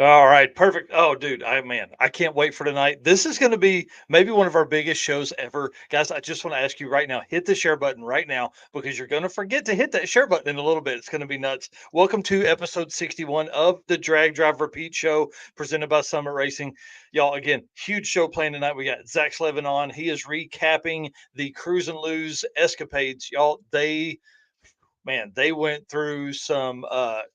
All right, perfect. Oh, dude, I can't wait for tonight. This is going to be maybe one of our biggest shows ever. Guys, I just want to ask you right now, hit the share button right now because you're going to forget to hit that share button in a little bit. It's going to be nuts. Welcome to episode 61 of the Drag Drive Repeat show presented by Summit Racing. Y'all, again, huge show planned tonight. We got Zach Slevin on. He is recapping the Cruise and Lose escapades. Y'all, they went through some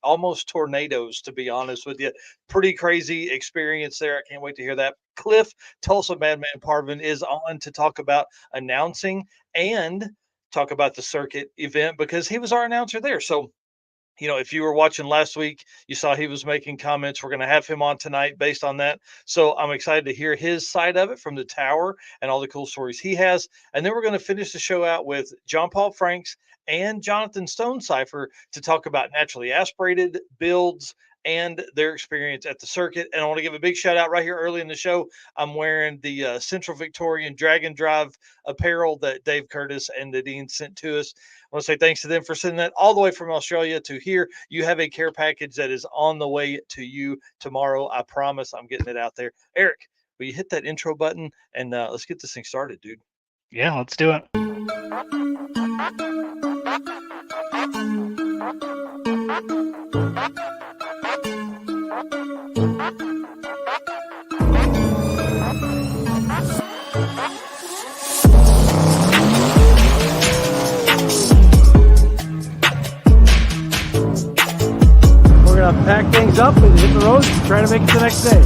almost tornadoes, to be honest with you. Pretty crazy experience there. I can't wait to hear that. Cliff, Tulsa Madman Parvin is on to talk about announcing and talk about the circuit event because he was our announcer there. So if you were watching last week, you saw he was making comments. We're going to have him on tonight based on that. So I'm excited to hear his side of it from the tower and all the cool stories he has. And then we're going to finish the show out with John-Paul Franks and Jonathan Stonecipher to talk about naturally aspirated builds and their experience at the circuit. And I want to give a big shout out right here early in the show. I'm wearing the Central Victorian Dragon Drive apparel that Dave Curtis and Nadine sent to us. I want to say thanks to them for sending that all the way from Australia to here. You have a care package that is on the way to you tomorrow. I promise I'm getting it out there. Eric, will you hit that intro button and let's get this thing started, dude? Yeah, let's do it. We're gonna pack things up and hit the road and try to make it the next day.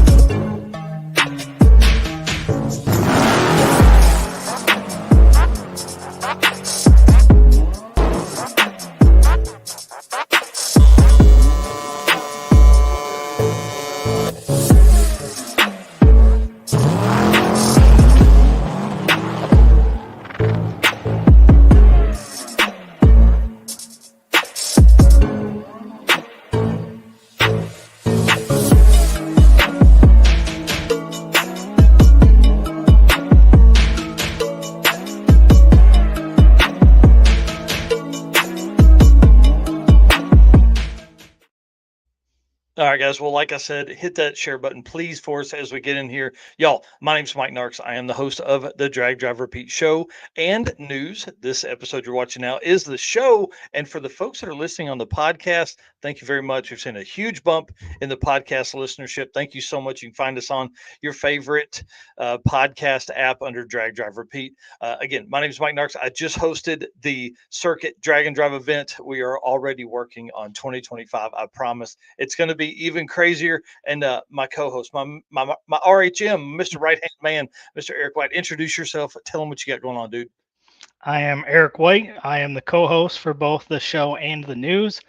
All right, guys. Well, like I said, hit that share button, please, for us as we get in here. Y'all, my name's Mike Narks. I am the host of the Drag Drive Repeat show and news. This episode you're watching now is the show. And for the folks that are listening on the podcast, thank you very much. We've seen a huge bump in the podcast listenership. Thank you so much. You can find us on your favorite podcast app under Drag Drive Repeat. Again, my name is Mike Narks. I just hosted the Circuit Drag and Drive event. We are already working on 2025. I promise it's going to be even crazier. And my co-host, my RHM, Mr. Right Hand Man, Mr. Eric White, introduce yourself. Tell them what you got going on, dude. I am Eric White. I am the co-host for both the show and the news.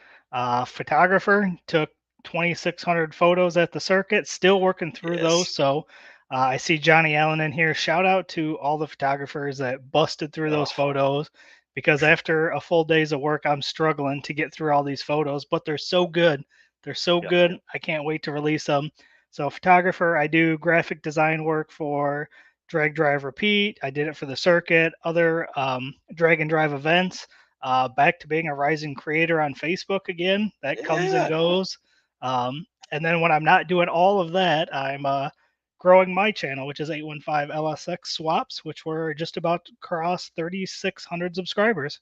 Photographer, took 2,600 photos at the circuit, still working through those. So I see Johnny Allen in here. Shout out to all the photographers that busted through those photos, because after a full days of work, I'm struggling to get through all these photos, but they're so good. They're so good. I can't wait to release them. So photographer, I do graphic design work for Drag Drive Repeat. I did it for the circuit, other drag and drive events. Back to being a rising creator on Facebook again. That comes and goes. And then when I'm not doing all of that, I'm growing my channel, which is 815 LSX Swaps, which we're just about to cross 3,600 subscribers.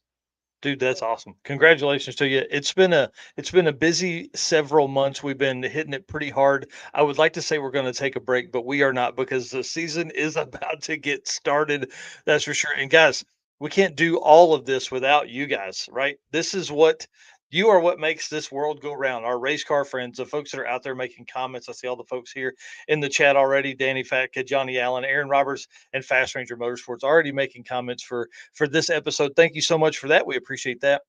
Dude, that's awesome. Congratulations to you. It's been a busy several months. We've been hitting it pretty hard. I would like to say we're going to take a break, but we are not, because the season is about to get started. That's for sure. And guys, we can't do all of this without you guys, right? This is what you are, what makes this world go round. Our race car friends, the folks that are out there making comments. I see all the folks here in the chat already. Danny Fatka, Johnny Allen, Aaron Roberts, and Fast Ranger Motorsports already making comments for this episode. Thank you so much for that. We appreciate that.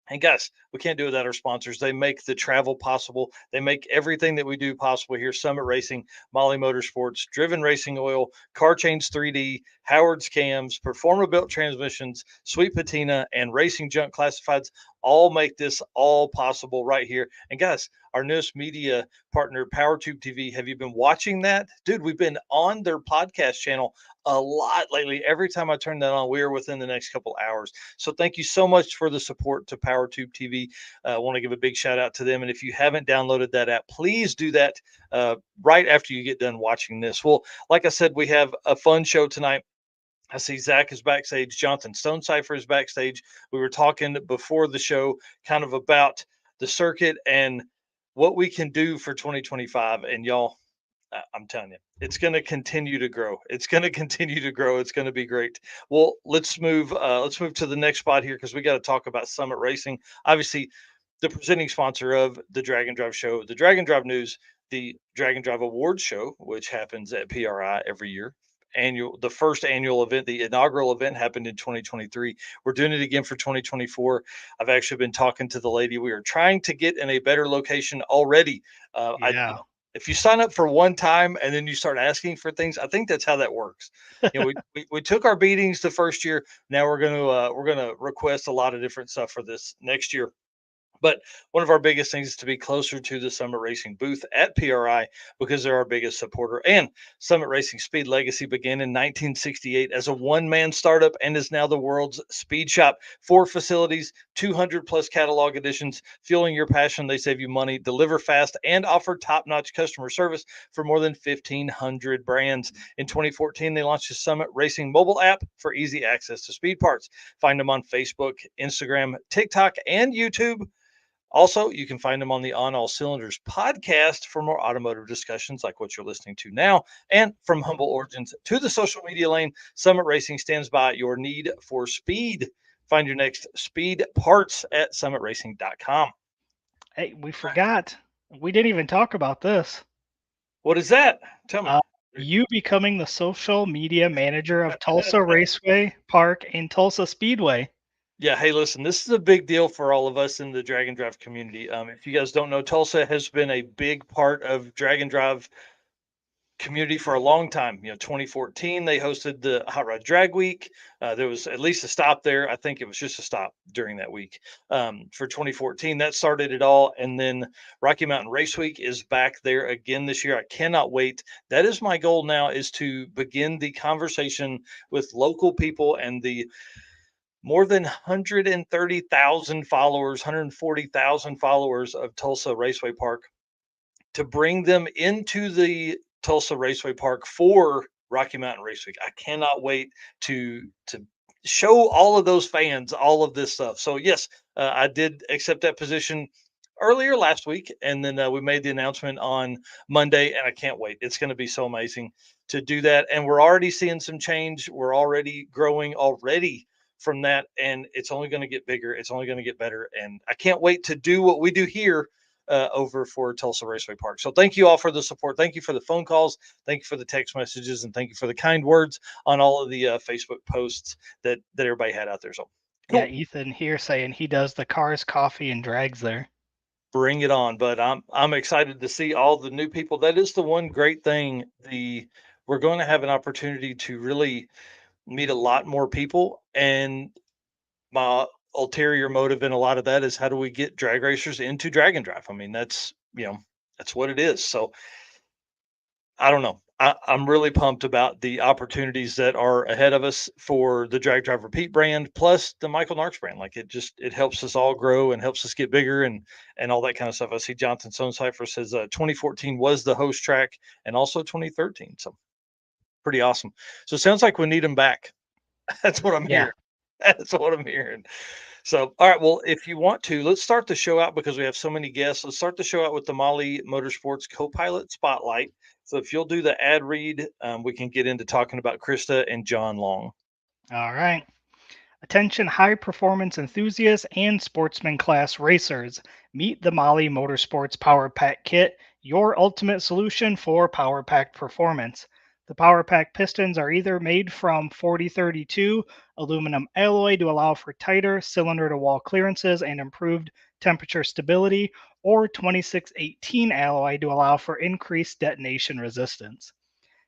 And guys, we can't do it without our sponsors. They make the travel possible. They make everything that we do possible here. Summit Racing, Molly Motorsports, Driven Racing Oil, Car Chains 3D, Howard's Cams, Performa Built Transmissions, Sweet Patina, and Racing Junk Classifieds. all make this all possible right here. And guys, our newest media partner, PowerTube TV, have you been watching that? Dude, we've been on their podcast channel a lot lately. Every time I turn that on, we are within the next couple hours. So thank you so much for the support to PowerTube TV. I want to give a big shout out to them. And if you haven't downloaded that app, please do that right after you get done watching this. Well, like I said, we have a fun show tonight. I see Zach is backstage. Jonathan Stonecipher is backstage. We were talking before the show kind of about the circuit and what we can do for 2025. And y'all, I'm telling you, it's going to continue to grow. It's going to continue to grow. It's going to be great. Well, let's move. Let's move to the next spot here because we got to talk about Summit Racing. Obviously, the presenting sponsor of the Drag and Drive show, the Drag and Drive News, the Drag and Drive Awards show, which happens at PRI every year. The first annual event, the inaugural event happened in 2023. We're doing it again for 2024. I've actually been talking to the lady. We are trying to get in a better location already. If you sign up for one time and then you start asking for things, I think that's how that works. We took our beatings the first year. Now we're gonna request a lot of different stuff for this next year. But one of our biggest things is to be closer to the Summit Racing booth at PRI because they're our biggest supporter. And Summit Racing Speed Legacy began in 1968 as a one-man startup and is now the world's speed shop. 4 facilities, 200 plus catalog editions, fueling your passion. They save you money, deliver fast, and offer top-notch customer service for more than 1,500 brands. In 2014, they launched the Summit Racing mobile app for easy access to speed parts. Find them on Facebook, Instagram, TikTok, and YouTube. Also, you can find them on the On All Cylinders podcast for more automotive discussions like what you're listening to now. And from humble origins to the social media lane, Summit Racing stands by your need for speed. Find your next speed parts at summitracing.com. Hey, we forgot. We didn't even talk about this. What is that? Tell me. You becoming the social media manager of Tulsa Raceway Park and Tulsa Speedway. Yeah, hey, listen, this is a big deal for all of us in the Drag and Drive community. If you guys don't know, Tulsa has been a big part of Drag and Drive community for a long time. 2014 they hosted the Hot Rod Drag Week. There was at least a stop there. I think it was just a stop during that week. For 2014, that started it all. And then Rocky Mountain Race Week is back there again this year. I cannot wait. That is my goal now, is to begin the conversation with local people and the more than 130,000 followers, 140,000 followers of Tulsa Raceway Park, to bring them into the Tulsa Raceway Park for Rocky Mountain Race Week. I cannot wait to show all of those fans all of this stuff. So yes, I did accept that position earlier last week, and then we made the announcement on Monday, and I can't wait. It's going to be so amazing to do that, and we're already seeing some change. We're already growing already from that, and it's only going to get bigger. It's only going to get better, and I can't wait to do what we do here over for Tulsa Raceway Park. So thank you all for the support. Thank you for the phone calls. Thank you for the text messages, and thank you for the kind words on all of the Facebook posts that everybody had out there. So cool. Yeah, Ethan here saying he does the cars, coffee, and drags there. Bring it on. But I'm excited to see all the new people. That is the one great thing. We're going to have an opportunity to really meet a lot more people, and my ulterior motive in a lot of that is how do we get drag racers into drag and drive? I mean, that's what it is. So I don't know. I'm really pumped about the opportunities that are ahead of us for the Drag Drive Repeat brand, plus the Michael Narks brand. Like it helps us all grow and helps us get bigger and all that kind of stuff. I see Jonathan Stonecipher says 2014 was the host track, and also 2013. So pretty awesome. So it sounds like we need them back. That's what I'm hearing. That's what I'm hearing. So, all right. Well, if you want to, let's start the show out because we have so many guests. Let's start the show out with the Molly Motorsports Co-Pilot Spotlight. So if you'll do the ad read, we can get into talking about Krista and John Long. All right. Attention high performance enthusiasts and sportsman class racers. Meet the Molly Motorsports Power Pack Kit, your ultimate solution for power pack performance. The Power Pack pistons are either made from 4032 aluminum alloy to allow for tighter cylinder-to-wall clearances and improved temperature stability, or 2618 alloy to allow for increased detonation resistance.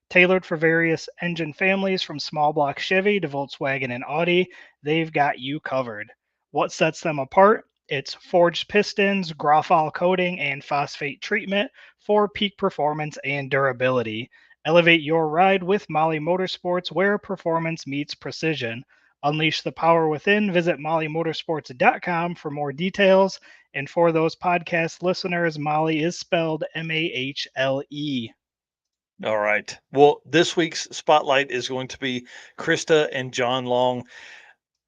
Tailored for various engine families from small block Chevy to Volkswagen and Audi, they've got you covered. What sets them apart? It's forged pistons, graphite coating, and phosphate treatment for peak performance and durability. Elevate your ride with Molly Motorsports, where performance meets precision. Unleash the power within. Visit mollymotorsports.com for more details. And for those podcast listeners, Molly is spelled Mahle. All right. Well, this week's spotlight is going to be Krista and John Long.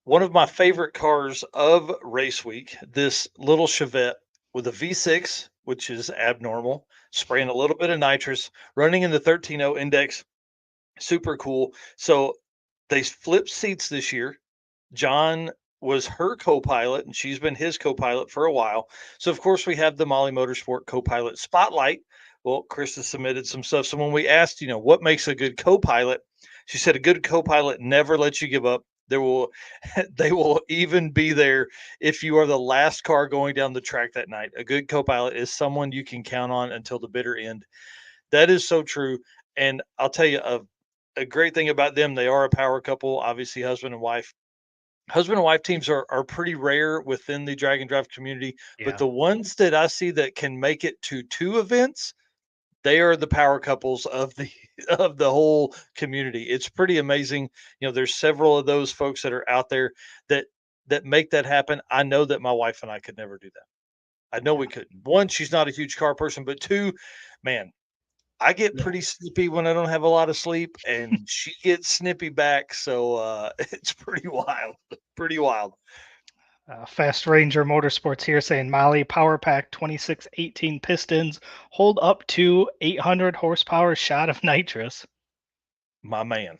One of my favorite cars of race week, this little Chevette with a V6, which is abnormal, spraying a little bit of nitrous, running in the 13.0 index. Super cool. So they flipped seats this year. John was her co-pilot and she's been his co-pilot for a while. So of course we have the Molly Motorsport co-pilot spotlight. Well, Krista submitted some stuff. So when we asked, what makes a good co-pilot, she said a good co-pilot never lets you give up. There will they will even be there if you are the last car going down the track that night. A good co-pilot is someone you can count on until the bitter end. That is so true. And I'll tell you a great thing about them, they are a power couple, obviously husband and wife. Husband and wife teams are pretty rare within the drag and drive community, but Yeah. the ones that I see that can make it to two events, they are the power couples of the of the whole community. It's pretty amazing. There's several of those folks that are out there that make that happen. I know that my wife and I could never do that. I know we couldn't. One, she's not a huge car person, but two, man, I get Yeah. pretty snippy when I don't have a lot of sleep, and she gets snippy back. So it's pretty wild. Pretty wild. Fast Ranger Motorsports here saying Molly Power Pack 2618 pistons hold up to 800 horsepower shot of nitrous. My man.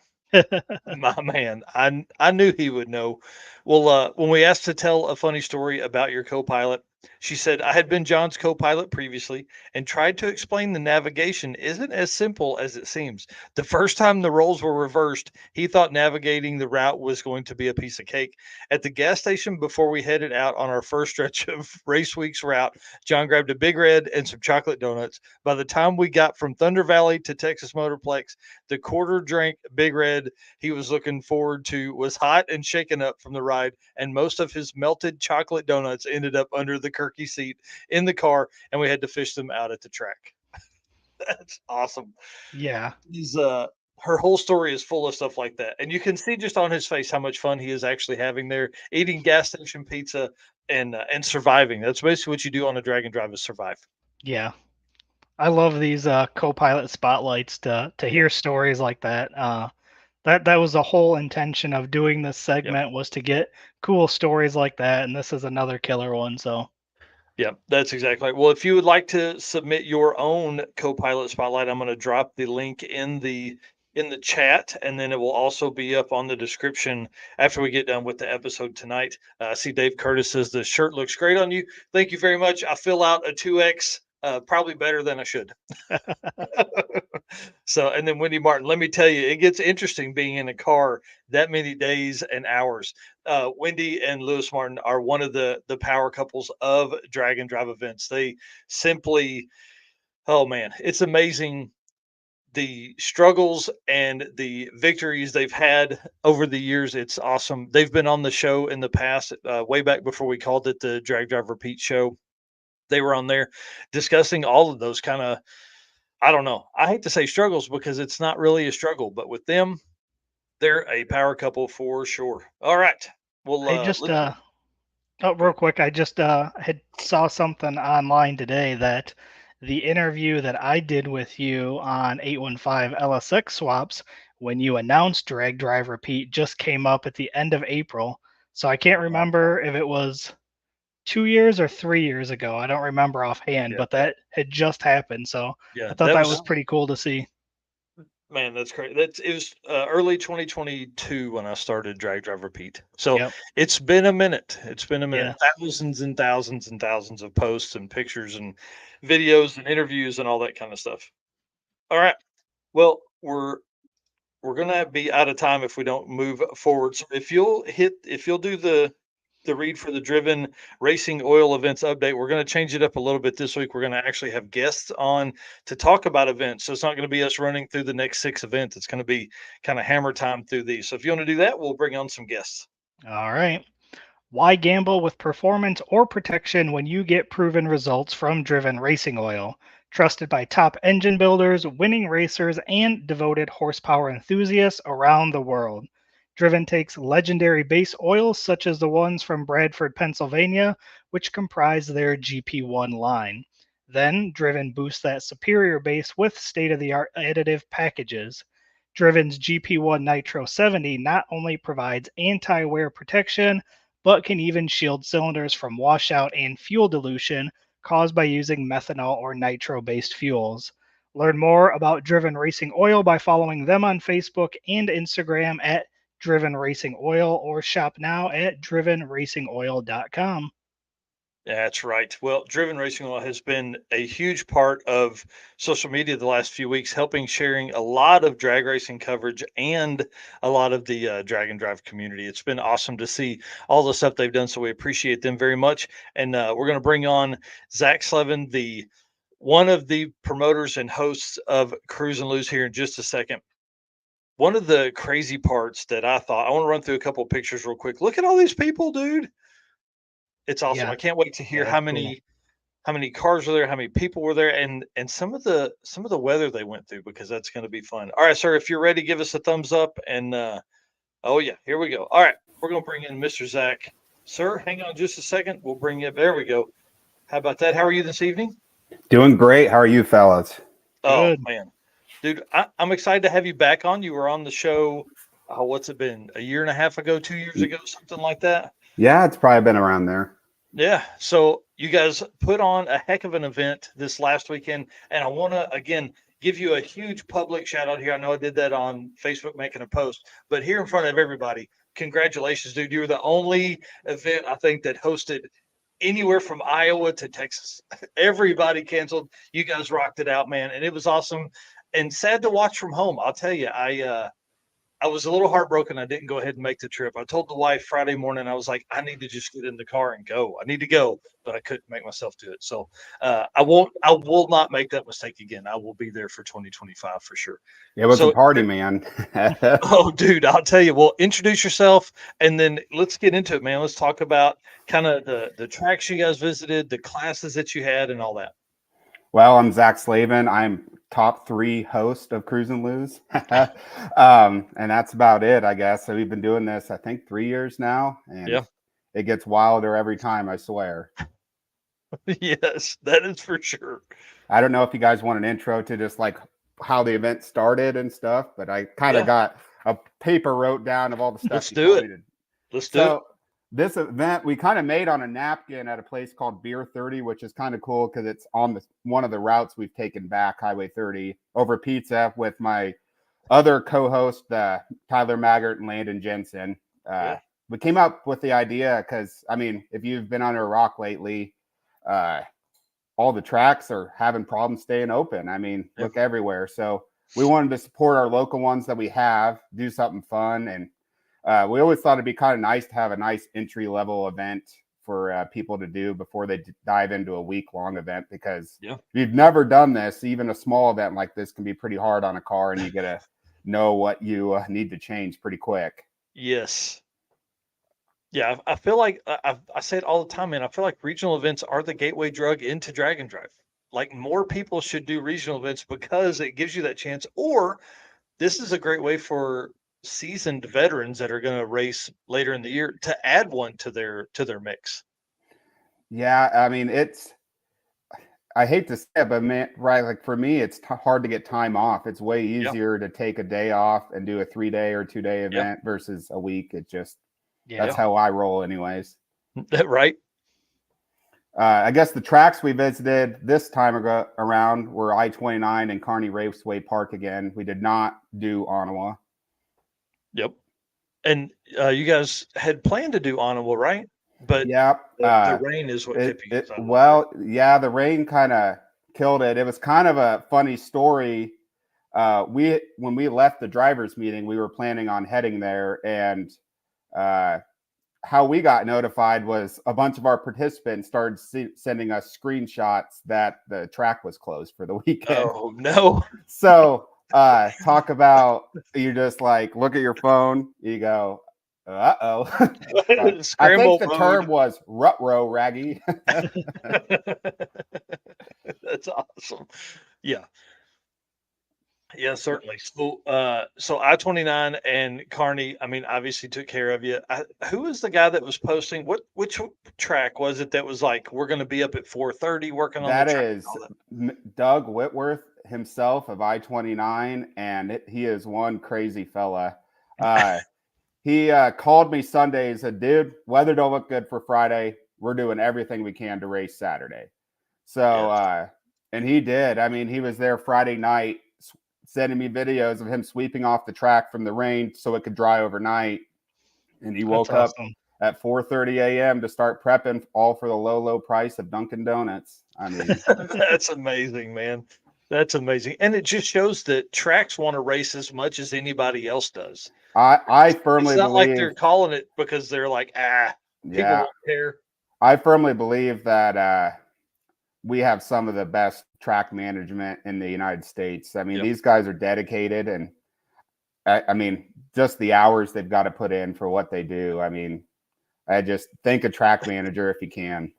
My man. I knew he would know. Well, when we asked to tell a funny story about your co-pilot, she said, I had been John's co-pilot previously and tried to explain the navigation isn't as simple as it seems. The first time the roles were reversed, he thought navigating the route was going to be a piece of cake. At the gas station before we headed out on our first stretch of race week's route, John grabbed a Big Red and some chocolate donuts. By the time we got from Thunder Valley to Texas Motorplex, the quarter drink Big Red he was looking forward to was hot and shaken up from the ride, and most of his melted chocolate donuts ended up under the Kirky seat in the car, and we had to fish them out at the track. That's awesome. Yeah. He's her whole story is full of stuff like that, and you can see just on his face how much fun he is actually having there, eating gas station pizza and surviving. That's basically what you do on a drag and drive is survive. Yeah. I love these co-pilot spotlights to hear stories like that. That was the whole intention of doing this segment was to get cool stories like that, and this is another killer one. So Yeah, that's exactly right. Well, if you would like to submit your own co-pilot spotlight, I'm going to drop the link in the chat, and then it will also be up on the description after we get done with the episode tonight. I see Dave Curtis says the shirt looks great on you. Thank you very much. I fill out a 2X, probably better than I should. So, and then Wendy Martin, let me tell you, it gets interesting being in a car that many days and hours. Wendy and Lewis Martin are one of the power couples of drag and drive events. They simply, oh man, it's amazing the struggles and the victories they've had over the years. It's awesome. They've been on the show in the past, way back before we called it the Drag Drive Repeat show. They were on there discussing all of those kind of, I don't know. I hate to say struggles because it's not really a struggle, but with them, they're a power couple for sure. All right. Well, I just real quick, I just had saw something online today that the interview that I did with you on 815 LSX swaps when you announced Drag Drive Repeat just came up at the end of April. So I can't remember if it was 2 years or 3 years ago. I don't remember offhand, yeah, but that had just happened. So yeah, I thought that was pretty cool to see. man, that's great. It was early 2022 when I started Drag Drive Repeat. So Yep. it's been a minute. It's been a minute. Yeah. Thousands and thousands and thousands of posts and pictures and videos and interviews and all that kind of stuff. All right. Well, we're gonna be out of time if we don't move forward. So if you'll do the read for the Driven Racing Oil Events update, we're going to change it up a little bit this week. We're going to actually have guests on to talk about events. So it's not going to be us running through the next 6 events. It's going to be kind of hammer time through these. So if you want to do that, we'll bring on some guests. All right. Why gamble with performance or protection when you get proven results from Driven Racing Oil? Trusted by top engine builders, winning racers, and devoted horsepower enthusiasts around the world. Driven takes legendary base oils such as the ones from Bradford, Pennsylvania, which comprise their GP1 line. Then, Driven boosts that superior base with state of the art additive packages. Driven's GP1 Nitro 70 not only provides anti wear protection, but can even shield cylinders from washout and fuel dilution caused by using methanol or nitro-based fuels. Learn more about Driven Racing Oil by following them on Facebook and Instagram at Driven Racing Oil or shop now at drivenracingoil.com. That's right. Well, Driven Racing Oil has been a huge part of social media the last few weeks, helping sharing a lot of drag racing coverage and a lot of the drag and drive community. It's been awesome to see all the stuff they've done. So we appreciate them very much. And we're going to bring on Zach Slevin, the one of the promoters and hosts of Cruise and Lose here in just a second. One of the crazy parts that I want to run through a couple of pictures real quick. Look at all these people, dude. It's awesome. Yeah. I can't wait to hear Yeah, how that's many cars were there, how many people were there, and some of the weather they went through, because that's going to be fun. All right, sir, if you're ready, give us a thumbs up. And oh yeah, here we go. All right, we're going to bring in Mr. Zach. Sir, hang on just a second. We'll bring you. There we go. How about that? How are you this evening? Doing great. How are you, fellas? Oh Good. man, dude, I'm excited to have you back on. You were on the show. What's it been? A year and a half ago, 2 years ago, something like that. Yeah, it's probably been around there. Yeah. So you guys put on a heck of an event this last weekend. And I want to, again, give you a huge public shout out here. I know I did that on Facebook making a post, but here in front of everybody, congratulations, dude. You were the only event, I think, that hosted anywhere from Iowa to Texas. Everybody canceled. You guys rocked it out, man. And it was awesome and sad to watch from home. I'll tell you, I was a little heartbroken I didn't go ahead and make the trip. I told the wife Friday morning, I was like, I need to just get in the car and go. I need to go, but I couldn't make myself do it. So I will not make that mistake again. I will be there for 2025 for sure. It was So- a party, man. Oh, dude, I'll tell you. Well, introduce yourself, and then let's get into it, man. Let's talk about kind of the tracks you guys visited, the classes that you had, and all that. Well, I'm Zach Slevin. I'm top 3 host of Cruise and Lose. And that's about it, I guess. So we've been doing this, I think, 3 years now. And Yeah. It gets wilder every time, I swear. Yes, that is for sure. I don't know if you guys want an intro to just like how the event started and stuff, but I kind of got a paper wrote down of all the stuff. Let's do it. Let's do it. So this event we kind of made on a napkin at a place called Beer 30, which is kind of cool because it's on one of the routes we've taken back, Highway 30, over pizza with my other co-host, Tyler Maggart and Landon Jensen. We came up with the idea because, I mean, if you've been under a rock lately, all the tracks are having problems staying open. I mean, look everywhere. So we wanted to support our local ones that we have, do something fun. And we always thought it'd be kind of nice to have a nice entry level event for people to do before they dive into a week-long event, because if you've never done this, even a small event like this can be pretty hard on a car, and you got to know what you need to change pretty quick. Yes. Yeah, I feel like I say it all the time, man. I feel like regional events are the gateway drug into drag and drive. Like, more people should do regional events because it gives you that chance. Or this is a great way for seasoned veterans that are going to race later in the year to add one to their mix. Yeah, I mean, I hate to say it, but man, right, like for me, it's hard to get time off. It's way easier to take a day off and do a 3-day or 2-day event versus a week. It just that's how I roll, anyways. Right. I guess the tracks we visited this time around were I-29 and Kearney Raceway Park again. We did not do Ottawa. Yep. And you guys had planned to do Ottawa, right? But the rain is what kept you. The rain kind of killed it. It was kind of a funny story. When we left the drivers' meeting, we were planning on heading there, and how we got notified was a bunch of our participants started sending us screenshots that the track was closed for the weekend. Oh no! So talk about, you just like look at your phone, you go, Uh-oh. I Scramble think the mode. term was rut-row, Raggy. That's awesome. Yeah. Yeah, certainly. So I-29 and Carney, I mean, obviously took care of you. Who was the guy that was posting? Which track was it that was like, we're going to be up at 4:30 working on the That track? is Doug Whitworth himself of I-29, and he is one crazy fella. He called me Sunday and said, dude, weather don't look good for Friday. We're doing everything we can to race Saturday. So, and he did. I mean, he was there Friday night sending me videos of him sweeping off the track from the rain so it could dry overnight. And he woke up at 4:30 a.m. to start prepping, all for the low price of Dunkin' Donuts. I mean, that's amazing, man. That's amazing. And it just shows that tracks want to race as much as anybody else does. I firmly It's not believe like they're calling it because they're like, people won't care. I firmly believe that we have some of the best track management in the United States. I mean, these guys are dedicated, and I mean, just the hours they've got to put in for what they do. I mean, I just think a track manager if you can.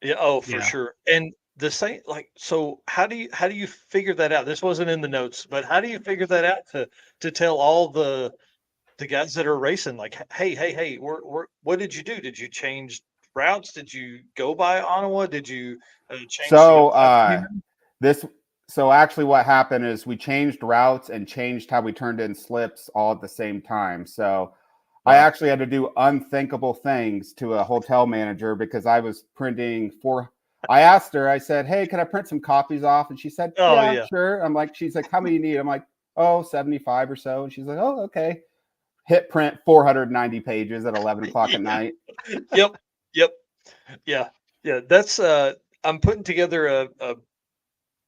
Yeah. For sure. And the same, like, so how do you figure that out? This wasn't in the notes, but how do you figure that out to tell all the guys that are racing, like, hey, what did you do? Did you change routes? Did you go by Ottawa? Did you change? So actually what happened is we changed routes and changed how we turned in slips all at the same time. So I actually had to do unthinkable things to a hotel manager because I was printing I asked her, I said, hey, can I print some copies off? And she said, yeah, sure. I'm like, she's like, how many you need? I'm like, 75 or so. And she's like, oh, okay. Hit print 490 pages at 11 o'clock at night. Yep. Yeah. That's I'm putting together a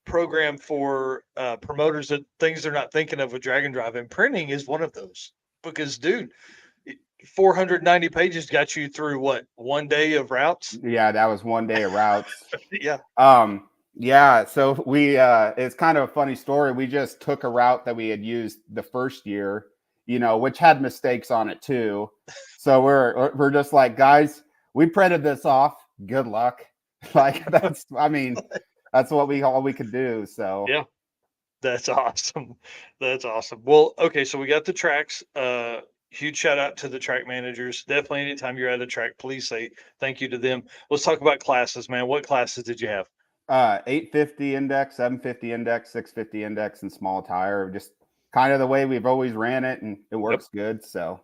program for promoters that things they're not thinking of with drag and drive, and printing is one of those. Because, dude, 490 pages got you through what, one day of routes? Yeah, that was one day of routes. Yeah. Yeah, so we it's kind of a funny story. We just took a route that we had used the first year, which had mistakes on it too. So we're just like, guys, we printed this off. Good luck. Like that's all we could do. So yeah, that's awesome. That's awesome. Well, okay, so we got the tracks. Huge shout out to the track managers. Definitely anytime you're at a track, please say thank you to them. Let's talk about classes, man. What classes did you have? 850 index, 750 index, 650 index, and small tire. Just kind of the way we've always ran it, and it works good. So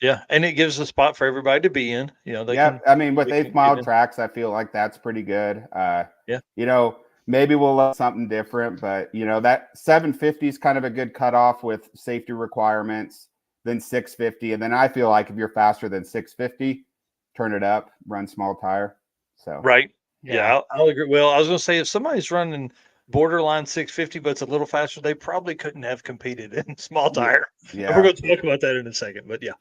yeah, and it gives a spot for everybody to be in. I mean, with 8-mile tracks, I feel like that's pretty good. Maybe we'll let something different, but that 750 is kind of a good cutoff with safety requirements. Then 650, and then I feel like if you're faster than 650, turn it up, run small tire. So right. Yeah, I'll agree. Well, I was going to say, if somebody's running borderline 650, but it's a little faster, they probably couldn't have competed in small tire. Yeah. And we're going to talk about that in a second, but yeah.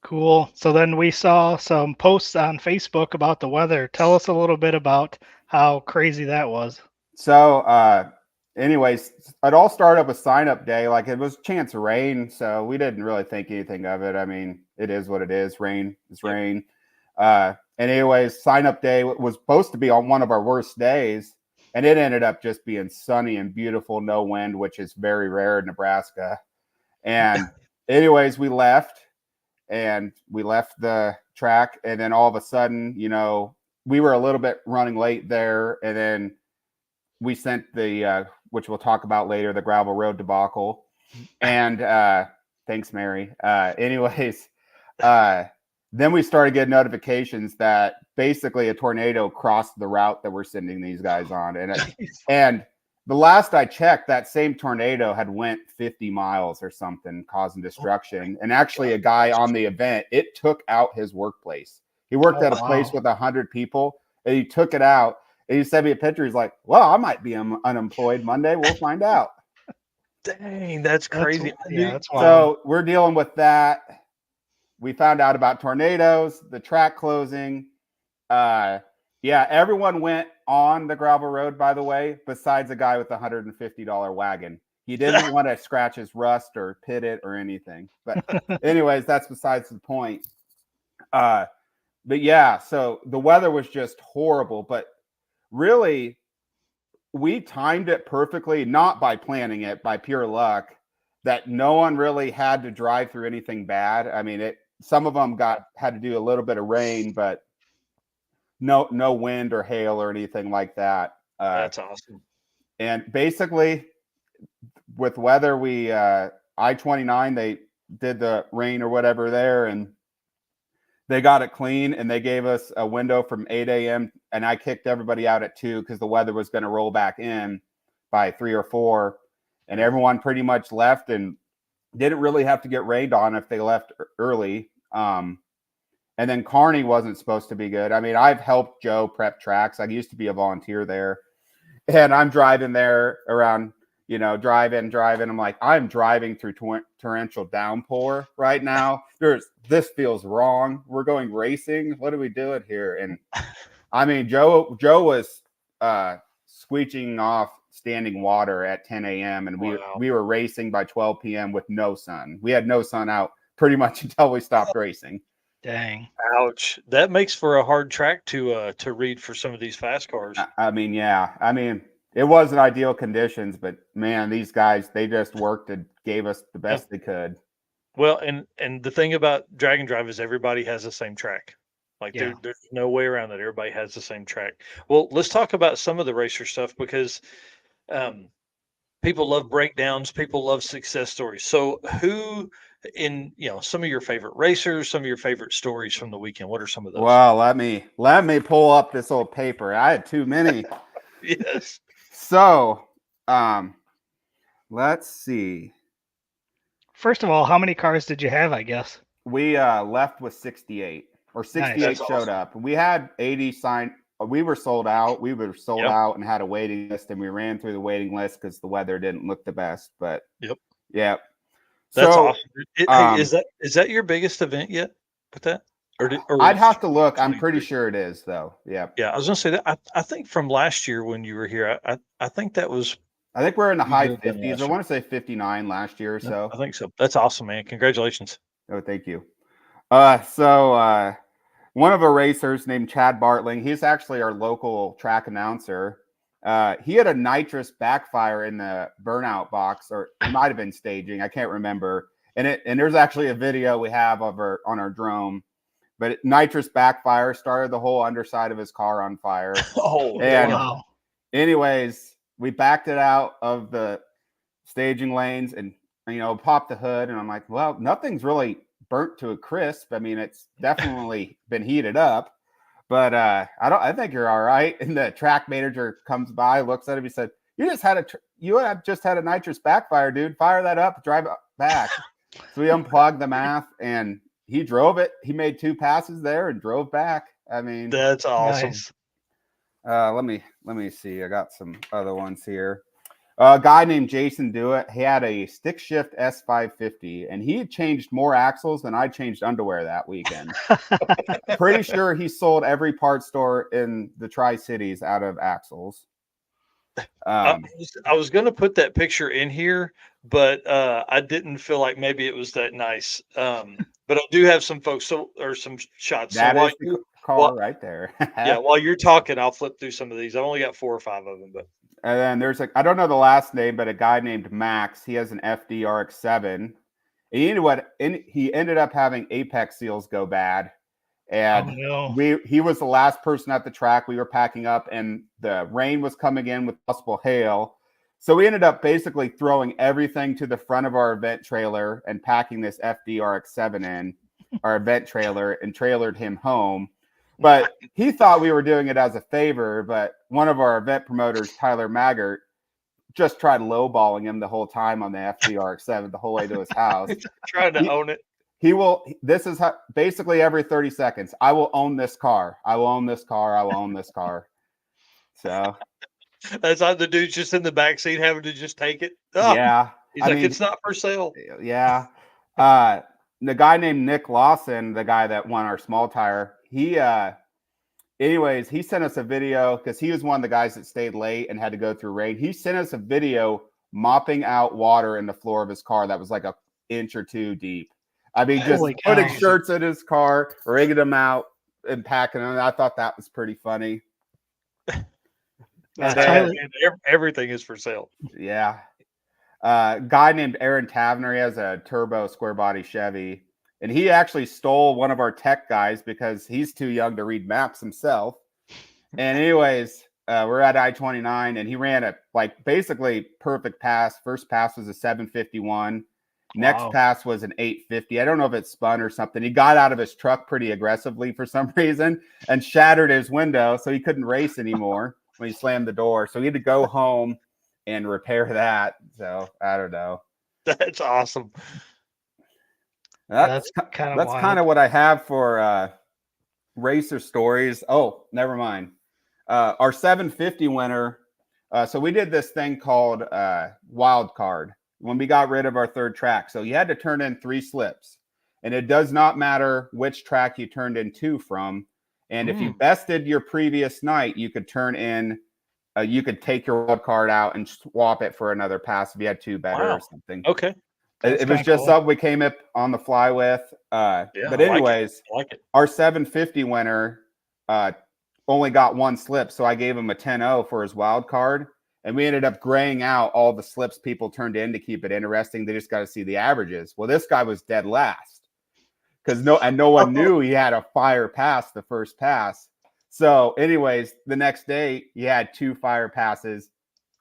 Cool. So then we saw some posts on Facebook about the weather. Tell us a little bit about how crazy that was. So, anyways, it all started with sign up day. Like it was chance of rain. So we didn't really think anything of it. I mean, it is what it is. Rain is rain. And anyways, sign up day was supposed to be on one of our worst days, and it ended up just being sunny and beautiful, no wind, which is very rare in Nebraska. And anyways, we left the track, and then all of a sudden, we were a little bit running late there, and then we sent the which we'll talk about later, the gravel road debacle. And thanks, Mary. Anyways, then we started getting notifications that basically a tornado crossed the route that we're sending these guys on. And the last I checked, that same tornado had went 50 miles or something, causing destruction. And actually a guy on the event, it took out his workplace. He worked at a place with 100 people, and he took it out. And he sent me a picture. He's like, well, I might be unemployed Monday. We'll find out. Dang, that's crazy. That's wild. So we're dealing with that. We found out about tornadoes, the track closing. Everyone went on the gravel road, by the way, besides a guy with a $150 wagon. He didn't want to scratch his rust or pit it or anything. But anyways, that's besides the point. But yeah, so the weather was just horrible, but really we timed it perfectly, not by planning it, by pure luck, that no one really had to drive through anything bad. I mean, some of them had to do a little bit of rain, but no wind or hail or anything like that. That's awesome. And basically, with weather, we I-29, they did the rain or whatever there, and they got it clean, and they gave us a window from 8 a.m. and I kicked everybody out at 2 because the weather was going to roll back in by 3 or 4, and everyone pretty much left and didn't really have to get rained on if they left early. And then Kearney wasn't supposed to be good. I mean, I've helped Joe prep tracks. I used to be a volunteer there, and I'm driving there around, driving. I'm like, I'm driving through torrential downpour right now. This feels wrong. We're going racing. What are we doing here? And I mean, Joe was squeeching off standing water at 10 a.m. and we were racing by 12 p.m. with no sun. We had no sun out pretty much until we stopped racing. Dang. Ouch. That makes for a hard track to read for some of these fast cars. I mean, yeah. I mean, it wasn't ideal conditions, but man, these guys, they just worked and gave us the best they could. Well, and the thing about drag and drive is everybody has the same track. Like there's no way around that. Everybody has the same track. Well, let's talk about some of the racer stuff because people love breakdowns. People love success stories. So who some of your favorite racers, some of your favorite stories from the weekend, what are some of those? Well, let me pull up this old paper. I had too many. Yes. So, let's see. First of all, how many cars did you have, I guess? We left with 68, or 68 Nice. showed awesome. up. We had 80 signed. We were sold out. We were sold Yep. out and had a waiting list, and we ran through the waiting list because the weather didn't look the best. But yeah. That's So, awesome. Is that your biggest event yet with that? Or I'd have to look. I'm pretty sure it is, though. Yeah. Yeah, I was gonna say that. I think from last year when you were here, I think that was. I think we're in the high did that 50s. last I year. want to say 59 last year or so. I think so. That's awesome, man. Congratulations. Oh, thank you. So one of our racers named Chad Bartling, he's actually our local track announcer. He had a nitrous backfire in the burnout box, or it might have been staging. I can't remember. And there's actually a video we have of on our drone. But nitrous backfire started the whole underside of his car on fire. Oh, and wow. Anyways, we backed it out of the staging lanes and popped the hood, and I'm like, well, nothing's really burnt to a crisp. I mean, it's definitely been heated up, but I think you're all right. And the track manager comes by, looks at him, he said, you just had a nitrous backfire, dude. Fire that up, drive it back. So we unplugged the math, and he drove it. He made 2 passes there and drove back. I mean, that's awesome. Nice. Let me see. I got some other ones here. A guy named Jason Dewitt, he had a stick shift S550, and he had changed more axles than I changed underwear that weekend. Pretty sure he sold every parts store in the Tri-Cities out of axles. I was going to put that picture in here, but I didn't feel like maybe it was that nice. But I do have some folks or some shots. That so is the car right there. Yeah, while you're talking, I'll flip through some of these. I've only got 4 or 5 of them, but. And then there's I don't know the last name, but a guy named Max. He has an FD RX-7. And he ended up having apex seals go bad. And he was the last person at the track. We were packing up, and the rain was coming in with possible hail. So we ended up basically throwing everything to the front of our event trailer and packing this FD RX-7 in our event trailer and trailered him home. But he thought we were doing it as a favor. But one of our event promoters, Tyler Maggart, just tried lowballing him the whole time on the FD RX-7 the whole way to his house. Trying to own it. This is how, basically every 30 seconds, I will own this car. I will own this car. I will own this car. So that's like the dude's just in the back seat having to just take it. Oh, yeah. He's it's not for sale. Yeah. The guy named Nick Lawson, the guy that won our small tire, he sent us a video because he was one of the guys that stayed late and had to go through rain. He sent us a video mopping out water in the floor of his car that was like an inch or two deep. I mean, just Holy putting cow. shirts in his car, rigging them out, and packing them. I thought that was pretty funny. Tyler, Everything is for sale. Yeah. Guy named Aaron Tavener, he has a turbo square body Chevy, and he actually stole one of our tech guys because he's too young to read maps himself. And anyways, we're at I-29, and he ran a like basically perfect pass. First pass was a 751. Next Wow. pass was an 850. I don't know if it spun or something. He got out of his truck pretty aggressively for some reason and shattered his window, so he couldn't race anymore when he slammed the door. So he had to go home and repair that. So I don't know. That's awesome. That's kind of what I have for racer stories. Oh, never mind. Our 750 winner. So we did this thing called wild card when we got rid of our third track. So you had to turn in 3 slips, and it does not matter which track you turned in 2 from. And if you bested your previous night, you could turn in. You could take your wild card out and swap it for another pass if you had 2 better or something. Okay. It was just something we came up on the fly with. But anyways, our 750 winner only got 1 slip, so I gave him a 10-0 for his wild card, and we ended up graying out all the slips people turned in to keep it interesting. They just got to see the averages. Well, this guy was dead last because no one knew he had a fire pass the first pass. So, anyways, the next day he had 2 fire passes,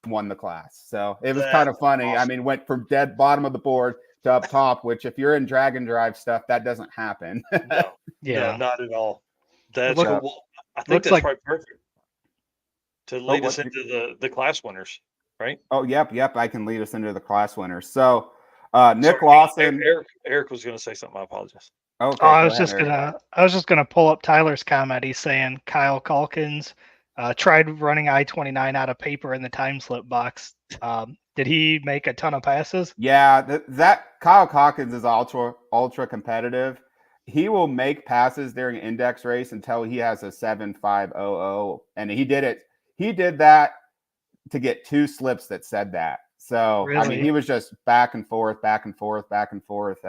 won the class. So it was kind of funny. Awesome. I mean, went from dead bottom of the board to up top, which if you're in drag and drive stuff, that doesn't happen. No, not at all. That's cool. I think that's probably perfect to lead us into the class winners, right? Oh, yep. I can lead us into the class winners. So Nick Lawson. Eric was going to say something. I apologize. Okay, I was just gonna pull up Tyler's comment. He's saying Kyle Calkins tried running I-29 out of paper in the time slip box. Did he make a ton of passes? Yeah, that Kyle Calkins is ultra competitive. He will make passes during an index race until he has a 7.500, and he did it. He did that to get 2 slips that said that. So really? I mean, he was just back and forth. I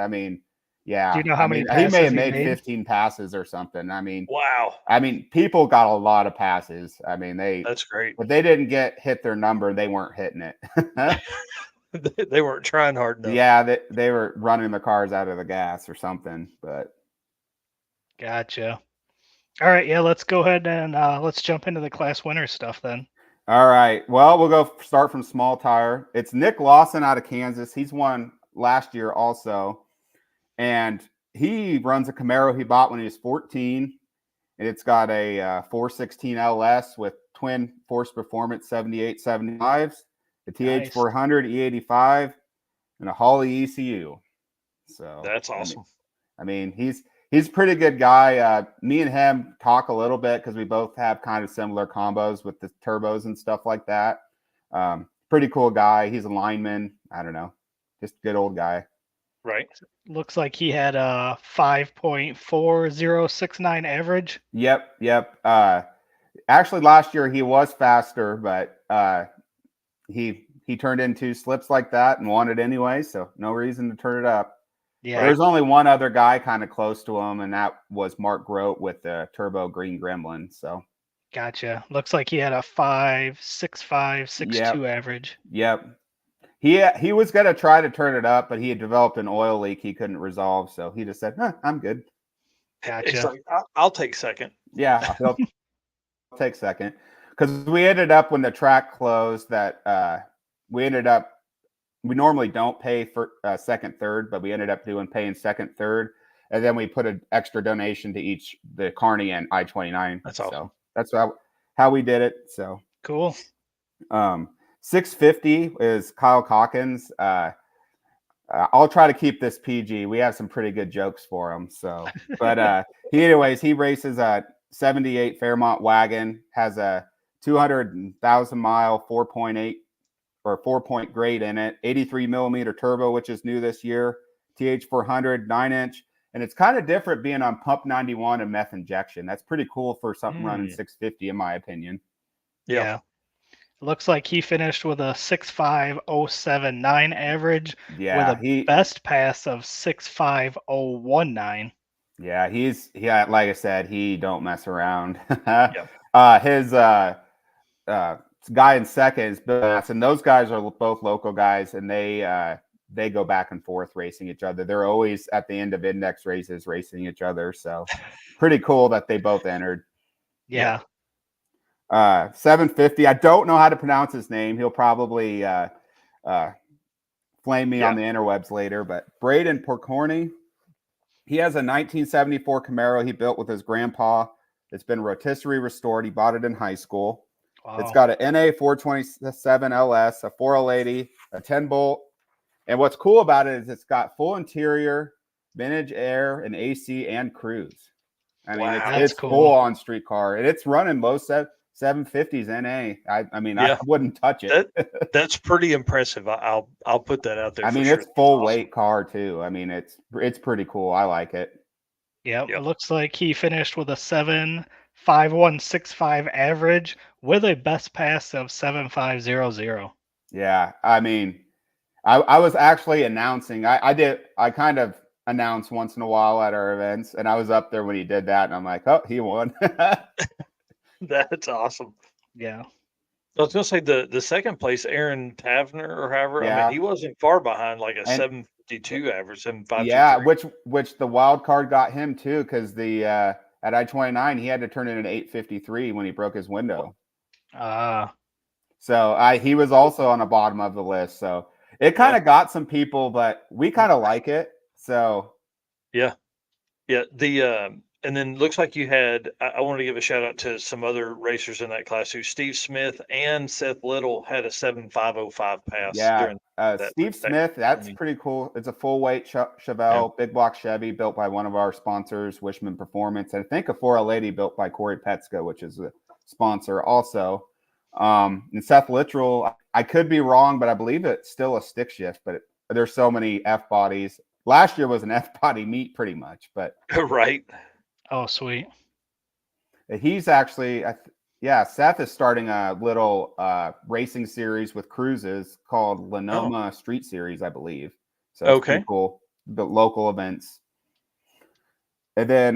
mean. Yeah. Do you know how many passes he may have made 15 passes or something. I mean, wow. I mean, people got a lot of passes. I mean, that's great. If they didn't hit their number, they weren't hitting it. They weren't trying hard enough. Yeah, they were running the cars out of the gas or something. But gotcha. All right, yeah, let's go ahead and let's jump into the class winner stuff then. All right. Well, we'll go start from small tire. It's Nick Lawson out of Kansas. He's won last year also. And he runs a Camaro he bought when he was 14. And it's got a 416 LS with twin Force Performance 7875s, the TH400 E85, and a Holley ECU. So that's awesome. I mean he's a pretty good guy. Me and him talk a little bit because we both have kind of similar combos with the turbos and stuff like that. Pretty cool guy. He's a lineman. I don't know. Just a good old guy. Right. Looks like he had a 5.4069 average. Yep. Actually, last year he was faster, but he turned in 2 slips like that and won it anyway, so no reason to turn it up. Yeah. There's only one other guy kind of close to him, and that was Mark Grote with the Turbo Green Gremlin. So. Gotcha. Looks like he had a 5.6562 average. Yep. He was going to try to turn it up, but he had developed an oil leak he couldn't resolve. So he just said, I'm good. Gotcha. Like, I'll take second. Yeah, I'll take second. Because we ended up when the track closed that we normally don't pay for second, third, but we ended up paying second, third. And then we put an extra donation to each, the Carney and I-29. That's awesome. So that's how we did it. So cool. 650 is Kyle Calkins. I'll try to keep this PG. We have some pretty good jokes for him. So, but he races a 78 Fairmont wagon, has a 200,000 mile 4.8 or 4-point grade in it, 83 millimeter turbo, which is new this year, TH400 9-inch. And it's kind of different being on pump 91 and meth injection. That's pretty cool for something running 650, in my opinion. Yeah. Looks like he finished with a 6.5079 average with Yeah, a best pass of 6.5019. yeah, like I said, he don't mess around. His guy in second is Bill Matz, and those guys are both local guys, and they go back and forth racing each other. They're always at the end of index races racing each other. So pretty cool that they both entered. Yeah. 750. I don't know how to pronounce his name. He'll probably flame me on the interwebs later. But Braden Porcorny, he has a 1974 Camaro he built with his grandpa. It's been rotisserie restored. He bought it in high school. Wow. It's got an NA 427 LS, a 4L80, a 10 bolt. And what's cool about it is it's got full interior, vintage air, and AC and cruise. I mean, it's cool. full on street car, and it's running low 750s NA. I mean, I wouldn't touch it. That's pretty impressive. I'll put that out there. I mean, sure. it's full weight car too. I mean, it's pretty cool. I like it. Yep. It looks like he finished with a 7.5165 average with a best pass of 7.500. Yeah, I mean, I was actually announcing. I kind of announce once in a while at our events, and I was up there when he did that, and I'm like, oh, he won. That's awesome. Yeah. I was gonna say the second place, Aaron Tavner or however. I mean, he wasn't far behind, like a 752 average, 753. Yeah, which the wild card got him too, because the at I-29 he had to turn in an 853 when he broke his window. So he was also on the bottom of the list. So it kind of got some people, but we kind of like it. So yeah. And then looks like you had, I wanted to give a shout out to some other racers in that class who Steve Smith and Seth Little had a 7.505 pass. Yeah, Steve Smith, that's pretty cool. It's a full weight Chevelle, big block Chevy built by one of our sponsors, Wishman Performance. And I think a 4L80 built by Corey Petska, which is a sponsor also. And Seth Littrell, I could be wrong, but I believe it's still a stick shift, but there's so many F bodies. Last year was an F body meet pretty much, but right. Oh, sweet. He's actually, Seth is starting a little racing series with cruises called Lenoma Street Series, I believe. So it's pretty cool. The local events. And then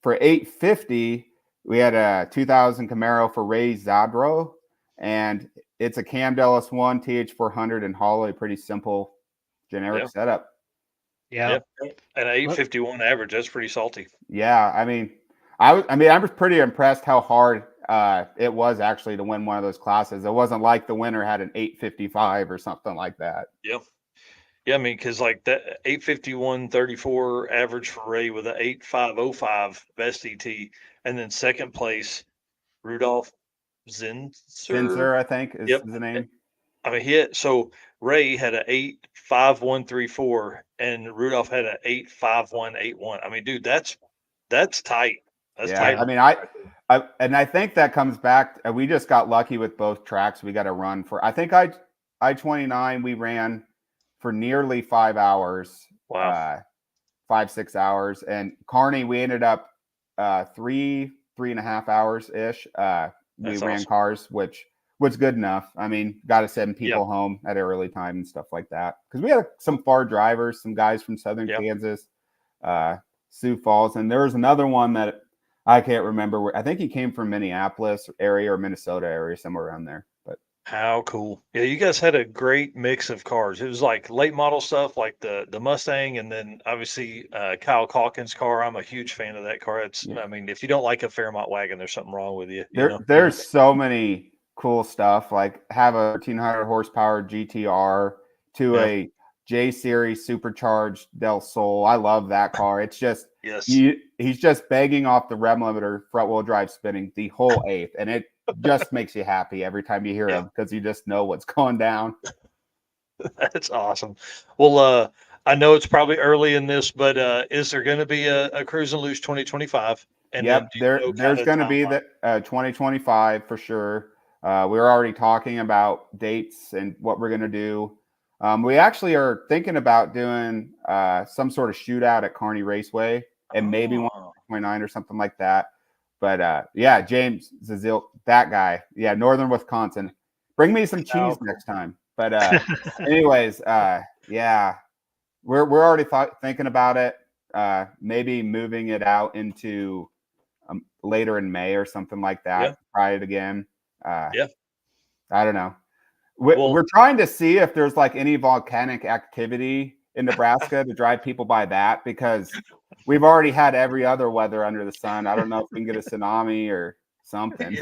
for 850, we had a 2000 Camaro for Ray Zadro, and it's a Cam Dellis 1 TH400 and Hollow, pretty simple, generic setup. Yeah. And an 851 average, that's pretty salty. Yeah, I mean, I was pretty impressed how hard it was actually to win one of those classes. It wasn't like the winner had an 855 or something like that. Yeah. Yeah, I mean, because like that 851.34 average for Ray with an 8505 best ET, and then second place, Rudolph Zinser, I think is the name. I mean, Ray had an 85134 and Rudolph had an 85181. I mean, dude, that's tight. That's tight. I mean, I think that comes back. We just got lucky with both tracks. We got to run for. I think I-29 we ran for nearly 5 hours. Wow. 5-6 hours, and Kearney we ended up 3.5 hours ish. We ran cars, which was good enough. I mean, got to send people home at an early time and stuff like that. Because we had some far drivers, some guys from Southern Kansas, Sioux Falls, and there was another one that I can't remember where. I think he came from Minneapolis area or Minnesota area, somewhere around there. But how cool! Yeah, you guys had a great mix of cars. It was like late model stuff, like the Mustang, and then obviously Kyle Calkins' car. I'm a huge fan of that car. I mean, if you don't like a Fairmont wagon, there's something wrong with you. There's so many cool stuff, like have a 1300 horsepower GTR to a J Series supercharged Del Sol. I love that car. It's just he's just begging off the rev limiter, front wheel drive spinning the whole eighth, and it just makes you happy every time you hear him because you just know what's going down. That's awesome. Well, I know it's probably early in this, but is there going to be a Cruise and Luce 2025? And there's going to be the 2025 for sure. We're already talking about dates and what we're going to do. We actually are thinking about doing some sort of shootout at Kearney Raceway and maybe 129 or something like that. But James Zazil, that guy, Northern Wisconsin, Bring me some cheese cool. next time. But anyways, yeah, we're already thinking about it. Maybe moving it out into later in May or something like that. Yeah. Try it again. Yeah. I don't know. We're trying to see if there's like any volcanic activity in Nebraska to drive people by that, because we've already had every other weather under the sun. I don't know if we can get a tsunami or something.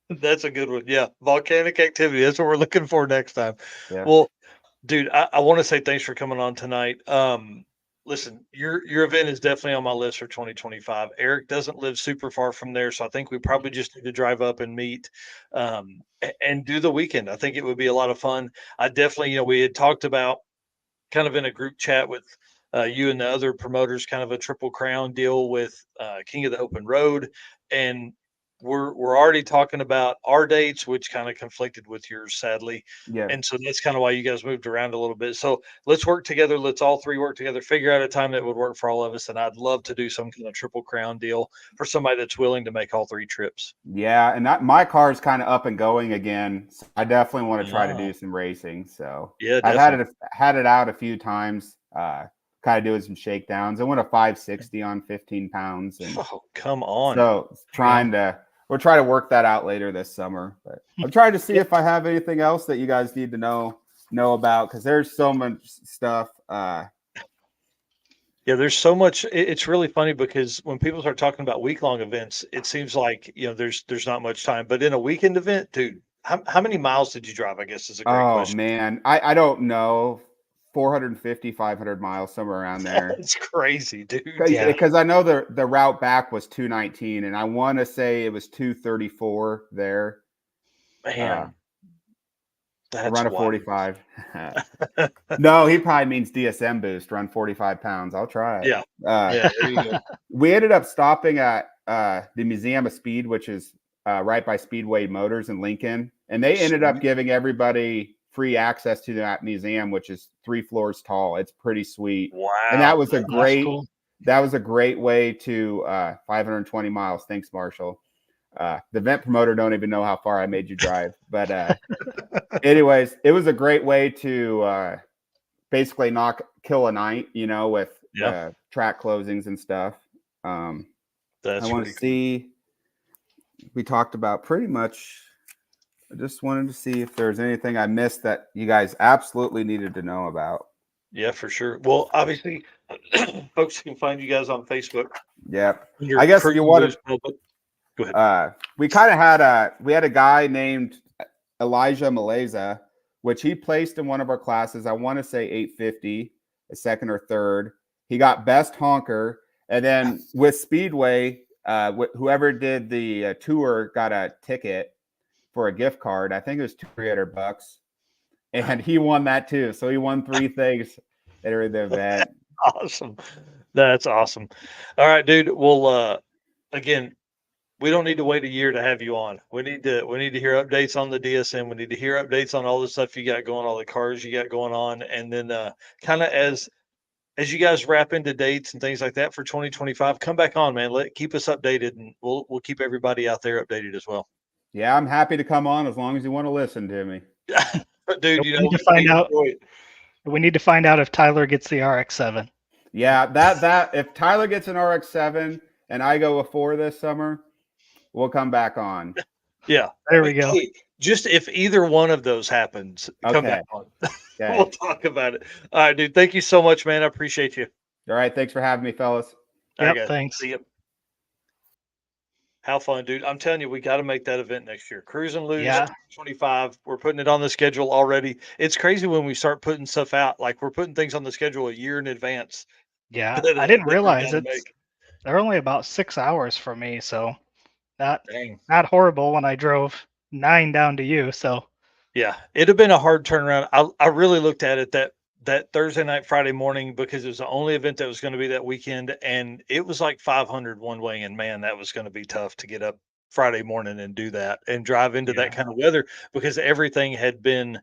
That's a good one. Yeah. Volcanic activity. That's what we're looking for next time. Yeah. Well, dude, I want to say thanks for coming on tonight. Listen, your event is definitely on my list for 2025. Eric doesn't live super far from there, so I think we probably just need to drive up and meet and do the weekend. I think it would be a lot of fun. I definitely, we had talked about kind of in a group chat with you and the other promoters, kind of a triple crown deal with King of the Open Road, and we're already talking about our dates, which kind of conflicted with yours, sadly. Yeah. And so that's kind of why you guys moved around a little bit. So let's work together. Let's all three work together, figure out a time that would work for all of us. And I'd love to do some kind of triple crown deal for somebody that's willing to make all three trips. Yeah, and my car is kind of up and going again. So I definitely want to try to do some racing. So yeah, I've had it out a few times. Kind of doing some shakedowns. I went a 560 on 15 pounds. And come on. So we'll try to work that out later this summer. But I'm trying to see if I have anything else that you guys need to know about, because there's so much stuff. Yeah, there's so much. It's really funny because when people start talking about week-long events, it seems like there's not much time. But in a weekend event, dude, how many miles did you drive? I guess is a great question. Oh man, I don't know. 450, 500 miles, somewhere around there. It's crazy, dude. Because I know the route back was 219, and I want to say it was 234 there. Man, that's run a 45. No, he probably means DSM boost. Run 45 pounds. I'll try it. Yeah. There you go. We ended up stopping at the Museum of Speed, which is right by Speedway Motors in Lincoln, and they ended up giving everybody free access to that museum, which is 3 floors tall. It's pretty sweet. Wow. And that was a great way to 520 miles. Thanks, Marshall. The event promoter don't even know how far I made you drive. But anyways, it was a great way to basically kill a night, with track closings and stuff. I want to see. We talked about pretty much. I just wanted to see if there's anything I missed that you guys absolutely needed to know about. Yeah, for sure. Well, obviously, folks can find you guys on Facebook. Yep. I guess you wanted. Go ahead. We kind of had a guy named Elijah Maleza, which he placed in one of our classes. I want to say 850, a second or third. He got best honker, and then with Speedway, whoever did the tour got a ticket for a gift card. I think it was $300, and he won that too. So he won 3 things at the event. Awesome. That's awesome. All right, dude. Well, again, we don't need to wait a year to have you on. We need to hear updates on the DSM. We need to hear updates on all the stuff you got going, all the cars you got going on, and then kind of as you guys wrap into dates and things like that for 2025, come back on, man. Keep us updated, and we'll keep everybody out there updated as well. Yeah, I'm happy to come on as long as you want to listen to me. Dude, we need to find out. We need to find out if Tyler gets the RX-7. Yeah, that if Tyler gets an RX-7 and I go a 4 this summer, we'll come back on. Yeah, there we go. Just if either one of those happens, come back on. Okay. We'll talk about it. All right, dude. Thank you so much, man. I appreciate you. All right, thanks for having me, fellas. Yep, thanks. See you. How fun, dude. I'm telling you, we got to make that event next year. Cruise and Lose 25. We're putting it on the schedule already. It's crazy when we start putting stuff out. Like, we're putting things on the schedule a year in advance. Yeah, I didn't realize they're only about 6 hours for me. So not horrible when I drove 9 down to you. So yeah, it'd have been a hard turnaround. I really looked at it that Thursday night, Friday morning, because it was the only event that was going to be that weekend. And it was like 500 one way. And man, that was going to be tough to get up Friday morning and do that and drive into that kind of weather, because everything had been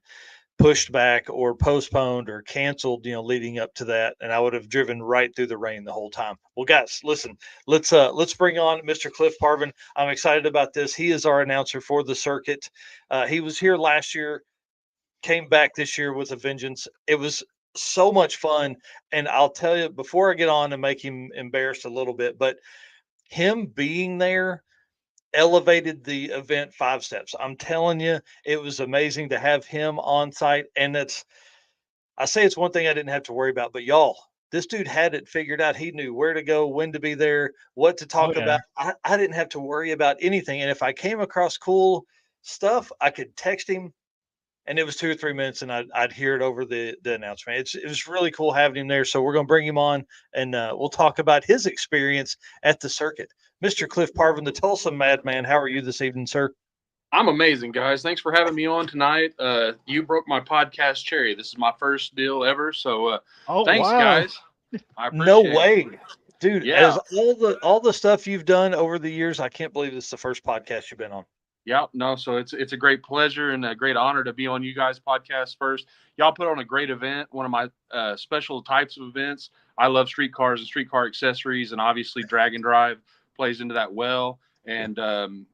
pushed back or postponed or canceled, leading up to that, and I would have driven right through the rain the whole time. Well, guys, listen, let's bring on Mr. Cliff Parvin. I'm excited about this. He is our announcer for the circuit. He was here last year, came back this year with a vengeance. It was so much fun, and I'll tell you before I get on and make him embarrassed a little bit, but him being there elevated the event 5 steps. I'm telling you, it was amazing to have him on site. And I say it's one thing I didn't have to worry about, but y'all, this dude had it figured out. He knew where to go, when to be there, what to talk yeah. about. I didn't have to worry about anything. And if I came across cool stuff, I could text him, and it was 2 or 3 minutes, and I'd hear it over the announcement. It was really cool having him there. So we're going to bring him on, and we'll talk about his experience at the circuit. Mr. Cliff Parvin, the Tulsa Madman, how are you this evening, sir? I'm amazing, guys. Thanks for having me on tonight. You broke my podcast cherry. This is my first deal ever, so thanks, wow. guys. I appreciate No way, dude. Yeah. As all the stuff you've done over the years, I can't believe this is the first podcast you've been on. Yeah, no, so it's a great pleasure and a great honor to be on you guys' podcast first. Y'all put on a great event, one of my special types of events. I love street cars and streetcar accessories, and obviously Drag and Drive plays into that well. And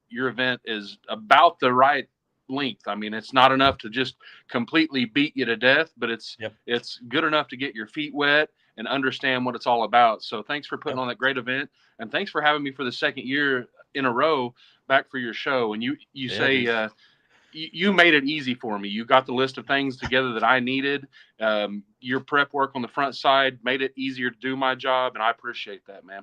your event is about the right length. I mean, it's not enough to just completely beat you to death, but it's good enough to get your feet wet and understand what it's all about. So thanks for putting on that great event, and thanks for having me for the second year in a row back for your show. And you say you made it easy for me. You got the list of things together that I needed. Your prep work on the front side made it easier to do my job, and I appreciate that, man.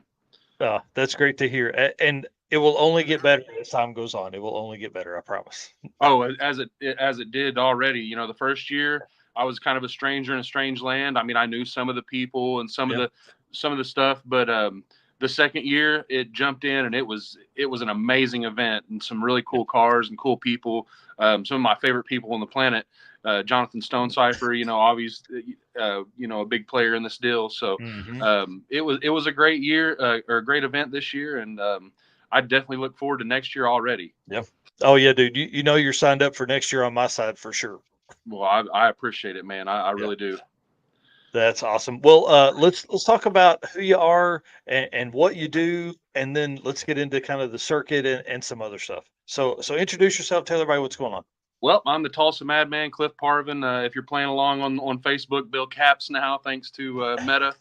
That's great to hear. And it will only get better as time goes on. It will only get better, I promise. Oh, as it did already. You know, the first year I was kind of a stranger in a strange land. I mean, I knew some of the people and some of the stuff, but the second year it jumped in, and it was an amazing event, and some really cool cars and cool people. Some of my favorite people on the planet, Jonathan Stonecipher, obviously, a big player in this deal. So it was a great year or a great event this year, and I definitely look forward to next year already. Yep. Oh yeah, dude. You're signed up for next year on my side for sure. Well, I appreciate it, man. I really do. That's awesome. Well, let's talk about who you are and what you do, and then let's get into kind of the circuit and some other stuff. So introduce yourself, tell everybody what's going on. Well, I'm the Tulsa Madman, Cliff Parvin. If you're playing along on Facebook, Bill Caps now, thanks to Meta.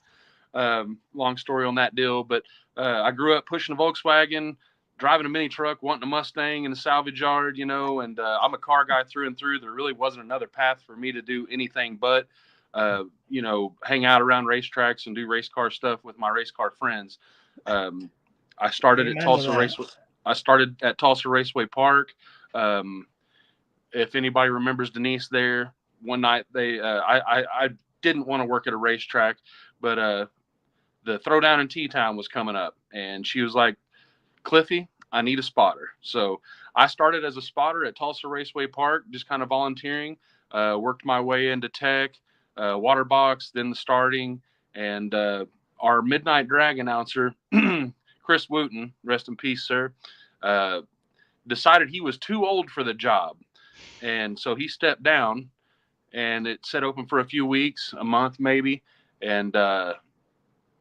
Long story on that deal, but I grew up pushing a Volkswagen, driving a mini truck, wanting a Mustang in the salvage yard, and I'm a car guy through and through. There really wasn't another path for me to do anything but hang out around racetracks and do race car stuff with my race car friends. I started at Tulsa Raceway. I started at Tulsa Raceway Park. If anybody remembers Denise there, one night I didn't want to work at a racetrack, but the Throwdown in T-Town was coming up, and she was like, Cliffy, I need a spotter. So I started as a spotter at Tulsa Raceway Park, just kind of volunteering, worked my way into tech, water box, then the starting, and our midnight drag announcer, Chris Wooten, rest in peace, sir, decided he was too old for the job. And so he stepped down, and it sat open for a few weeks, a month maybe. And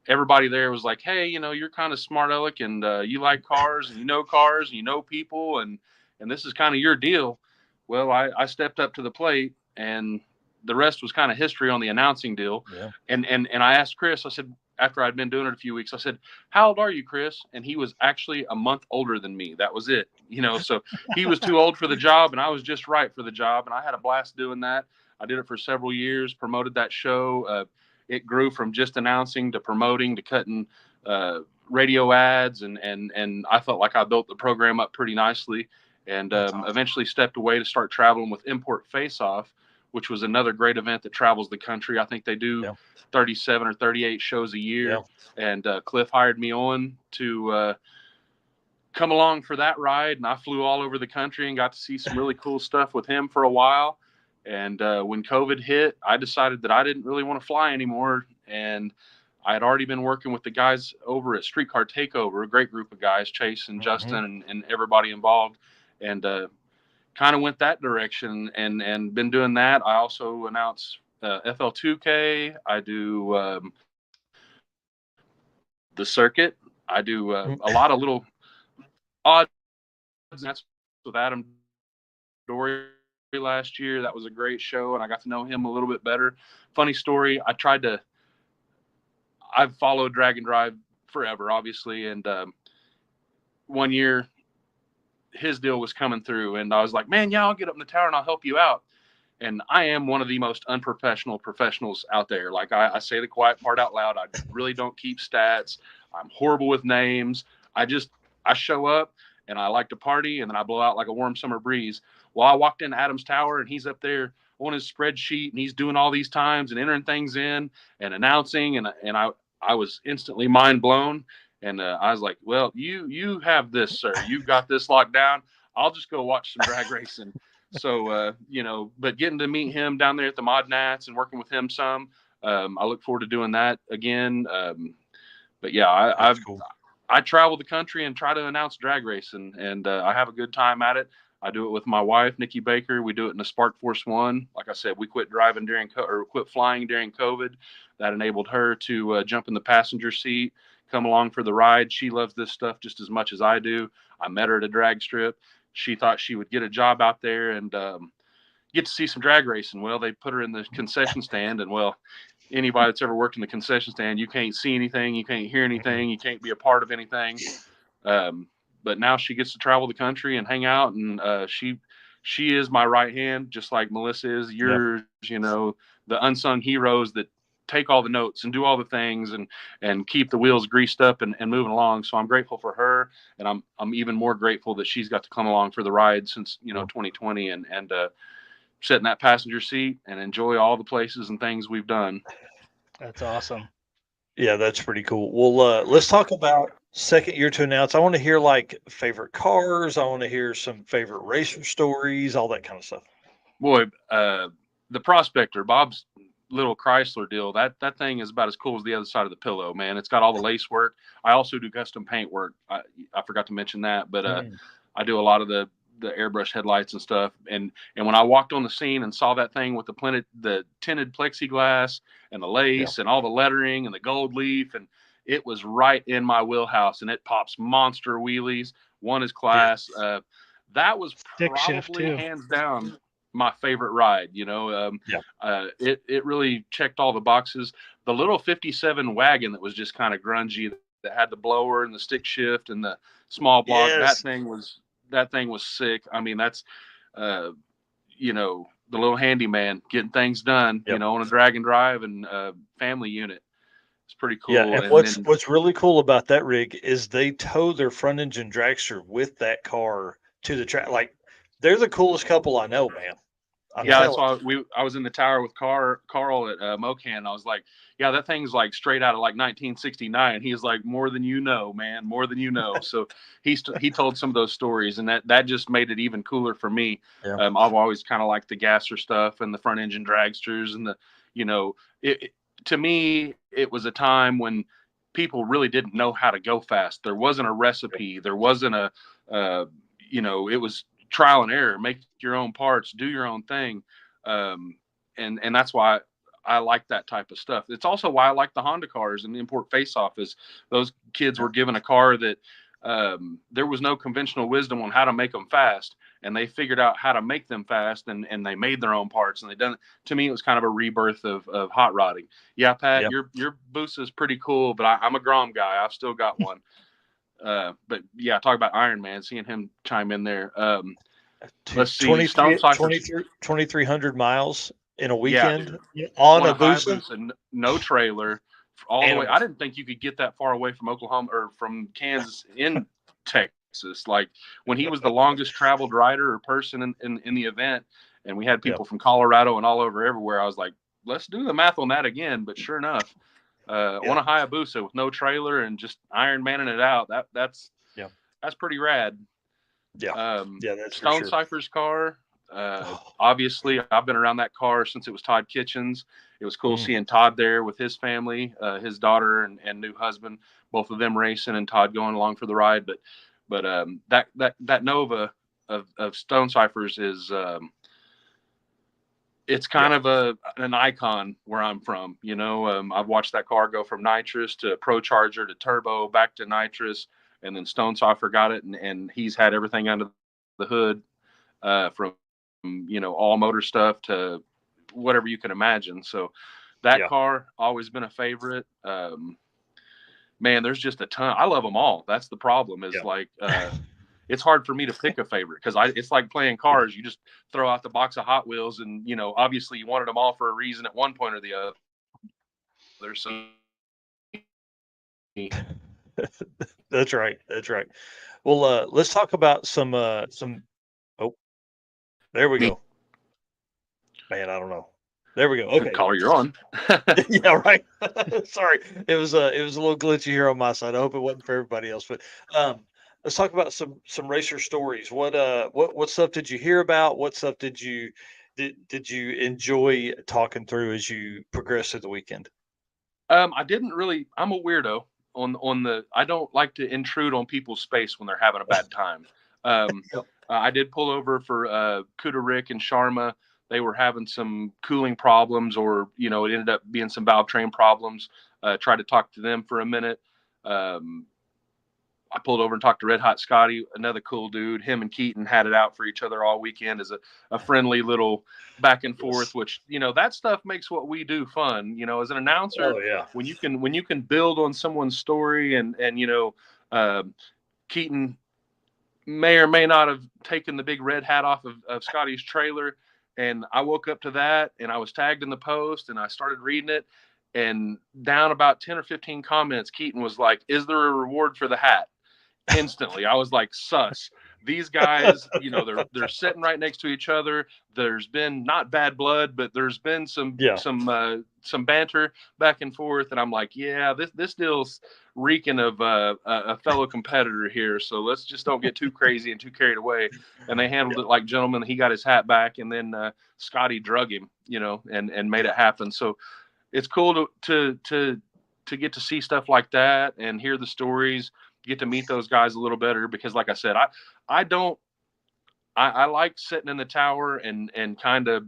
everybody there was like, hey, you're kind of smart aleck, and you like cars, and cars, and people, and this is kind of your deal. Well, I stepped up to the plate, and the rest was kind of history on the announcing deal. Yeah. And I asked Chris, I said, after I'd been doing it a few weeks, I said, how old are you, Chris? And he was actually a month older than me. That was it. So he was too old for the job, and I was just right for the job. And I had a blast doing that. I did it for several years, promoted that show. It grew from just announcing to promoting to cutting radio ads. And I felt like I built the program up pretty nicely, and eventually stepped away to start traveling with Import Face Off, which was another great event that travels the country. I think they do 37 or 38 shows a year. Yeah. And Cliff hired me on to come along for that ride. And I flew all over the country and got to see some really cool stuff with him for a while. And when COVID hit, I decided that I didn't really want to fly anymore. And I had already been working with the guys over at Streetcar Takeover, a great group of guys, Chase and Justin and everybody involved. And kind of went that direction and been doing that. I also announce FL2K. I do the circuit. I do a lot of little odds. That's with Adam Dory last year. That was a great show, and I got to know him a little bit better. Funny story. I've followed Drag and Drive forever, obviously, and one year his deal was coming through, and I was like, man, yeah, I'll get up in the tower and I'll help you out. And I am one of the most unprofessional professionals out there. Like I say the quiet part out loud. I really don't keep stats. I'm horrible with names. I show up and I like to party, and then I blow out like a warm summer breeze. Well, I walked into Adam's tower and he's up there on his spreadsheet and he's doing all these times and entering things in and announcing. And I was instantly mind blown. And I was like, well, you have this, sir. You've got this locked down. I'll just go watch some drag racing. So, but getting to meet him down there at the Mod Nats and working with him some, I look forward to doing that again. But yeah, I travel the country and try to announce drag racing, and I have a good time at it. I do it with my wife, Nikki Baker. We do it in the Spark Force One. Like I said, we quit flying during COVID. That enabled her to jump in the passenger seat, come along for the ride. She loves this stuff just as much as I do. I met her at a drag strip. She thought she would get a job out there and get to see some drag racing. Well, they put her in the concession stand, and well, anybody that's ever worked in the concession stand, you can't see anything, you can't hear anything, you can't be a part of anything. But now she gets to travel the country and hang out, and she is my right hand, just like Melissa is yours. The unsung heroes that take all the notes and do all the things and keep the wheels greased up and moving along. So I'm grateful for her, and I'm even more grateful that she's got to come along for the ride since 2020 and sit in that passenger seat and enjoy all the places and things we've done. That's awesome. Yeah, that's pretty cool. Well, let's talk about second year to announce. I want to hear like favorite cars. I want to hear some favorite racer stories, all that kind of stuff. Boy, the Prospector, Bob's little Chrysler deal, that thing is about as cool as the other side of the pillow, man. It's got all the lace work. I also do custom paint work. I forgot to mention that, but I do a lot of the airbrush headlights and stuff. And when I walked on the scene and saw that thing with the tinted plexiglass and the lace and all the lettering and the gold leaf, and it was right in my wheelhouse, and it pops monster wheelies. One is class. That was probably hands down my favorite ride. It really checked all the boxes. The little 57 wagon that was just kind of grungy, that had the blower and the stick shift and the small block. Yes. That thing was sick. I mean, that's the little handyman getting things done, on a drag and drive and family unit. It's pretty cool. Yeah, and what's really cool about that rig is they tow their front engine dragster with that car to the track. Like, they're the coolest couple I know, man. That's why I was in the tower with Carl at Mocan. I was like, yeah, that thing's like straight out of like 1969. He's like, more than you know, man, more than you know. So he told some of those stories, and that just made it even cooler for me. Yeah. I've always kind of liked the gasser stuff and the front engine dragsters, and to me, it was a time when people really didn't know how to go fast. There wasn't a recipe. There wasn't it was trial and error, make your own parts, do your own thing. And that's why I like that type of stuff. It's also why I like the Honda cars and the import face-off, is those kids were given a car that there was no conventional wisdom on how to make them fast, and they figured out how to make them fast, and they made their own parts, and they done it. To me, it was kind of a rebirth of hot rodding. Yeah, Pat, your Busa is pretty cool, but I'm a Grom guy. I've still got one. But yeah, talk about Iron Man, seeing him chime in there. Let's see, 2,300 miles in a weekend on a Busa, no trailer, all the way. I didn't think you could get that far away from Oklahoma or from Kansas in Texas. Like, when he was the longest traveled rider or person in the event, and we had people from Colorado and all over everywhere, I was like, let's do the math on that again. But sure enough, on a Hayabusa with no trailer and just Iron Manning it out, that's pretty rad. That's Stonecipher's car. Obviously, I've been around that car since it was Todd Kitchen's. It was cool seeing Todd there with his family, his daughter and new husband, both of them racing, and Todd going along for the ride. But that Nova, Stonecipher's is it's kind of an icon where I'm from. I've watched that car go from nitrous to Pro Charger to turbo back to nitrous, and then Stonecipher got it, and he's had everything under the hood, from all motor stuff to whatever you can imagine. So that car always been a favorite. Man, there's just a ton. I love them all. That's the problem. Is like it's hard for me to pick a favorite because it's like playing cars. You just throw out the box of Hot Wheels, and obviously you wanted them all for a reason at one point or the other. There's some. That's right. That's right. Well, let's talk about some. Oh, there we go. Man, I don't know. There we go. Okay, caller, you're on. Yeah, right. Sorry, it was a little glitchy here on my side. I hope it wasn't for everybody else. But let's talk about some racer stories. What stuff did you hear about? What stuff did you enjoy talking through as you progressed through the weekend? I didn't really. I'm a weirdo on the. I don't like to intrude on people's space when they're having a bad time. I did pull over for Kuda Rick and Sharma. They were having some cooling problems, or it ended up being some valve train problems. Tried to talk to them for a minute. I pulled over and talked to Red Hot Scotty, another cool dude. Him and Keaton had it out for each other all weekend as a friendly little back and forth, which, that stuff makes what we do fun. As an announcer, when you can build on someone's story and Keaton may or may not have taken the big red hat off of Scotty's trailer. And I woke up to that, and I was tagged in the post, and I started reading it. And down about 10 or 15 comments, Keaton was like, "Is there a reward for the hat?" Instantly, I was like, "Sus." These guys, they're sitting right next to each other. There's been not bad blood, but there's been some banter back and forth, and I'm like, "Yeah, this deal's reeking of a fellow competitor here. So let's just don't get too crazy and too carried away." And they handled it like gentlemen. He got his hat back, and then Scotty drug him, and made it happen. So it's cool to get to see stuff like that and hear the stories. Get to meet those guys a little better because, like I said, I like sitting in the tower and kind of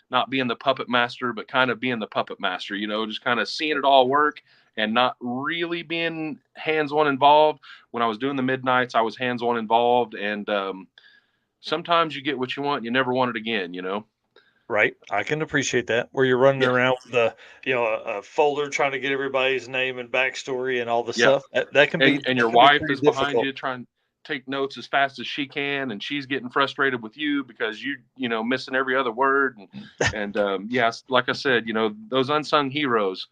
not being the puppet master, but kind of being the puppet master, just kind of seeing it all work and not really being hands-on involved. When I was doing the midnights, I was hands-on involved, and sometimes you get what you want, you never want it again, Right. I can appreciate that. Where you're running around with a folder trying to get everybody's name and backstory and all the stuff. That can be. And your wife is behind you trying to take notes as fast as she can, and she's getting frustrated with you because you missing every other word. And like I said, those unsung heroes.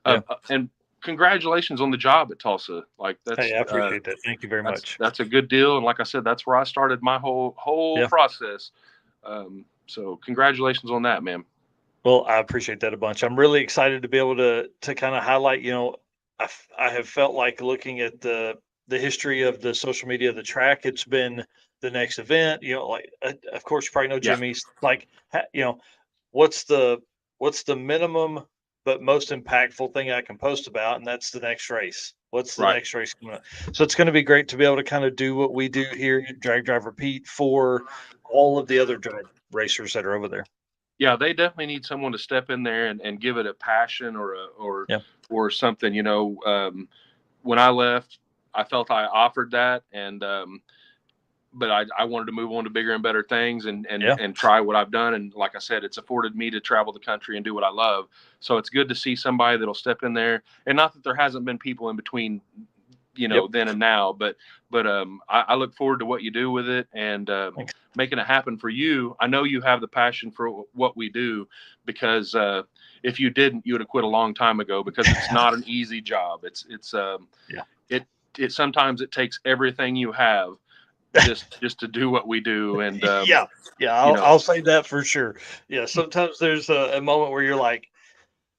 And congratulations on the job at Tulsa. Like that's. Hey, I appreciate that. Thank you very much. That's a good deal. And like I said, that's where I started my whole process. So congratulations on that, man. Well, I appreciate that a bunch. I'm really excited to be able to kind of highlight, I have felt like looking at the history of the social media of the track, it's been the next event, of course you probably know Jimmy's like, what's the minimum but most impactful thing I can post about, and that's the next race. What's the next race coming up? So it's going to be great to be able to kind of do what we do here at Drag Drive Repeat for all of the other drag racers that are over there. Yeah, they definitely need someone to step in there and give it a passion or something. When I left, I felt I offered that, and but I wanted to move on to bigger and better things and try what I've done. And like I said, it's afforded me to travel the country and do what I love. So it's good to see somebody that'll step in there. And not that there hasn't been people in between, then and now, but I look forward to what you do with it and making it happen for you. I know you have the passion for what we do because if you didn't, you would have quit a long time ago because it's not an easy job. It sometimes it takes everything you have just to do what we do. And I'll say that for sure. Yeah, sometimes there's a moment where you're like,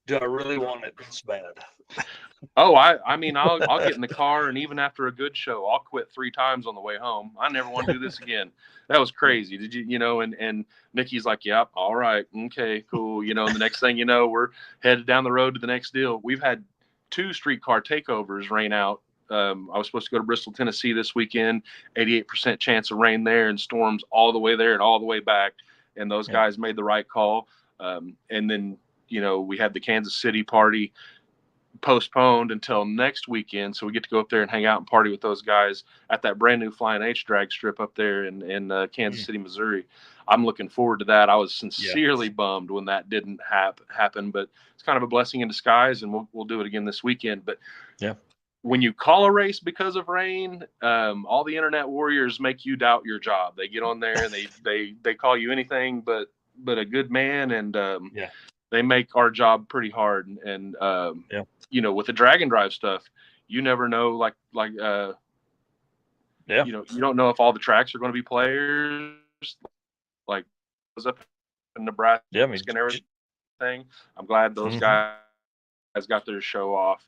do I really want it this bad? Oh, I mean, I'll get in the car, and even after a good show, I'll quit 3 times on the way home. I never want to do this again. That was crazy. Did you, and Nikki's like, yep, all right, okay, cool. And the next thing you know, we're headed down the road to the next deal. We've had 2 streetcar takeovers rain out I was supposed to go to Bristol, Tennessee this weekend. 88% chance of rain there and storms all the way there and all the way back. And those guys made the right call. And then, we had the Kansas City party postponed until next weekend, so we get to go up there and hang out and party with those guys at that brand new Flying H drag strip up there in Kansas City, Missouri. I'm looking forward to that. I was sincerely bummed when that didn't happen, but it's kind of a blessing in disguise, and we'll do it again this weekend. But when you call a race because of rain, all the internet warriors make you doubt your job. They get on there and they call you anything but a good man, and they make our job pretty hard. And with the drag and drive stuff, you never know, you don't know if all the tracks are going to be players, like was up in Nebraska and everything. I'm glad those guys got their show off,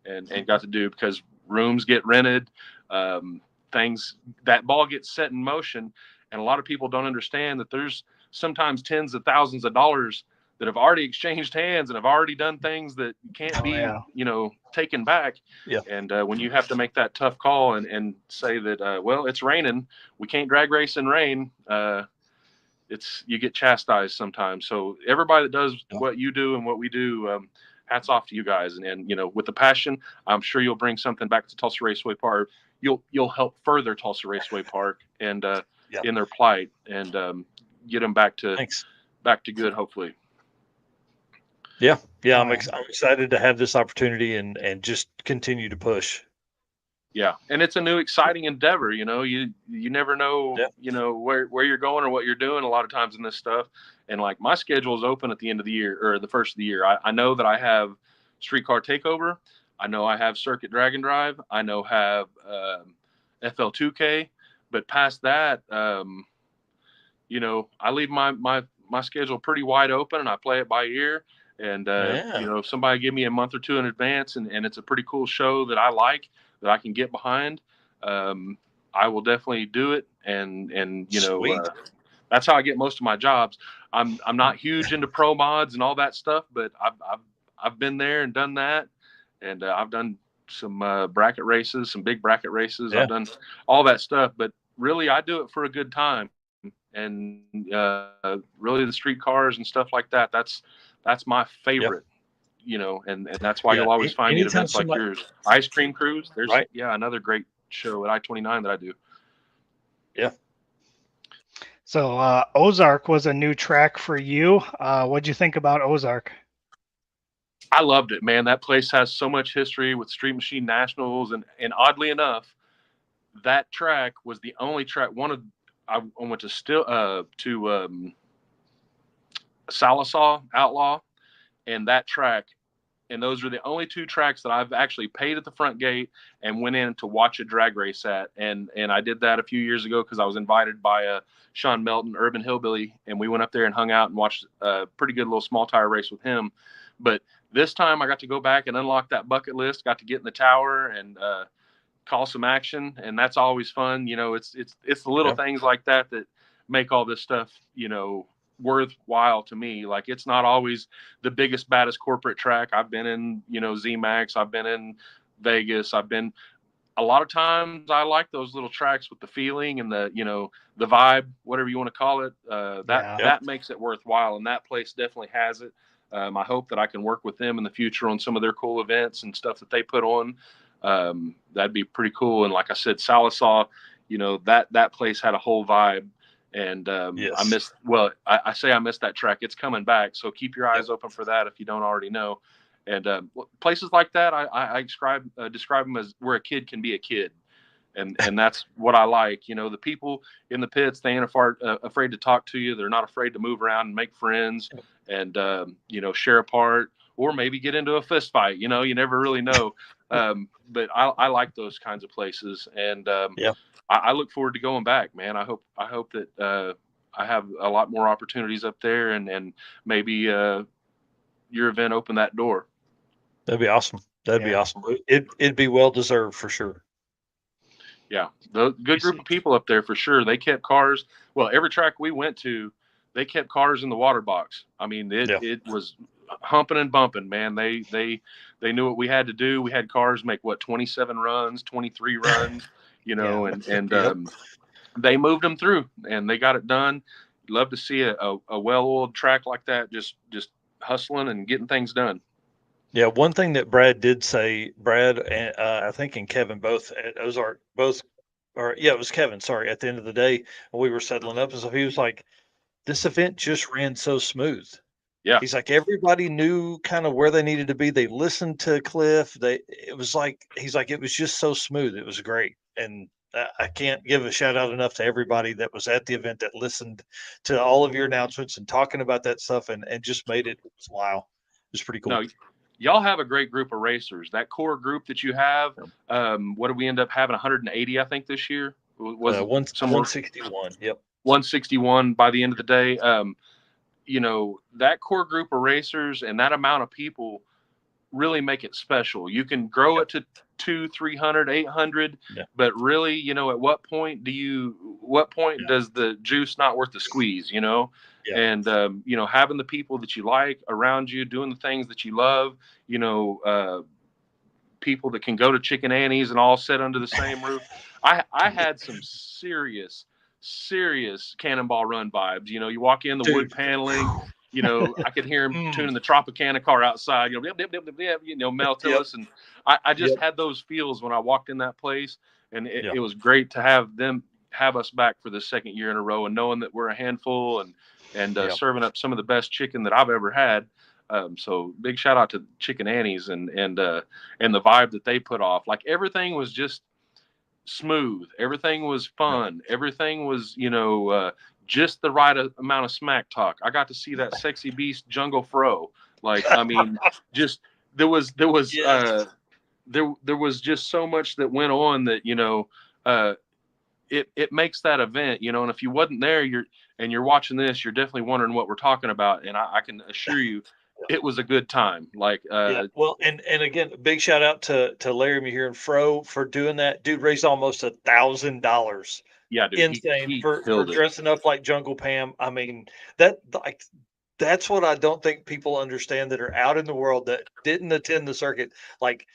and got to do, because rooms get rented, that ball gets set in motion. And a lot of people don't understand that there's sometimes tens of thousands of dollars that have already exchanged hands and have already done things that can't be, taken back. And when you have to make that tough call and say that, well, it's raining, we can't drag race in rain, you get chastised sometimes. So everybody that does what you do and what we do, hats off to you guys. And with the passion, I'm sure you'll bring something back to Tulsa Raceway Park. You'll help further Tulsa Raceway Park and in their plight, and get them back to good, hopefully. I'm excited to have this opportunity and just continue to push. Yeah, and it's a new exciting endeavor. You never know, where you're going or what you're doing a lot of times in this stuff. And like, my schedule is open at the end of the year, or the first of the year. I know that I have Streetcar Takeover. I know I have Circuit Drag and Drive. I know have FL2K. But past that, I leave my schedule pretty wide open, and I play it by ear. And if somebody give me a month or two in advance, and it's a pretty cool show that I like, that I can get behind, I will definitely do it. And that's how I get most of my jobs. I'm not huge into pro mods and all that stuff, but I've been there and done that, and I've done some bracket races, some big bracket races. I've done all that stuff, but really I do it for a good time. And really the street cars and stuff like that, that's my favorite. And that's why you'll always find me at events like yours. Ice Cream Cruise, there's another great show at I-29 that I do. So Ozark was a new track for you. What'd you think about Ozark? I loved it, man. That place has so much history with Street Machine Nationals, and oddly enough, that track was the only track. I went to Salisaw Outlaw, and that track, and those were the only two tracks that I've actually paid at the front gate and went in to watch a drag race at. And I did that a few years ago because I was invited by Sean Melton, Urban Hillbilly, and we went up there and hung out and watched a pretty good little small tire race with him. But this time I got to go back and unlock that bucket list, got to get in the tower and call some action, and that's always fun. It's the little things like that make all this stuff, worthwhile to me. Like, it's not always the biggest, baddest corporate track. I've been in, Z-Max, I've been in Vegas, a lot of times I like those little tracks with the feeling and the vibe, whatever you want to call it. That makes it worthwhile, and that place definitely has it. I hope that I can work with them in the future on some of their cool events and stuff that they put on. That'd be pretty cool. And like I said, Salisaw, that place had a whole vibe. And I missed that track. It's coming back, so keep your eyes open for that if you don't already know. And places like that, I describe them as where a kid can be a kid, and that's what I like. The people in the pits, they ain't afraid to talk to you. They're not afraid to move around and make friends, and share a part, or maybe get into a fist fight. You never really know. But I like those kinds of places, and I look forward to going back, man. I hope that I have a lot more opportunities up there, and maybe your event opened that door. That'd be awesome. That'd be awesome. It'd be well deserved for sure. Yeah, the good group of people up there for sure. They kept cars. Well, every track we went to, they kept cars in the water box. I mean, it was humping and bumping, man. They knew what we had to do. We had cars make 27 runs, 23 runs, you know, and they moved them through and they got it done. Love to see a well-oiled track like that, just hustling and getting things done. Yeah, one thing that Brad did say, Brad and I think and Kevin both at Ozark, it was Kevin. Sorry, at the end of the day, when we were settling up, and so he was like, "This event just ran so smooth." Yeah, He's like, everybody knew kind of where they needed to be. They listened to Cliff. He's like, it was just so smooth. It was great, and I can't give a shout out enough to everybody that was at the event that listened to all of your announcements and talking about that stuff and just made it. Wow, it was pretty cool. No, y'all have a great group of racers. That core group that you have, what did we end up having? 180, I think, this year. Was 161? Yep, 161 by the end of the day. You know, that core group of racers and that amount of people really make it special. You can grow it to 200, 300, 800, but really, you know, at what point does the juice not worth the squeeze, you know? And, you know, having the people that you like around you, doing the things that you love, you know, people that can go to Chicken Annie's and all sit under the same roof. I had some serious Cannonball Run vibes. You know, you walk in the wood paneling, you know, I could hear him tuning the Tropicana car outside, you know, Mel Tillis. And I just had those feels when I walked in that place. And it was great to have us back for the second year in a row and knowing that we're a handful and serving up some of the best chicken that I've ever had. So big shout out to Chicken Annie's and the vibe that they put off. Like everything was just smooth. Everything was fun. Everything was, you know, just the right amount of smack talk. I got to see that sexy beast Jungle Fro. Like, I mean, just there was just so much that went on that, you know, it makes that event, you know, and if you wasn't there, you're watching this, you're definitely wondering what we're talking about. And I can assure you it was a good time. Like, well, and again, big shout out to Laramie here in Fro for doing that. Dude raised almost $1,000. Yeah, dude, insane he for dressing up like Jungle Pam. I mean, that's what I don't think people understand that are out in the world that didn't attend the circuit. Like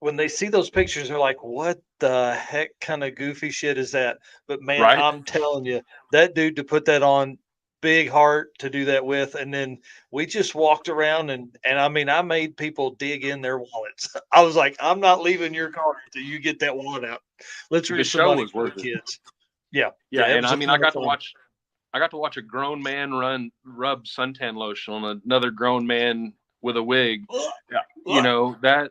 when they see those pictures, they're like, what the heck kind of goofy shit is that? But man, I'm telling you, that dude to put that on, big heart to do that with. And then we just walked around and I mean, I made people dig in their wallets. I was like, I'm not leaving your car until you get that wallet out. Let's raise some money for the kids. Yeah. And I mean, I got to watch a grown man rub suntan lotion on another grown man with a wig. You know, that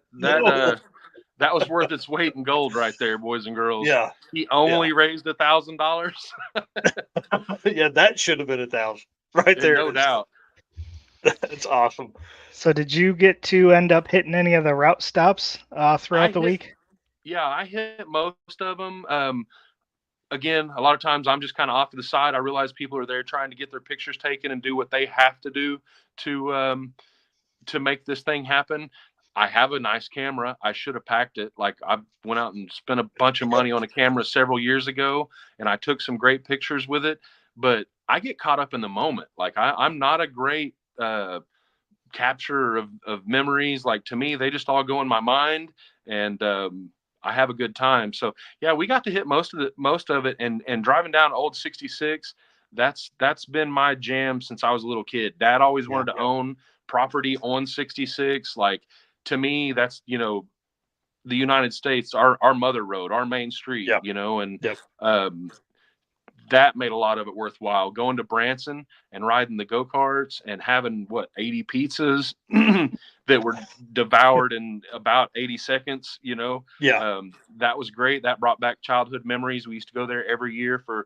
was worth its weight in gold right there, boys and girls. Yeah. He only raised $1,000. Yeah, that should have been 1,000 right there. No doubt. That's awesome. So did you get to end up hitting any of the route stops throughout the week? Yeah, I hit most of them. Again, a lot of times I'm just kind of off to the side. I realize people are there trying to get their pictures taken and do what they have to do to make this thing happen. I have a nice camera. I should have packed it. Like I went out and spent a bunch of money on a camera several years ago, and I took some great pictures with it. But I get caught up in the moment. Like I'm not a great capture of memories. Like to me, they just all go in my mind, and I have a good time. So yeah, we got to hit most of it, and driving down old 66. That's been my jam since I was a little kid. Dad always wanted to own property on 66. Like to me, that's, you know, the United States, our mother road, our main street, you know, and that made a lot of it worthwhile. Going to Branson and riding the go-karts and having 80 pizzas that were devoured in about 80 seconds, you know. That was great. That brought back childhood memories. We used to go there every year for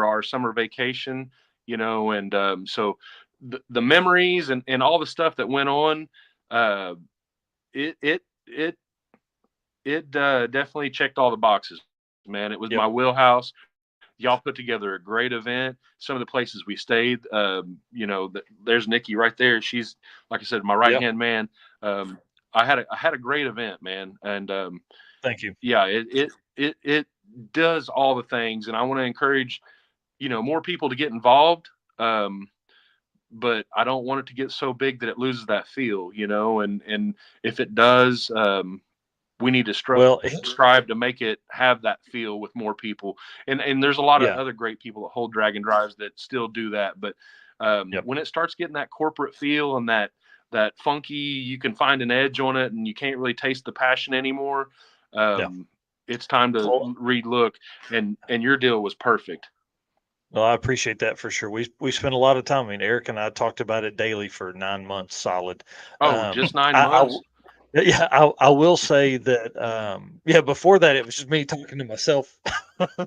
our summer vacation, you know, and so the memories and all the stuff that went on, it definitely checked all the boxes, man. It was my wheelhouse. Y'all put together a great event. Some of the places we stayed, you know, there's Nikki right there. She's, like I said, my right-hand man. I had a great event, man. And thank you. Yeah, it does all the things. And I want to encourage, you know, more people to get involved. but I don't want it to get so big that it loses that feel, and if it does, we need to strive to make it have that feel with more people. And there's a lot of other great people that hold drag and drives that still do that. But when it starts getting that corporate feel and that funky, you can find an edge on it and you can't really taste the passion anymore. It's time to relook, and your deal was perfect. Well, I appreciate that for sure. We spent a lot of time. I mean, Eric and I talked about it daily for 9 months solid. Just 9 months. I will say that, before that, it was just me talking to myself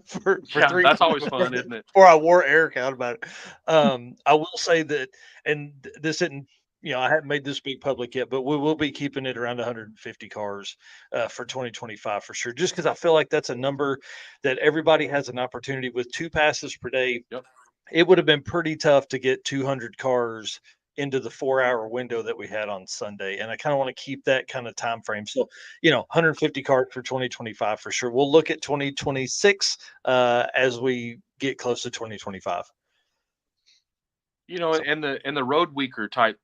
for 3 That's always fun, isn't it? Before I wore Eric out about it. I will say that, and this isn't, I haven't made this big public yet, but we will be keeping it around 150 cars for 2025 for sure. Just because I feel like that's a number that everybody has an opportunity with 2 passes per day. Yep. It would have been pretty tough to get 200 cars into the 4-hour window that we had on Sunday. And I kind of want to keep that kind of time frame. So, 150 cars for 2025 for sure. We'll look at 2026 as we get close to 2025. And the road weaker type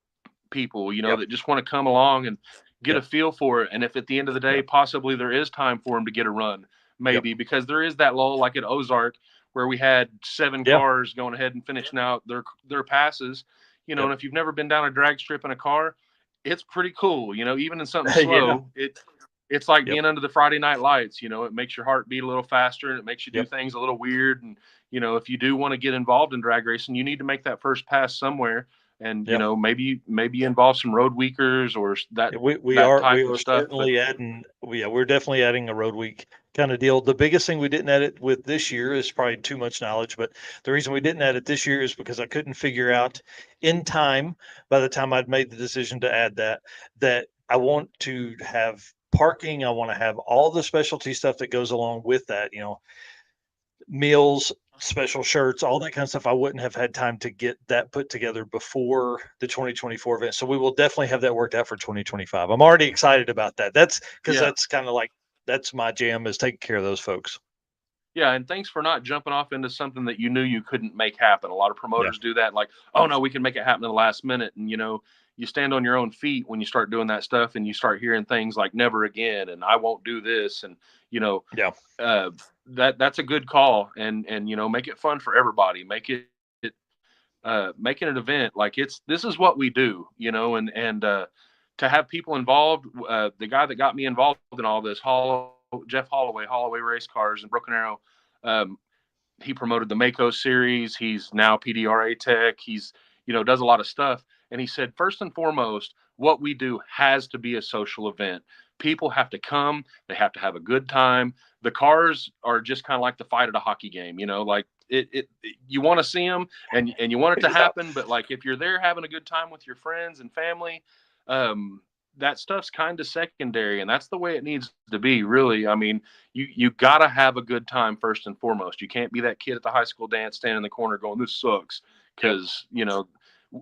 people, that just want to come along and get a feel for it. And if at the end of the day, possibly there is time for them to get a run, maybe because there is that lull, like at Ozark, where we had 7 cars going ahead and finishing out their passes. And if you've never been down a drag strip in a car, it's pretty cool. Even in something slow, it's like being under the Friday night lights. It makes your heart beat a little faster and it makes you do things a little weird. And, if you do want to get involved in drag racing, you need to make that first pass somewhere. And, maybe involve some road weekers or that. We that are type of stuff, certainly adding. We're definitely adding a road week kind of deal. The biggest thing we didn't add it with this year is probably too much knowledge, but the reason we didn't add it this year is because I couldn't figure out in time, by the time I'd made the decision to add that I want to have parking. I want to have all the specialty stuff that goes along with that, meals, special shirts, all that kind of stuff. I wouldn't have had time to get that put together before the 2024 event. So we will definitely have that worked out for 2025. I'm already excited about that. That's because that's kind of like, that's my jam, is taking care of those folks. Yeah. And thanks for not jumping off into something that you knew you couldn't make happen. A lot of promoters do that. Like, oh no, we can make it happen in the last minute. And, you stand on your own feet when you start doing that stuff and you start hearing things like never again. And I won't do this. And, that's a good call, and make it fun for everybody. Make it making an event like this is what we do, and to have people involved. The guy that got me involved in all this, Jeff Holloway Race Cars in Broken Arrow, he promoted the Mako series. He's now PDRA tech. He's does a lot of stuff, and he said first and foremost, what we do has to be a social event. People have to come. They have to have a good time. The cars are just kind of like the fight at a hockey game, like you want to see them and you want it to happen. But like, if you're there having a good time with your friends and family, that stuff's kind of secondary, and that's the way it needs to be, really. I mean, you got to have a good time first and foremost. You can't be that kid at the high school dance standing in the corner going, this sucks. Cause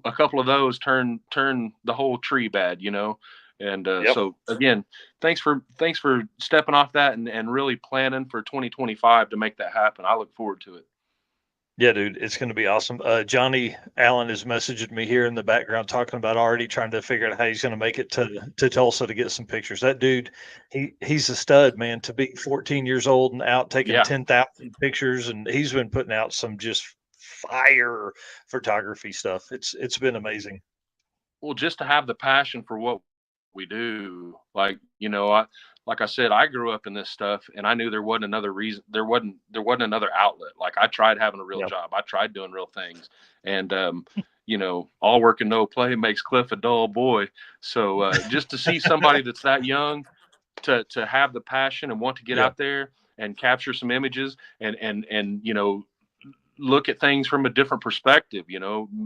a couple of those turn the whole tree bad, And so again, thanks for stepping off that and really planning for 2025 to make that happen. I look forward to it. Yeah, dude, it's going to be awesome. Johnny Allen is messaging me here in the background, talking about already trying to figure out how he's going to make it to Tulsa to get some pictures. That dude, he's a stud, man. To be 14 years old and out taking 10,000 pictures, and he's been putting out some just fire photography stuff. It's been amazing. Well, just to have the passion for what we do, like, like I said, I grew up in this stuff, and I knew there wasn't another reason. There wasn't another outlet. Like, I tried having a real job. I tried doing real things, and all work and no play makes Cliff a dull boy. So just to see somebody that's that young to have the passion and want to get out there and capture some images and look at things from a different perspective.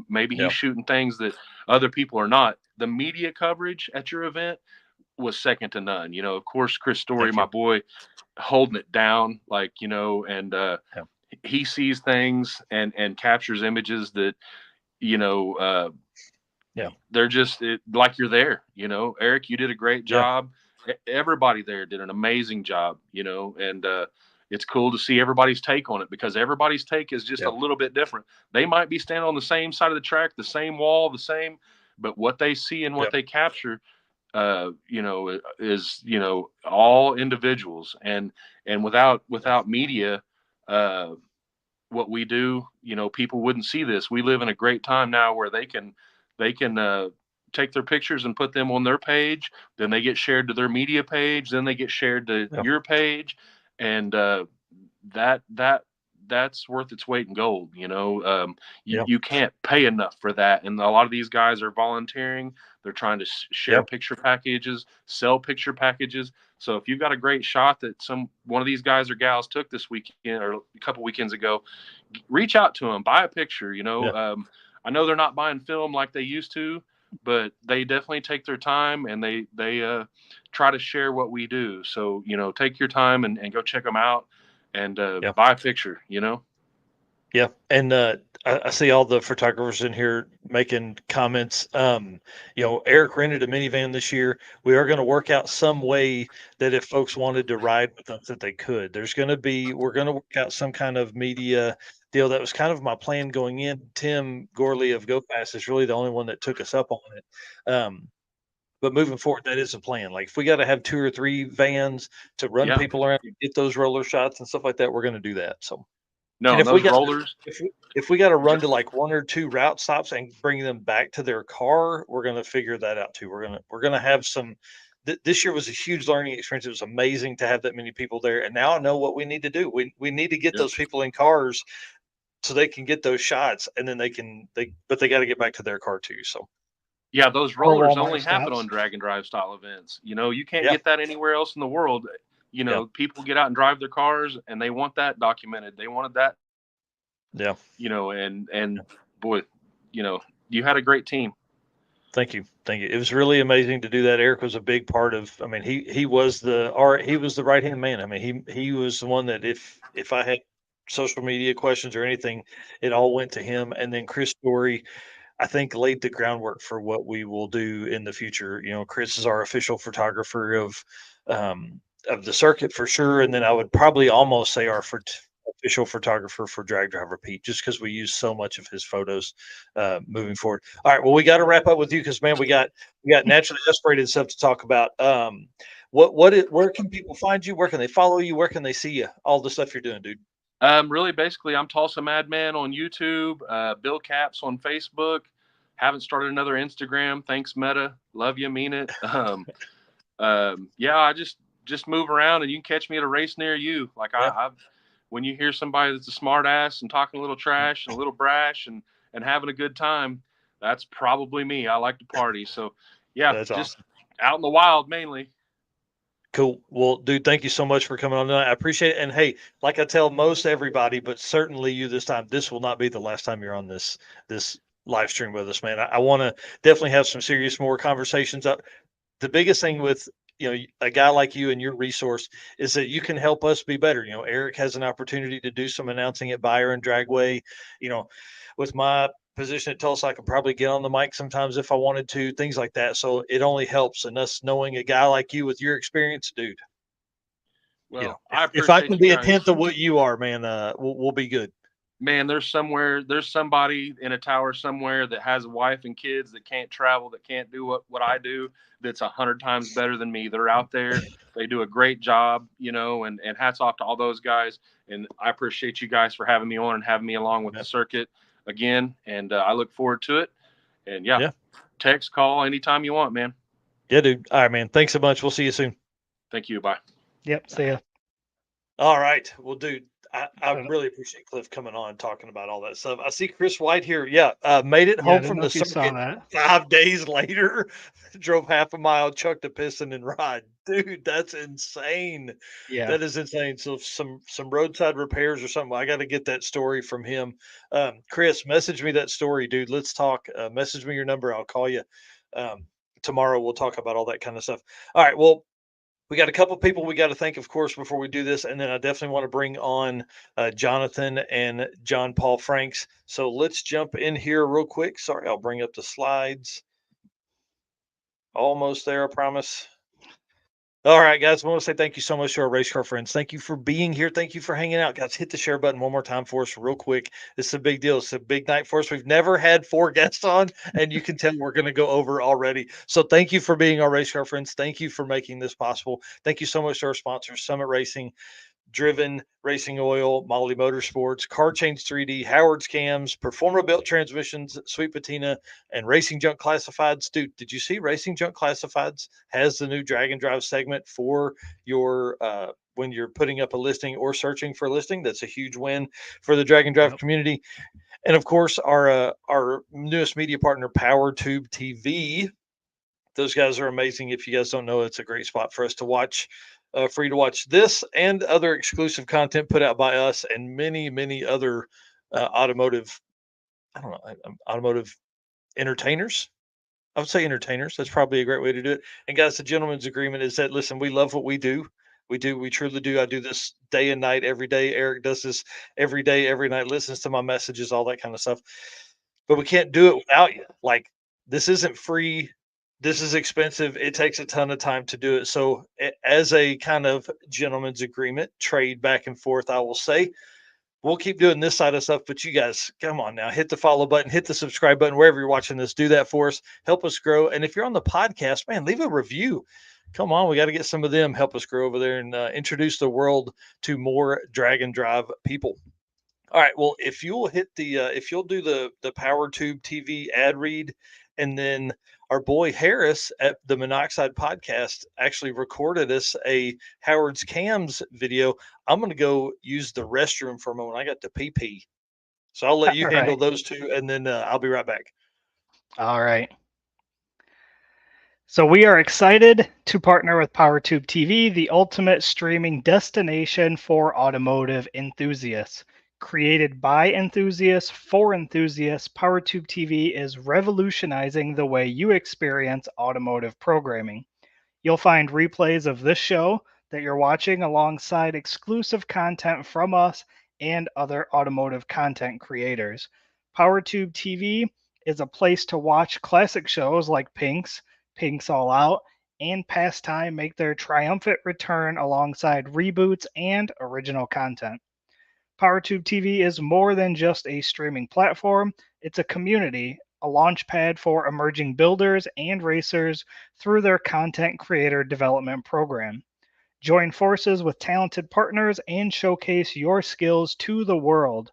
Maybe he's shooting things that other people are not. The media coverage at your event was second to none. Of course, Chris Story, my boy, holding it down, like, and he sees things and captures images that, they're just like you're there. Eric, you did a great job. Everybody there did an amazing job, and it's cool to see everybody's take on it, because everybody's take is just a little bit different. They might be standing on the same side of the track, the same wall, but what they see and what they capture, is, all individuals, and without media, what we do, people wouldn't see this. We live in a great time now where they can take their pictures and put them on their page. Then they get shared to their media page. Then they get shared to your page. And that's worth its weight in gold. You can't pay enough for that. And a lot of these guys are volunteering. They're trying to share picture packages, sell picture packages. So if you've got a great shot that one of these guys or gals took this weekend or a couple weekends ago, reach out to them, buy a picture. I know they're not buying film like they used to, but they definitely take their time, and they try to share what we do. So, take your time and go check them out and buy a picture, Yeah. And I see all the photographers in here making comments. Eric rented a minivan this year. We are going to work out some way that if folks wanted to ride with us, that they could. We're going to work out some kind of media deal. That was kind of my plan going in. Tim Gorley of GoFast is really the only one that took us up on it. But moving forward, that is a plan. Like if we got to have 2 or 3 vans to run people around and get those roller shots and stuff like that, we're going to do that. So. No, and those rollers. If we got to run to like 1 or 2 route stops and bring them back to their car, we're going to figure that out too. We're going to have some. This year was a huge learning experience. It was amazing to have that many people there, and now I know what we need to do. We need to get those people in cars so they can get those shots, and then but they got to get back to their car too. So. Yeah, those rollers only happen on drag and drive style events. You can't get that anywhere else in the world. People get out and drive their cars, and they want that documented. They wanted that. Yeah. And boy, you had a great team. Thank you. It was really amazing to do that. Eric was a big part of. I mean, he was the right hand man. I mean, he was the one that if I had social media questions or anything, it all went to him. And then Chris Story, I think, laid the groundwork for what we will do in the future. Chris is our official photographer of the circuit for sure, and then I would probably almost say our official photographer for Drag Driver Pete, just because we use so much of his photos moving forward. All right, well, we got to wrap up with you because, man, we got Naturally Aspirated stuff to talk about. Where can people find you? Where can they follow you? Where can they see you? All the stuff you're doing, dude. Really, basically, I'm Tulsa Madman on YouTube, Bill Caps on Facebook. Haven't started another Instagram. Thanks, Meta. Love you, mean it. I just move around, and you can catch me at a race near you. Like when you hear somebody that's a smart ass and talking a little trash and a little brash and having a good time, that's probably me. I like to party. So that's just awesome. Out in the wild mainly. Cool. Well, dude, thank you so much for coming on tonight. I appreciate it. And hey, like I tell most everybody, but certainly you this time, this will not be the last time you're on this live stream with us, man. I want to definitely have some serious more conversations. The biggest thing with a guy like you and your resource is that you can help us be better. Eric has an opportunity to do some announcing at Buyer and Dragway. With my position at Tulsa, I could probably get on the mic sometimes if I wanted to, things like that. So it only helps. And us knowing a guy like you with your experience, dude. Well, if I can be a tenth of what you are, man, we'll be good. Man, there's somebody in a tower somewhere that has a wife and kids that can't travel, that can't do what I do, that's 100 times better than me. They're out there. They do a great job, and hats off to all those guys. And I appreciate you guys for having me on and having me along with the circuit again. And I look forward to it. And text, call anytime you want, man. Yeah, dude. All right, man. Thanks so much. We'll see you soon. Thank you. Bye. Yep. See ya. All right. Well, dude, I really appreciate Cliff coming on and talking about all that stuff. I see Chris White here. Yeah, made it home from the circuit 5 days later. Drove half a mile, chucked a piston and rod. Dude, that's insane. Yeah, that is insane. So some roadside repairs or something. I got to get that story from him. Chris, message me that story, dude. Let's talk. Message me your number. I'll call you tomorrow. We'll talk about all that kind of stuff. All right. Well, we got a couple of people we got to thank, of course, before we do this. And then I definitely want to bring on Jonathan and John-Paul Franks. So let's jump in here real quick. Sorry, I'll bring up the slides. Almost there, I promise. All right, guys. I want to say thank you so much to our race car friends. Thank you for being here. Thank you for hanging out, guys. Hit the share button one more time for us, real quick. It's a big deal. It's a big night for us. We've never had 4 guests on, and you can tell we're going to go over already. So thank you for being our race car friends. Thank you for making this possible. Thank you so much to our sponsors, Summit Racing, Driven Racing Oil, Molly Motorsports, Car Change 3D, Howard's Cams, Performa Built Transmissions, Sweet Patina, and Racing Junk Classifieds. Dude, did you see Racing Junk Classifieds has the new drag and drive segment for your when you're putting up a listing or searching for a listing? That's a huge win for the drag and drive community. And of course, our newest media partner, PowerTube TV. Those guys are amazing. If you guys don't know, it's a great spot for us to watch, for you to watch this and other exclusive content put out by us and many, many other automotive, I don't know, automotive entertainers. I would say entertainers. That's probably a great way to do it. And guys, the gentleman's agreement is that, listen, we love what we do. We truly do. I do this day and night, every day. Eric does this every day, every night, listens to my messages, all that kind of stuff. But we can't do it without you. Like, this isn't free. This is expensive. It takes a ton of time to do it. So, as a kind of gentleman's agreement, trade back and forth, I will say, we'll keep doing this side of stuff. But you guys, come on now, hit the follow button, hit the subscribe button, wherever you're watching this. Do that for us. Help us grow. And if you're on the podcast, man, leave a review. Come on, we got to get some of them. Help us grow over there and introduce the world to more drag and drive people. All right. Well, if you'll hit the if you'll do the PowerTube TV ad read, and then our boy Harris at the Monoxide Podcast actually recorded us a Howard's Cams video. I'm going to go use the restroom for a moment. I got to pee. So I'll let you All handle right. those two, and then I'll be right back. All right. So we are excited to partner with PowerTube TV, the ultimate streaming destination for automotive enthusiasts. Created by enthusiasts for enthusiasts, PowerTube TV is revolutionizing the way you experience automotive programming. You'll find replays of this show that you're watching alongside exclusive content from us and other automotive content creators. PowerTube TV is a place to watch classic shows like Pink's All Out, and Pastime make their triumphant return alongside reboots and original content. PowerTube TV is more than just a streaming platform, it's a community, a launchpad for emerging builders and racers through their content creator development program. Join forces with talented partners and showcase your skills to the world.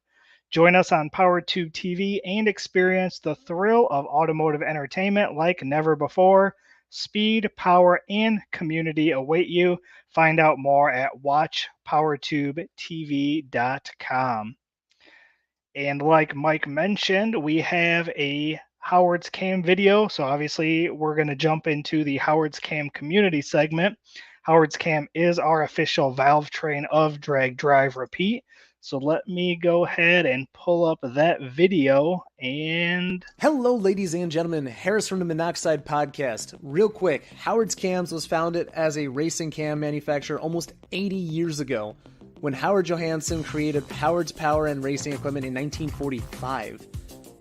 Join us on PowerTube TV and experience the thrill of automotive entertainment like never before. Speed, power, and community await you. Find out more at watchpowertubetv.com. And like Mike mentioned, we have a Howard's Cam video. So obviously, we're going to jump into the Howard's Cam community segment. Howard's Cam is our official valve train of Drag Drive Repeat. So let me go ahead and pull up that video and... Hello, ladies and gentlemen. Harris from the Monoxide Podcast. Real quick, Howard's Cams was founded as a racing cam manufacturer almost 80 years ago when Howard Johansson created Howard's Power and Racing Equipment in 1945.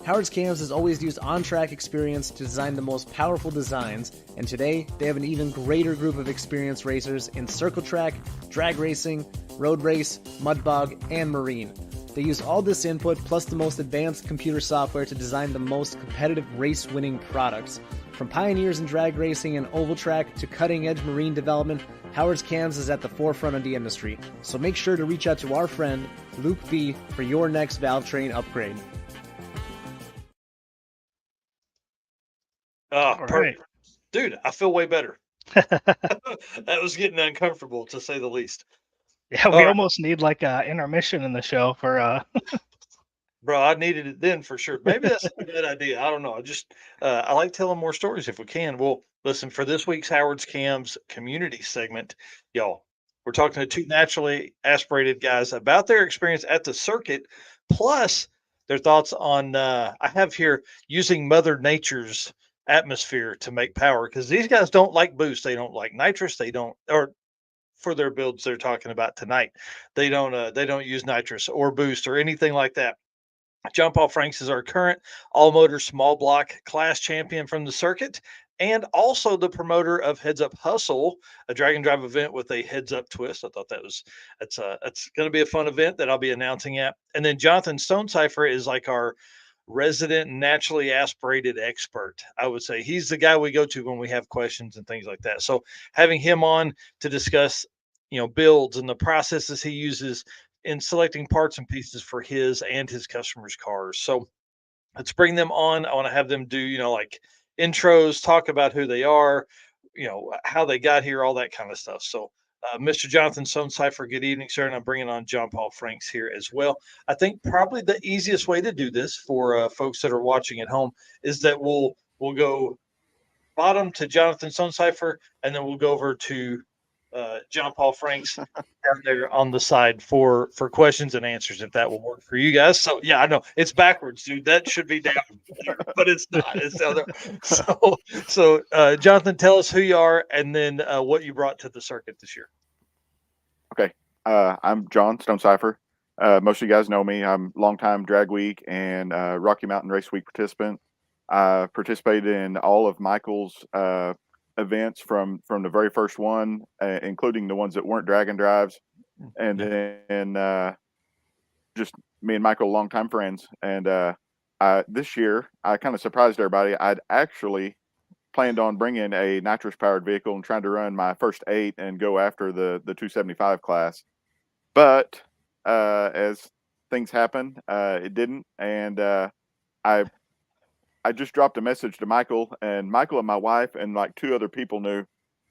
Howard's Cams has always used on-track experience to design the most powerful designs, and today they have an even greater group of experienced racers in circle track, drag racing, road race, mud bog, and marine. They use all this input plus the most advanced computer software to design the most competitive race-winning products. From pioneers in drag racing and oval track to cutting-edge marine development, Howard's Cams is at the forefront of the industry. So make sure to reach out to our friend, Luke B, for your next valve train upgrade. Oh, All perfect. right. Dude, I feel way better. That was getting uncomfortable, to say the least. Yeah, we All right. almost need like a intermission in the show for Bro, I needed it then for sure. Maybe that's a good idea. I don't know. I like telling more stories if we can. Well, listen, for this week's Howard's Cams community segment, y'all, we're talking to 2 naturally aspirated guys about their experience at the circuit, plus their thoughts on, I have here, using Mother Nature's atmosphere to make power, because these guys don't like boost. They don't like nitrous. They don't, or for their builds they're talking about tonight, they don't use nitrous or boost or anything like that. John-Paul Franks is our current all-motor small block class champion from the circuit. and also the promoter of Heads Up Hustle, a drag and drive event with a heads up twist. I thought that's going to be a fun event that I'll be announcing at. And then Jonathan Stonecipher is like our resident naturally aspirated expert. I would say he's the guy we go to when we have questions and things like that. So having him on to discuss, builds and the processes he uses in selecting parts and pieces for his and his customers' cars. So let's bring them on. I want to have them do, like intros, talk about who they are, how they got here, all that kind of stuff. So Mr. Jonathan Stonecipher, good evening, sir. And I'm bringing on John-Paul Franks here as well. I think probably the easiest way to do this for folks that are watching at home is that we'll go bottom to Jonathan Stonecipher, and then we'll go over to John-Paul Franks down there on the side for questions and answers, if that will work for you guys. So yeah, I know it's backwards, dude. That should be down there, but it's not. It's down there. So Jonathan, tell us who you are and then what you brought to the circuit this year. Okay. I'm John Stonecipher. Most of you guys know me. I'm longtime Drag Week and Rocky Mountain Race Week participant. I participated in all of Michael's events from the very first one, including the ones that weren't drag and drives. And then just me and Michael, longtime friends. And this year, I kind of surprised everybody. I'd actually planned on bringing a nitrous powered vehicle and trying to run my first 8 and go after the 275 class. But as things happen, it didn't. And I just dropped a message to Michael, and Michael and my wife and like 2 other people knew.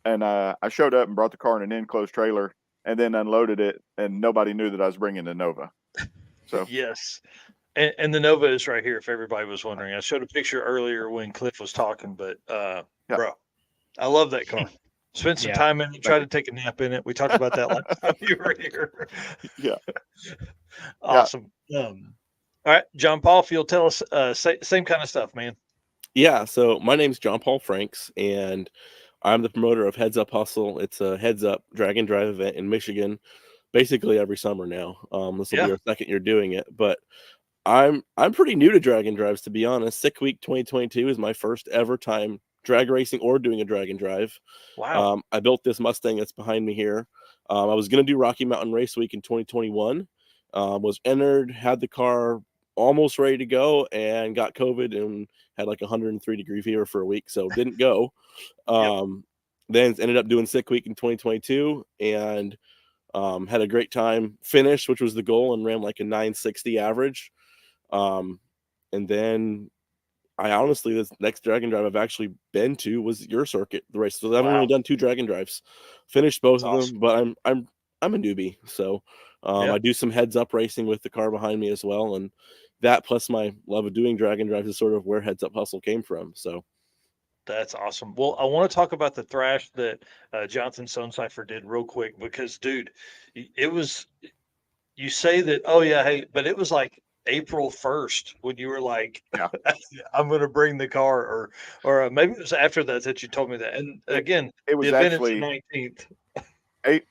And I showed up and brought the car in an enclosed trailer and then unloaded it, and nobody knew that I was bringing the Nova. So yes. And the Nova is right here, if everybody was wondering. I showed a picture earlier when Cliff was talking, but bro, I love that car. Spent some time in it, tried to take a nap in it. We talked about that last time you were here. Yeah. Awesome. All right, John-Paul, if you'll tell us same kind of stuff, man. Yeah, so my name's John-Paul Franks, and I'm the promoter of Heads Up Hustle. It's a Heads Up drag and drive event in Michigan, basically every summer now. This will be our second year doing it, but I'm pretty new to drag and drives, to be honest. Sick Week 2022 is my first ever time drag racing or doing a drag and drive. Wow. I built this Mustang that's behind me here. I was going to do Rocky Mountain Race Week in 2021. Was entered, had the car almost ready to go, and got COVID and had like 103-degree fever for a week, so didn't go. Then ended up doing Sick Week in 2022 and had a great time. Finished, which was the goal, and ran like a 960 average. And then I honestly, this next drag and drive I've actually been to was your circuit, the race. So I've only done 2 drag and drives, finished both of them, but I'm a newbie. So I do some heads up racing with the car behind me as well. And that plus my love of doing drag and drives is sort of where Heads Up Hustle came from. So that's awesome. Well, I want to talk about the thrash that Jonathan Stonecipher did real quick, because dude, it was, you say that, oh yeah, hey, but it was like April 1st when you were like, I'm going to bring the car, or maybe it was after that you told me that. And again, it was the event actually is the 19th.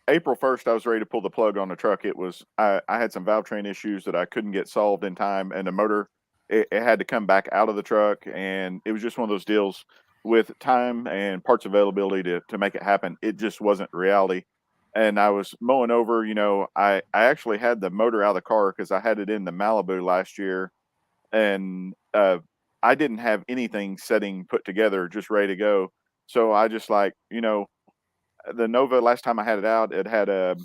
April 1st, I was ready to pull the plug on the truck. It was, I had some valve train issues that I couldn't get solved in time, and the motor, it had to come back out of the truck. And it was just one of those deals with time and parts availability to make it happen. It just wasn't reality. And I was mowing over, I actually had the motor out of the car because I had it in the Malibu last year, and I didn't have anything put together, just ready to go. So I just the Nova, last time I had it out, it had a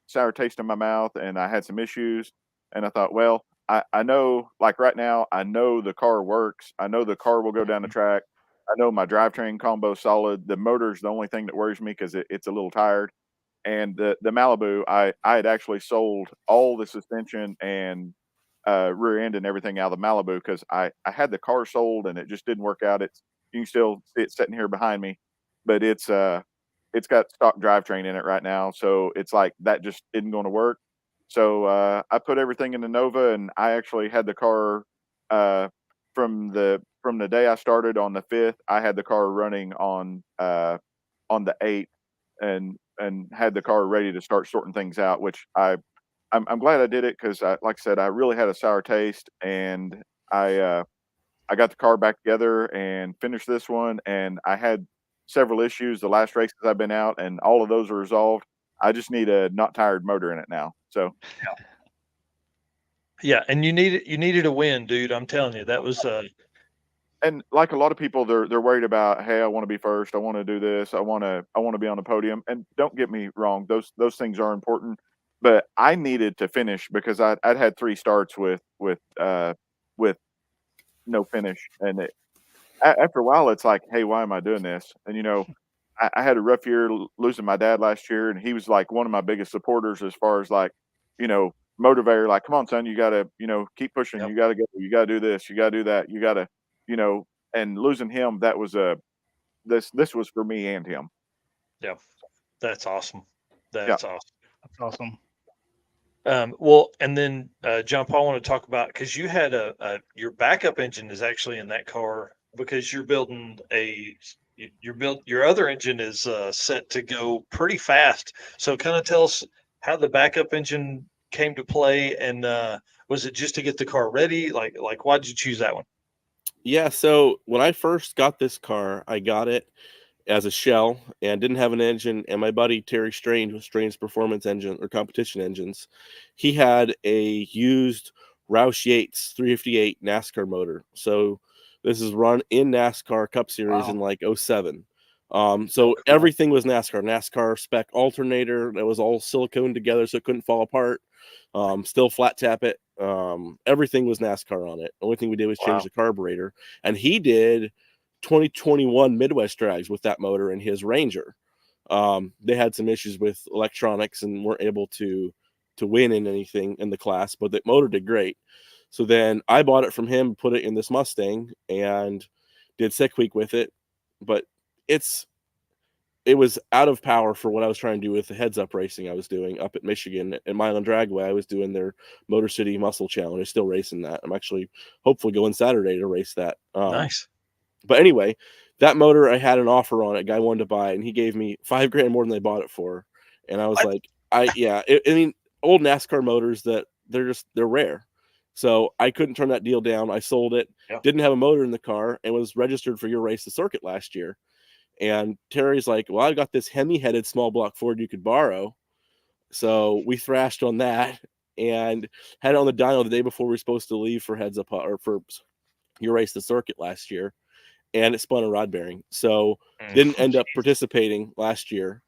sour taste in my mouth and I had some issues. And I thought, well, I know, like right now, I know the car works. I know the car will go down the track. I know my drivetrain combo is solid. The motor's the only thing that worries me because it's a little tired. And the Malibu, I had actually sold all the suspension and rear end and everything out of the Malibu because I had the car sold and it just didn't work out. You can still see it sitting here behind me, but it's got stock drivetrain in it right now, so it's like that just isn't going to work. So I put everything in the Nova, and I actually had the car from the day I started on the 5th. I had the car running on the 8th, and had the car ready to start sorting things out. Which I'm glad I did it because, like I said, I really had a sour taste, and I I got the car back together and finished this one. And I had several issues the last races I've been out, and all of those are resolved. I just need a not tired motor in it now. So Yeah, and you needed a win, dude. I'm telling you, that was and like a lot of people, they're worried about, hey, I want to be first, I want to do this, I want to be on the podium. And don't get me wrong, those things are important, but I needed to finish because I'd had 3 starts with no finish, and after a while, it's like, hey, why am I doing this? And I had a rough year losing my dad last year, and he was like one of my biggest supporters as far as like, motivator. Like, come on, son, you got to, keep pushing. Yep. You got to go. You got to do this. You got to do that. You got to, you know. And losing him, that was this was for me and him. yeah, that's awesome. Yeah. That's awesome. That's awesome. Well, and then John-Paul, I want to talk about, because you had your backup engine is actually in that car, because you're building your other engine is set to go pretty fast. So kind of tell us how the backup engine came to play, and was it just to get the car ready? Like why did you choose that one? Yeah, so when I first got this car, I got it as a shell and didn't have an engine. And my buddy Terry Strange with Strange Performance Engine or Competition Engines, he had a used Roush Yates 358 NASCAR motor. So this is run in NASCAR Cup Series in like 07. So everything was NASCAR spec alternator that was all silicone together so it couldn't fall apart. Still flat tap it. Everything was NASCAR on it. The only thing we did was change the carburetor, and he did 2021 Midwest drags with that motor in his Ranger. They had some issues with electronics and weren't able to win in anything in the class, but the motor did great. So then I bought it from him, put it in this Mustang, and did 6 week with it. But it was out of power for what I was trying to do with the heads up racing I was doing up at Michigan at Milan Dragway. I was doing their Motor City Muscle Challenge. I'm still racing that. I'm actually hopefully going Saturday to race that. Nice. But anyway, that motor, I had an offer on it. A guy wanted to buy it, and he gave me $5,000 more than they bought it for. And I was like, I mean, old NASCAR motors that they're rare. So I couldn't turn that deal down. I sold it, didn't have a motor in the car, and was registered for your race the circuit last year. And Terry's like, well, I got this Hemi-headed small block Ford you could borrow. So we thrashed on that and had it on the dyno the day before we were supposed to leave for heads up or for your race the circuit last year. And it spun a rod bearing. So didn't end up participating last year.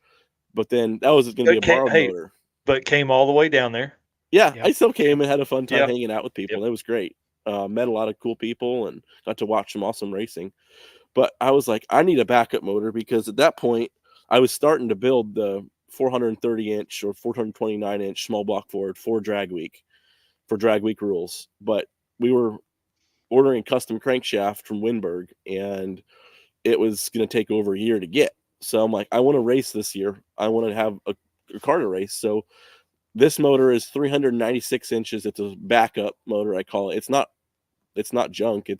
But then that was going to be a borrowed motor. But came all the way down there. Yeah, I still came and had a fun time hanging out with people. Yep. It was great. Met a lot of cool people and got to watch some awesome racing. But I was like, I need a backup motor, because at that point I was starting to build the 430 inch or 429 inch small block Ford for drag week rules. But we were ordering custom crankshaft from Winberg, and it was going to take over a year to get. So I'm like, I want to race this year. I want to have a car to race. So this motor is 396 inches. It's a backup motor, I call it. It's not junk.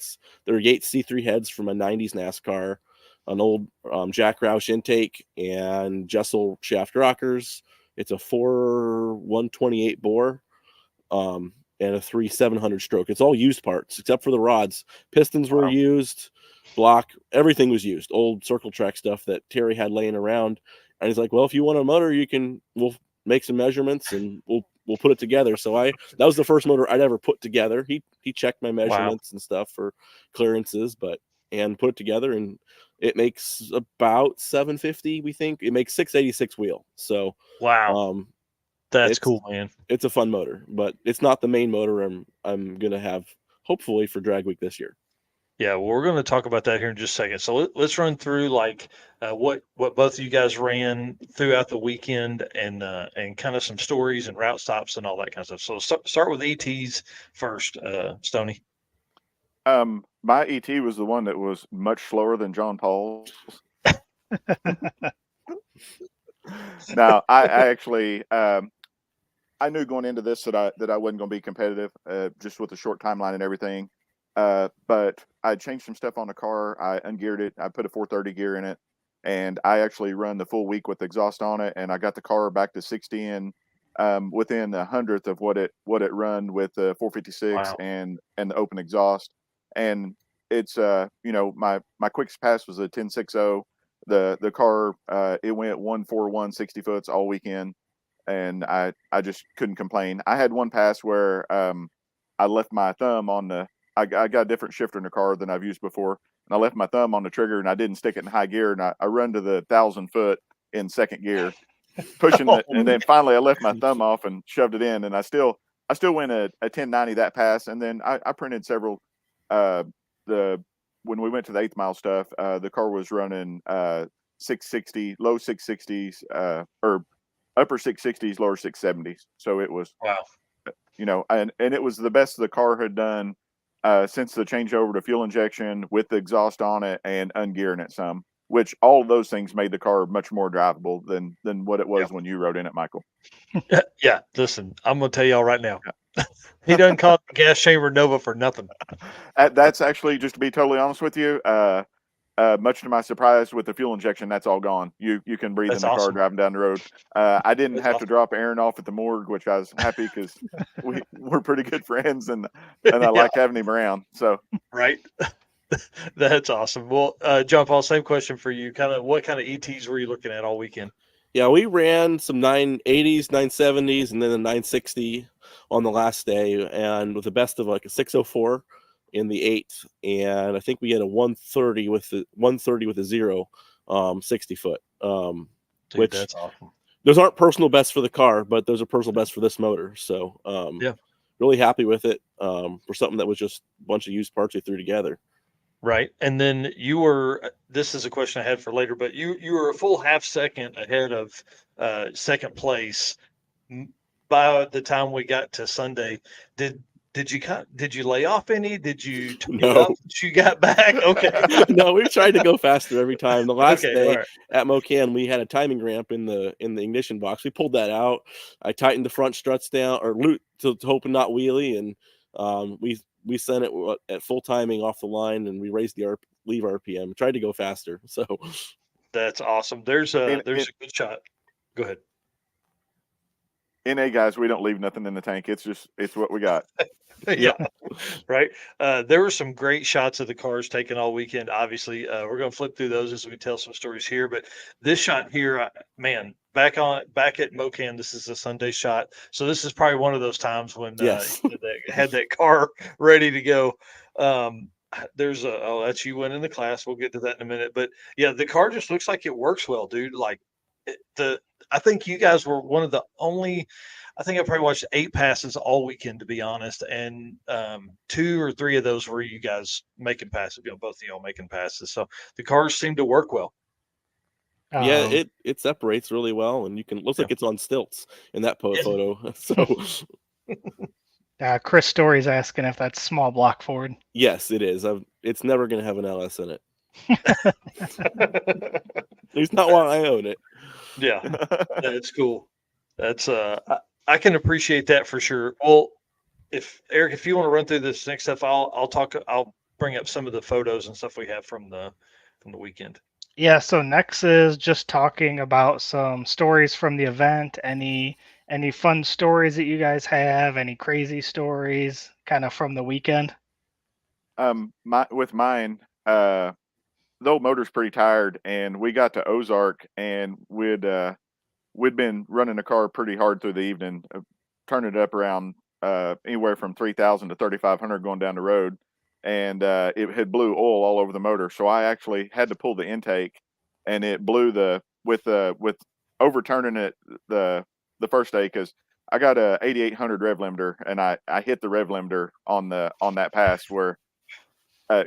They're Yates C3 heads from a 90s NASCAR, an old Jack Roush intake, and Jessel shaft rockers. It's a 128 bore, and a 700 stroke. It's all used parts except for the rods. Pistons were used, block, everything was used. Old circle track stuff that Terry had laying around. And he's like, well, if you want a motor, we'll make some measurements and we'll put it together. So that was the first motor I'd ever put together. He checked my measurements and stuff for clearances, and put it together, and it makes about 750. We think it makes 686 wheel. So that's cool, man. It's a fun motor, but it's not the main motor I'm gonna have hopefully for drag week this year. Yeah, well, we're going to talk about that here in just a second. So let's run through like what both of you guys ran throughout the weekend, and kind of some stories and route stops and all that kind of stuff. So start with ETs first, Stoney. My ET was the one that was much slower than John-Paul's. Now, I actually I knew going into this that I wasn't going to be competitive, just with the short timeline and everything. But I changed some stuff on the car. I ungeared it. I put a 430 gear in it, and I actually run the full week with exhaust on it. And I got the car back to 60 in within 100th of what it run with the 456 and the open exhaust. And it's my quickest pass was a 10.60. The car it went 141 60 foots all weekend, and I just couldn't complain. I had one pass where I left my thumb on the I got a different shifter in the car than I've used before, and I left my thumb on the trigger and I didn't stick it in high gear, and I run to the 1,000 foot in second gear, pushing it, and then finally I left my thumb off and shoved it in, and I still went a 1090 that pass, and then I printed several. When we went to the 8th mile stuff, the car was running 660, low 660s, or upper 660s, lower 670s. So it was, wow, and it was the best the car had done since the changeover to fuel injection with the exhaust on it and ungearing it some, which all of those things made the car much more drivable than what it was when you rode in it, Michael. Yeah, listen, I'm gonna tell y'all right now. He doesn't call it the gas chamber Nova for nothing. That's actually, just to be totally honest with you, much to my surprise, with the fuel injection, that's all gone. You can breathe That's in the car awesome. driving down the road. I didn't That's have to awesome. drop Aaron off at the morgue, which I was happy because we're pretty good friends, and I Yeah. like having him around. So Right. That's awesome. Well, John-Paul, same question for you. What kind of ETs were you looking at all weekend? Yeah, we ran some 980s, 970s, and then a 960 on the last day, and with the best of like a 604 in the 8th, and I think we had a 130 with a 0 60 foot. Dude, Which that's awesome. Those aren't personal bests for the car, but those are personal bests for this motor. So Yeah, really happy with it for something that was just a bunch of used parts we threw together. right. And then you were. This is a question I had for later, but you were a full half second ahead of second place by the time we got to Sunday. Did you lay off any? Did you turn it up once you got back? Okay. No, we tried to go faster every time. The last Okay, day all right. at Mocan, we had a timing ramp in the ignition box. We pulled that out. I tightened the front struts down, or loop to hope and not wheelie, and we sent it at full timing off the line, and we raised the leave RPM. Tried to go faster. So That's awesome. There's a good shot. Go ahead. NA guys, we don't leave nothing in the tank. It's what we got. Yeah, right. There were some great shots of the cars taken all weekend. Obviously, we're going to flip through those as we tell some stories here. But this shot here, man, back at Mocan, this is a Sunday shot. So this is probably one of those times when yes, they had that car ready to go. That's you winning the class. We'll get to that in a minute. But yeah, the car just looks like it works well, dude. Like I think you guys were one of the only. I think I probably watched 8 passes all weekend, to be honest, and 2 or 3 of those were you guys making passes. Both of y'all making passes. So the cars seem to work well. Yeah, it separates really well, and looks like it's on stilts in that photo. So Chris Story's asking if that's small block Ford. yes, it is. It's never going to have an LS in it. At least not while I own it. Yeah, that's cool. That's I can appreciate that for sure. Well, Eric, if you want to run through this next stuff, I'll bring up some of the photos and stuff we have from the weekend. Yeah, so next is just talking about some stories from the event. Any fun stories that you guys have? Any crazy stories kind of from the weekend? With mine, the old motor's pretty tired, and we got to Ozark, and we'd been running the car pretty hard through the evening, turning it up around anywhere from 3,000 to 3,500 going down the road, and it had blew oil all over the motor. So I actually had to pull the intake, and it blew with overturning it the first day, because I got a 8800 rev limiter, and I hit the rev limiter on that pass where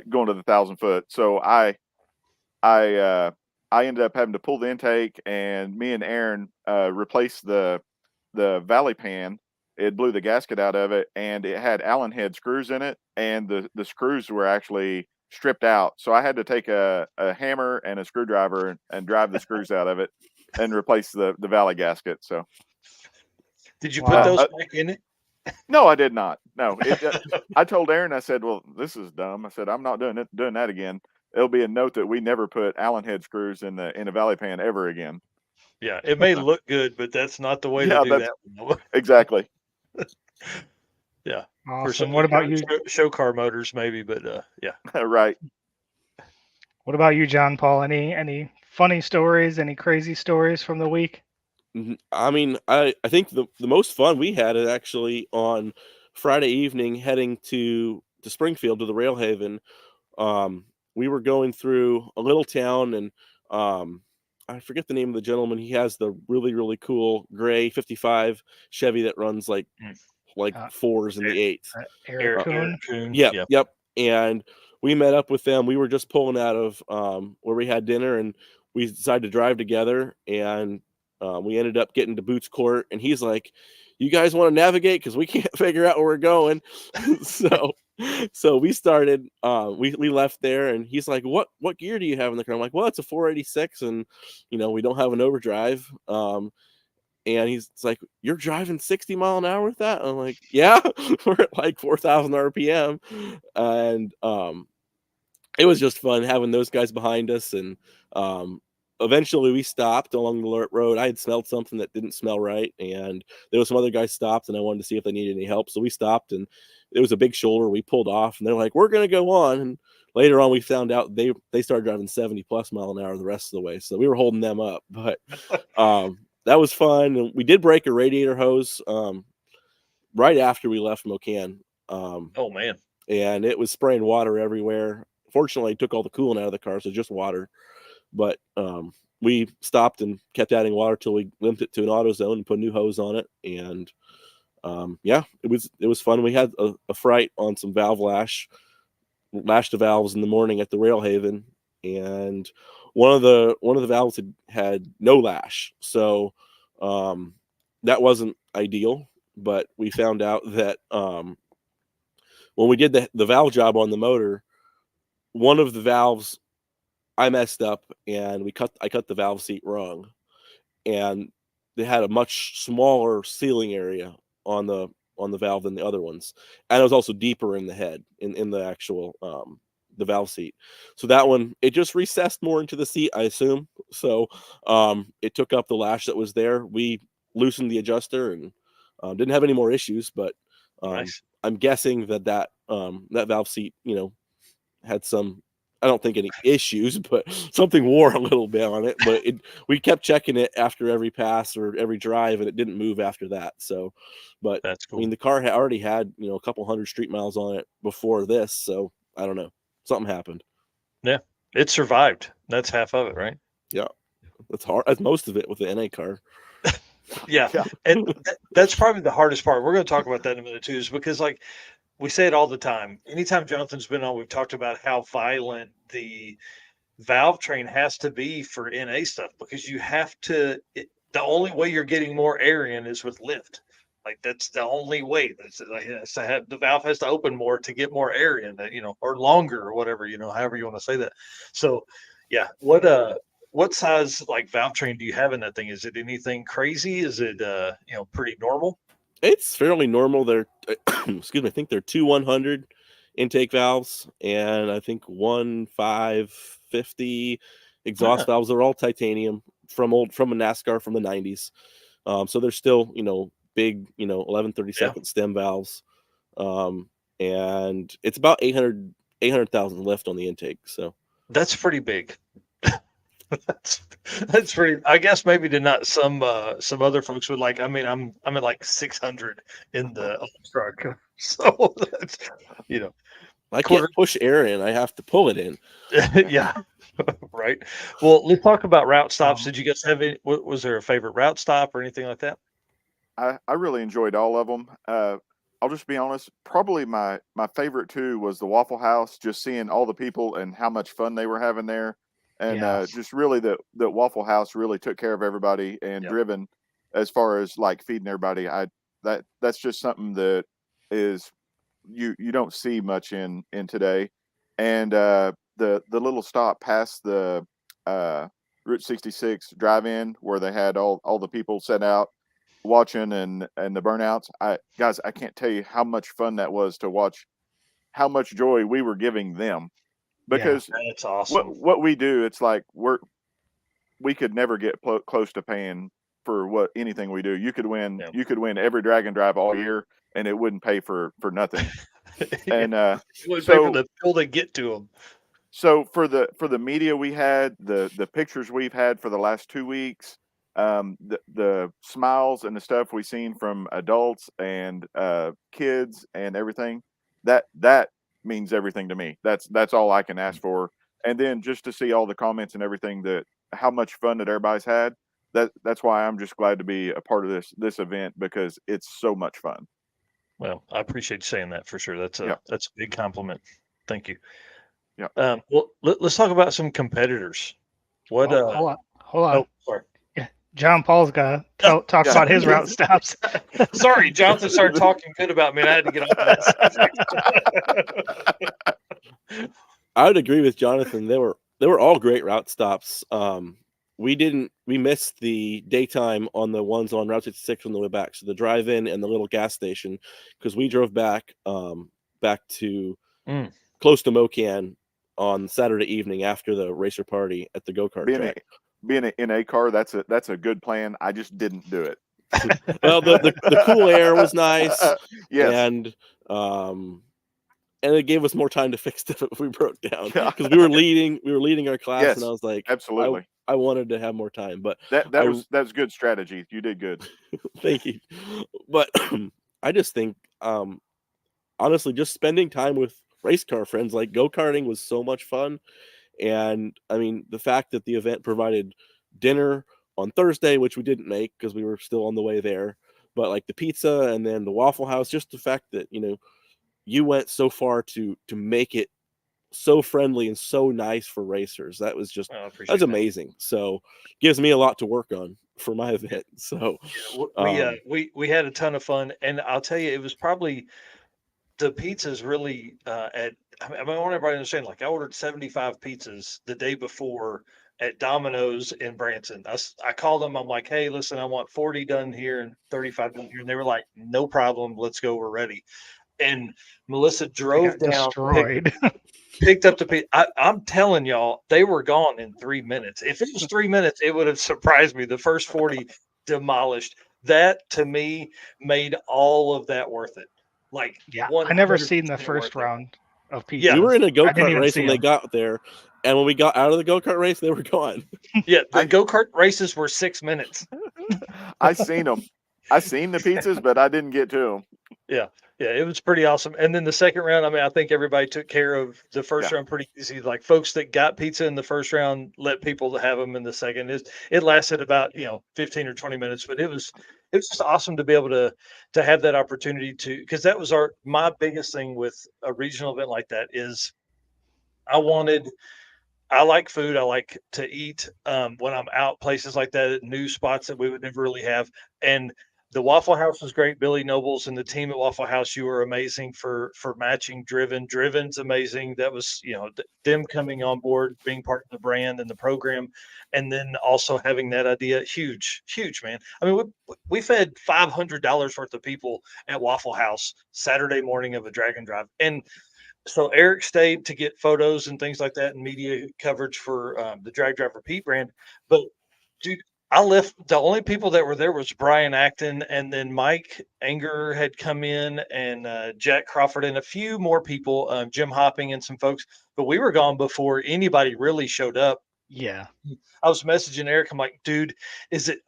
going to the 1,000 foot. So I ended up having to pull the intake, and me and Aaron replaced the valley pan. It blew the gasket out of it, and it had Allen head screws in it, and the screws were actually stripped out. So I had to take a hammer and a screwdriver and drive the screws out of it and replace the valley gasket. So did you put those back in it? No, I did not. No, I told Aaron, I said, well, this is dumb. I said, I'm not doing that again. It'll be a note that we never put Allen head screws in a valley pan ever again. Yeah, it may look good, but that's not the way to do that one. Exactly. Yeah. For Awesome. some What about you? show car motors, maybe, but yeah. Right. What about you, John Paul? Any funny stories? Any crazy stories from the week? I mean, I think the most fun we had is actually on Friday evening heading to Springfield to the Railhaven. We were going through a little town, and I forget the name of the gentleman. He has the really, really cool gray 55 Chevy that runs like Uh, fours in the eighth. Eric Kuhn. Coon. Yep. And we met up with them. We were just pulling out of where we had dinner, and we decided to drive together. And we ended up getting to Boots Court, and he's like, "You guys want to navigate? Because we can't figure out where we're going." so we started. We left there, and he's like, "What gear do you have in the car?" I'm like, "Well, it's a 486, and we don't have an overdrive." And he's like, "You're driving 60 mile an hour with that?" I'm like, "Yeah." We're at like 4,000 RPM, and it was just fun having those guys behind us. And eventually we stopped along the road. I had smelled something that didn't smell right, and there was some other guys stopped, and I wanted to see if they needed any help. So we stopped, and it was a big shoulder. We pulled off, and they're like, "We're gonna go on." And later on, we found out they started driving 70 plus mile an hour the rest of the way. So we were holding them up, but that was fun. And we did break a radiator hose right after we left Mocan. Oh man. And it was spraying water everywhere. Fortunately, it took all the coolant out of the car, so just water. But we stopped and kept adding water till we limped it to an AutoZone and put a new hose on it. And yeah, it was fun. We had a fright on some valve lashed the valves in the morning at the Railhaven, and one of the valves had no lash, so that wasn't ideal. But we found out that when we did the valve job on the motor, one of the valves I messed up, and I cut the valve seat wrong, and they had a much smaller sealing area on the valve than the other ones, and it was also deeper in the head in the actual the valve seat. So that one, it just recessed more into the seat, I assume. So it took up the lash that was there. We loosened the adjuster and didn't have any more issues. But Nice. I'm guessing that valve seat, had some, I don't think any issues, but something wore a little bit on it. But we kept checking it after every pass or every drive, and it didn't move after that. So, but That's cool. I mean, the car already had a couple hundred street miles on it before this, so I don't know, something happened. Yeah, it survived. That's half of it, right? Yeah, that's hard. That's most of it with the NA car. Yeah, and that's probably the hardest part. We're going to talk about that in a minute too, is because like we say it all the time. Anytime Jonathan's been on, we've talked about how violent the valve train has to be for NA stuff, because you have to. The only way you're getting more air in is with lift. Like that's the only way. The valve has to open more to get more air in, or longer or whatever, however you want to say that. So, yeah, what size like valve train do you have in that thing? Is it anything crazy? Is it pretty normal? It's fairly normal. They're excuse me, I think they're 2 100 intake valves, and I think 1 550 exhaust valves. Are all titanium from a NASCAR from the 90s. So they're still big 11/32 stem valves, and it's about 800,000 lift on the intake. So that's pretty big. That's pretty. I guess maybe to not some other folks would like. I mean, I'm at like 600 in the truck, so that's I can't push air in. I have to pull it in. Yeah, right. Well, let's talk about route stops. Did you guys have any? Was there a favorite route stop or anything like that? I really enjoyed all of them. I'll just be honest. Probably my favorite too was the Waffle House. Just seeing all the people and how much fun they were having there, and just really that Waffle House really took care of everybody and driven as far as like feeding everybody. That's just something that is you don't see much in today. And the little stop past the Route 66 drive-in where they had all the people set out watching and the burnouts. I can't tell you how much fun that was to watch, how much joy we were giving them, because that's awesome. What we do, it's like we could never get close to paying for anything we do. You could win every drag and drive all year, and it wouldn't pay for nothing. And it would pay for so the fuel to get to them. so for the media we had, the pictures we've had for the last 2 weeks, the smiles and the stuff we've seen from adults and kids and everything, that means everything to me. That's all I can ask for. And then just to see all the comments and everything, that how much fun that everybody's had. That's why I'm just glad to be a part of this event, because it's so much fun. Well, I appreciate you saying that for sure. That's a big compliment. Thank you. Yeah. Well, let's talk about some competitors. What? Hold on. Oh, sorry. Yeah, John Paul's got to talk about his route stops. Sorry, Jonathan started talking good about me, and I had to get off that. I would agree with Jonathan. They were all great route stops. We missed the daytime on the ones on Route 66 on the way back. So the drive-in and the little gas station, because we drove back to close to Mocan on Saturday evening after the racer party at the go-kart track. Being in a car, that's a good plan. I just didn't do it. Well, the cool air was nice. Yes. And it gave us more time to fix stuff if we broke down, because we were leading our class. Yes, and I was like, absolutely. I wanted to have more time, but that was good strategy. You did good. Thank you. But I just think, honestly, just spending time with race car friends, like go-karting, was so much fun. And I mean, the fact that the event provided dinner on Thursday, which we didn't make because we were still on the way there, but like the pizza and then the Waffle House, just the fact that, you went so far to make it so friendly and so nice for racers. That was just, that's amazing. So gives me a lot to work on for my event. So we had a ton of fun, and I'll tell you, it was probably the pizzas really I want everybody to understand, like, I ordered 75 pizzas the day before at Domino's in Branson. I called them. I'm like, hey, listen, I want 40 done here and 35 done here. And they were like, no problem. Let's go. We're ready. And Melissa drove down, picked up the pizza. I'm telling y'all, they were gone in 3 minutes. If it was 3 minutes, it would have surprised me. The first 40 demolished. That, to me, made all of that worth it. Like, I never seen the first round of pizza. We were in a go-kart race when they got there, and when we got out of the go-kart race, they were gone. Yeah, the go-kart races were 6 minutes. I seen them. I seen the pizzas, but I didn't get to them. Yeah, it was pretty awesome. And then the second round, I mean, I think everybody took care of the first round pretty easy. Like, folks that got pizza in the first round let people have them in the second. It lasted about 15 or 20 minutes, but it was just awesome to be able to have that opportunity to, because that was my biggest thing with a regional event like that is I like food. I like to eat when I'm out places like that, at new spots that we would never really have. And the Waffle House was great. Billy Nobles and the team at Waffle House, you were amazing for matching Driven. Driven's amazing. That was, them coming on board, being part of the brand and the program, and then also having that idea. Huge, man. I mean, we fed $500 worth of people at Waffle House Saturday morning of a Dragon Drive. And so Eric stayed to get photos and things like that and media coverage for the Drag Drive Repeat brand. But, dude, I left. The only people that were there was Brian Acton, and then Mike Anger had come in, and Jack Crawford, and a few more people, Jim Hopping and some folks. But we were gone before anybody really showed up. Yeah. I was messaging Eric. I'm like, dude,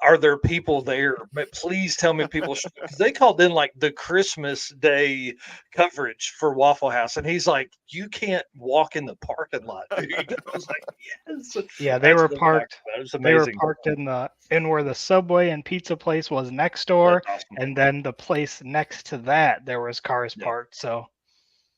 are there people there? Please tell me people show, because they called in like the Christmas Day coverage for Waffle House. And he's like, you can't walk in the parking lot, dude. I was like, yes. Yeah, they were parked. They were parked in where the Subway and pizza place was next door. Awesome. And then the place next to that, there was cars parked. So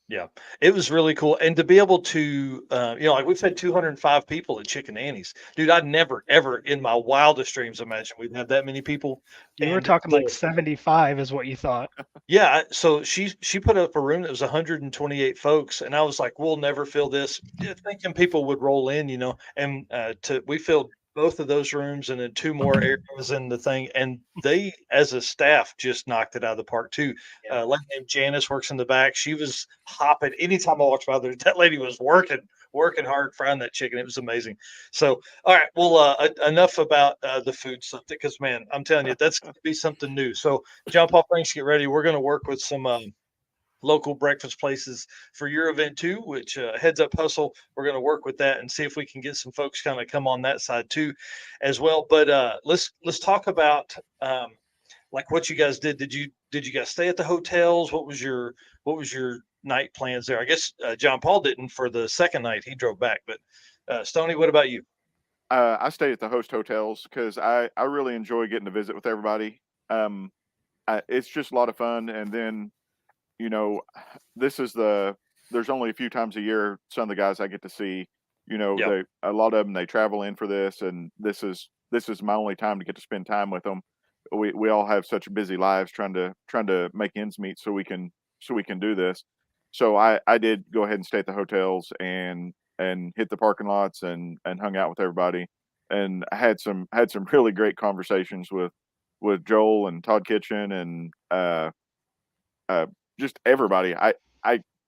yeah, it was really cool. And to be able to, like, we've had 205 people at Chicken Annie's. Dude, I'd never, ever in my wildest dreams imagined we'd have that many people. You were talking like 75 is what you thought. Yeah. So she put up a room that was 128 folks. And I was like, we'll never fill this. Thinking people would roll in, and we filled both of those rooms and then 2 more areas in the thing. And they, as a staff, just knocked it out of the park too. A lady named Janice works in the back. She was hopping. Anytime I watched by there, that lady was working working hard frying that chicken. It was amazing. So, all right, well, enough about the food stuff because, man, I'm telling you, that's going to be something new. So, John-Paul Franks, get ready. We're going to work with some local breakfast places for your event too, which Heads Up Hustle. We're going to work with that and see if we can get some folks kind of come on that side too, as well. But let's talk about like what you guys did. Did you guys stay at the hotels? What was your night plans there? I guess John-Paul didn't for the second night. He drove back. But Stoney, what about you? I stayed at the host hotels because I really enjoy getting to visit with everybody. It's just a lot of fun. And then, you know, there's only a few times a year some of the guys I get to see. You know, Yep. a lot of them, they travel in for this, and this is my only time to get to spend time with them. We all have such busy lives trying to make ends meet so we can do this. So I did go ahead and stay at the hotels and hit the parking lots and hung out with everybody, and I had some really great conversations with Joel and Todd Kitchen and just everybody. I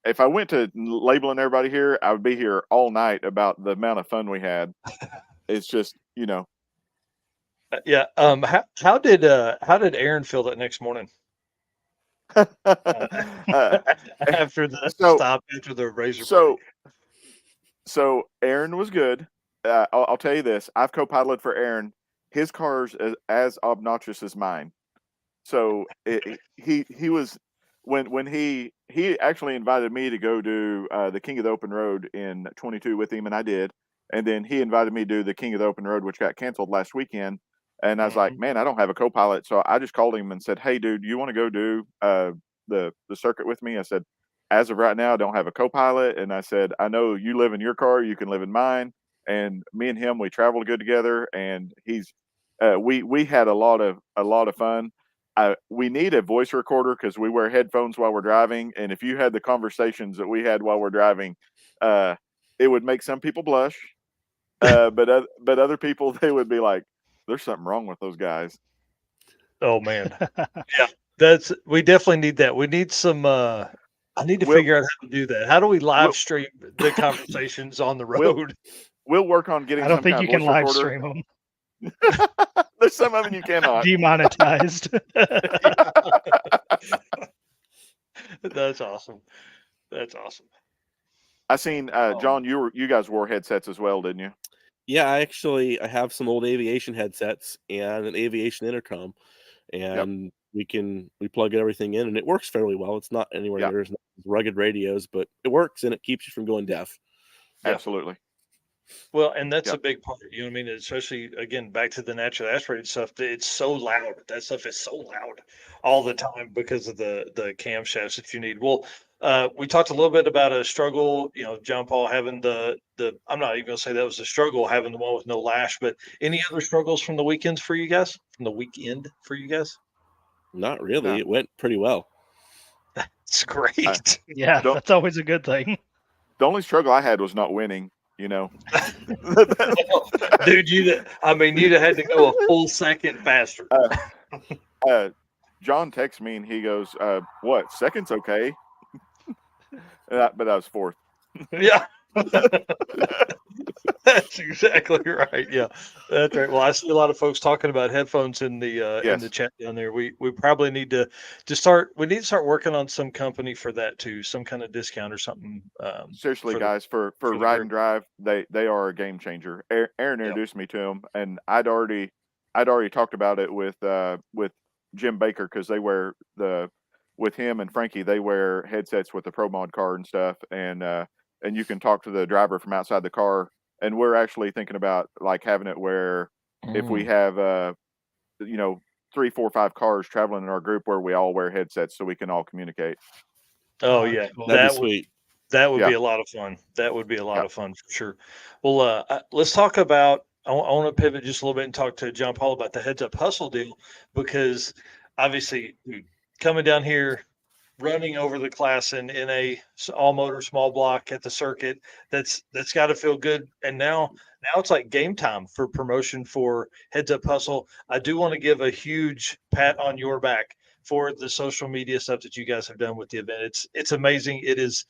if I went to labeling everybody here, I would be here all night about the amount of fun we had. It's just, you know. Yeah. How did Aaron feel that next morning after the stop after the razor party? So Aaron was good. I'll tell you this: I've co-piloted for Aaron. His car's as obnoxious as mine. So he was when he actually invited me to go do the King of the Open Road in 22 with him, and I did. And then he invited me to do the King of the Open Road, which got canceled last weekend. And I was like, man, I don't have a co-pilot. So I just called him and said, hey, dude, you want to go do the circuit with me? I said, as of right now, I don't have a co-pilot. And I said, I know you live in your car, you can live in mine. And me and him, we traveled good together. And we had a lot of fun. We need a voice recorder because we wear headphones while we're driving. And if you had the conversations that we had while we're driving, it would make some people blush. But other people, they would be like, there's something wrong with those guys. Oh man. Yeah, we definitely need that. We need some I need to figure out how to do that. How do we live stream the conversations on the road? We'll work on getting. I don't think you can live stream them. There's some of them you cannot. Demonetized. That's awesome. That's awesome. I seen John. You guys wore headsets as well, didn't you? Yeah, I have some old aviation headsets and an aviation intercom, and we plug everything in, and it works fairly well. It's not anywhere near as rugged radios, but it works and it keeps you from going deaf. Absolutely. Well, and that's a big part, you know what I mean? Especially, again, back to the naturally aspirated stuff. It's so loud. That stuff is so loud all the time because of the camshafts that you need. Well, we talked a little bit about a struggle, you know, John-Paul having the I'm not even going to say that was a struggle, having the one with no lash, but any other struggles from the weekend for you guys? Not really. No. It went pretty well. That's great. Yeah, that's always a good thing. The only struggle I had was not winning. You know, dude, you'd have had to go a full second faster. John texts me and he goes, "What? Second's okay," but I was fourth. Yeah. That's exactly right. Yeah, that's right. Well, I see a lot of folks talking about headphones in the chat down there. We probably need to start. We need to start working on some company for that too, some kind of discount or something. Seriously, guys, for ride and drive, they are a game changer. Aaron introduced me to them, and I'd already talked about it with Jim Baker because they wear with him and Frankie, they wear headsets with the Pro Mod card and stuff, and you can talk to the driver from outside the car. And we're actually thinking about like having it where if we have 3, 4, 5 cars traveling in our group where we all wear headsets so we can all communicate. Oh yeah, that'd be sweet. That would be a lot of fun. That would be a lot of fun for sure. Well, let's talk about. I want to pivot just a little bit and talk to John-Paul about the Heads Up Hustle deal because obviously coming down here, running over the class in a all motor small block at the circuit, that's got to feel good. And now it's like game time for promotion for Heads Up Hustle. I do want to give a huge pat on your back for the social media stuff that you guys have done with the event. It's amazing. It is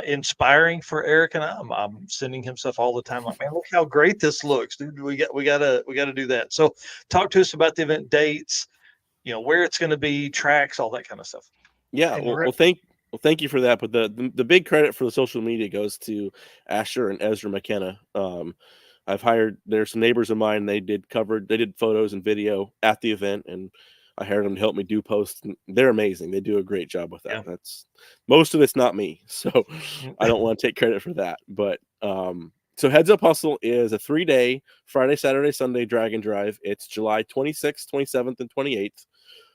inspiring for Eric and I'm sending him stuff all the time. Like, man, look how great this looks, dude. We gotta do that. So talk to us about the event dates, where it's going to be, tracks, all that kind of stuff. Yeah, And well, thank you for that. But the big credit for the social media goes to Asher and Ezra McKenna. There's some neighbors of mine. They did photos and video at the event, and I hired them to help me do posts. And they're amazing. They do a great job with that. Yeah. That's most of it's not me, so I don't want to take credit for that. But so Heads Up Hustle is a 3-day Friday, Saturday, Sunday drag and drive. It's July 26th, 27th, and 28th.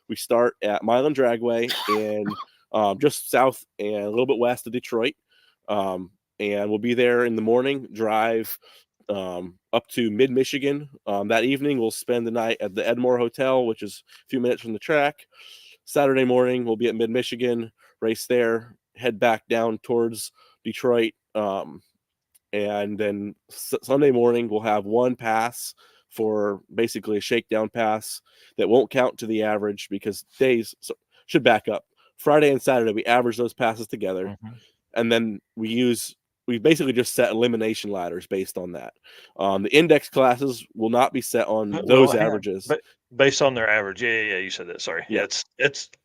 We start at Milan Dragway in just south and a little bit west of Detroit. And we'll be there in the morning, drive up to mid-Michigan. That evening, we'll spend the night at the Edmore Hotel, which is a few minutes from the track. Saturday morning, we'll be at mid-Michigan, race there, head back down towards Detroit. And then Sunday morning, we'll have one pass for basically a shakedown pass that won't count to the average because should back up. Friday and Saturday, we average those passes together. Mm-hmm. And then we basically just set elimination ladders based on that. The index classes will not be set on those averages. But based on their average. Yeah. You said that. Sorry. Yeah.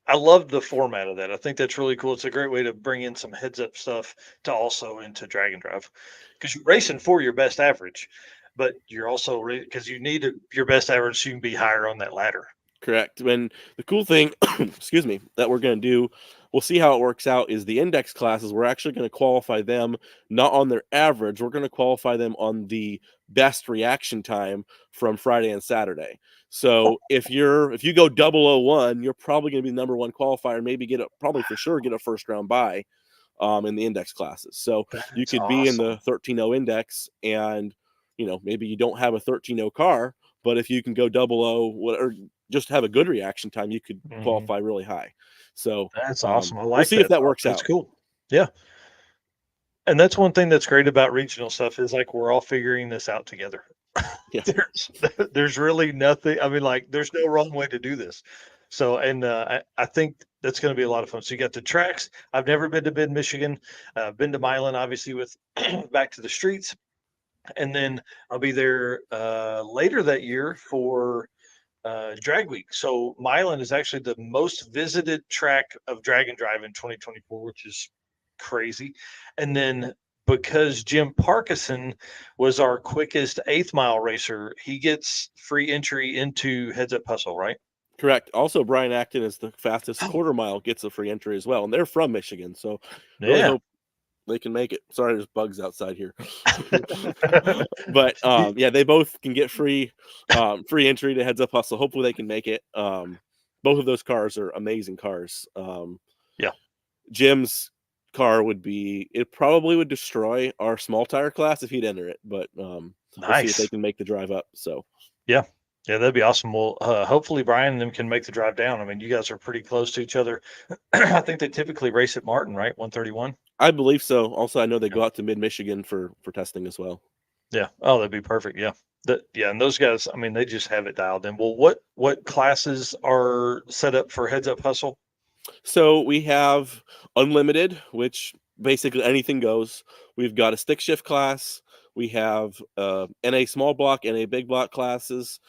I love the format of that. I think that's really cool. It's a great way to bring in some heads up stuff to also into drag and drive because you're racing for your best average, but you're also because you need your best average so you can be higher on that ladder. Correct. And the cool thing, excuse me, that we're going to do, we'll see how it works out, is the index classes. We're actually going to qualify them not on their average. We're going to qualify them on the best reaction time from Friday and Saturday. So if you go 001, you're probably going to be the number one qualifier, maybe probably for sure get a first round bye in the index classes. So you could be in the 13.0 index and, maybe you don't have a 13.0 car, but if you can go 00, or just have a good reaction time, you could qualify really high. So that's awesome. I like we'll see if that works out. That's cool. Yeah. And that's one thing that's great about regional stuff is like we're all figuring this out together. Yeah. There's really nothing. I mean, like there's no wrong way to do this. So, and I think that's going to be a lot of fun. So you got the tracks. I've never been to Mid-Michigan. Been to Milan, obviously, with Back to the Streets. And then I'll be there later that year for Drag Week. So Milan is actually the most visited track of drag and drive in 2024, which is crazy. And then because Jim Parkinson was our quickest 8th mile racer, he gets free entry into Heads Up Hustle, right? Correct. Also, Brian Acton is the fastest quarter mile, gets a free entry as well. And they're from Michigan. So really hope they can make it. Sorry, there's bugs outside here. But they both can get free entry to Heads Up Hustle. Hopefully they can make it. Both of those cars are amazing cars. Jim's car it probably would destroy our small tire class if he'd enter it, but we'll see if they can make the drive up. So yeah, that'd be awesome. Well, hopefully Brian and them can make the drive down. I mean, you guys are pretty close to each other. I think they typically race at Martin, right? 131. I believe so. Also, I know they go out to Mid-Michigan for testing as well. Yeah. Oh, that'd be perfect. Yeah. And those guys, I mean, they just have it dialed in. Well, what classes are set up for Heads Up Hustle? So we have unlimited, which basically anything goes. We've got a stick shift class. We have NA small block, NA big block classes.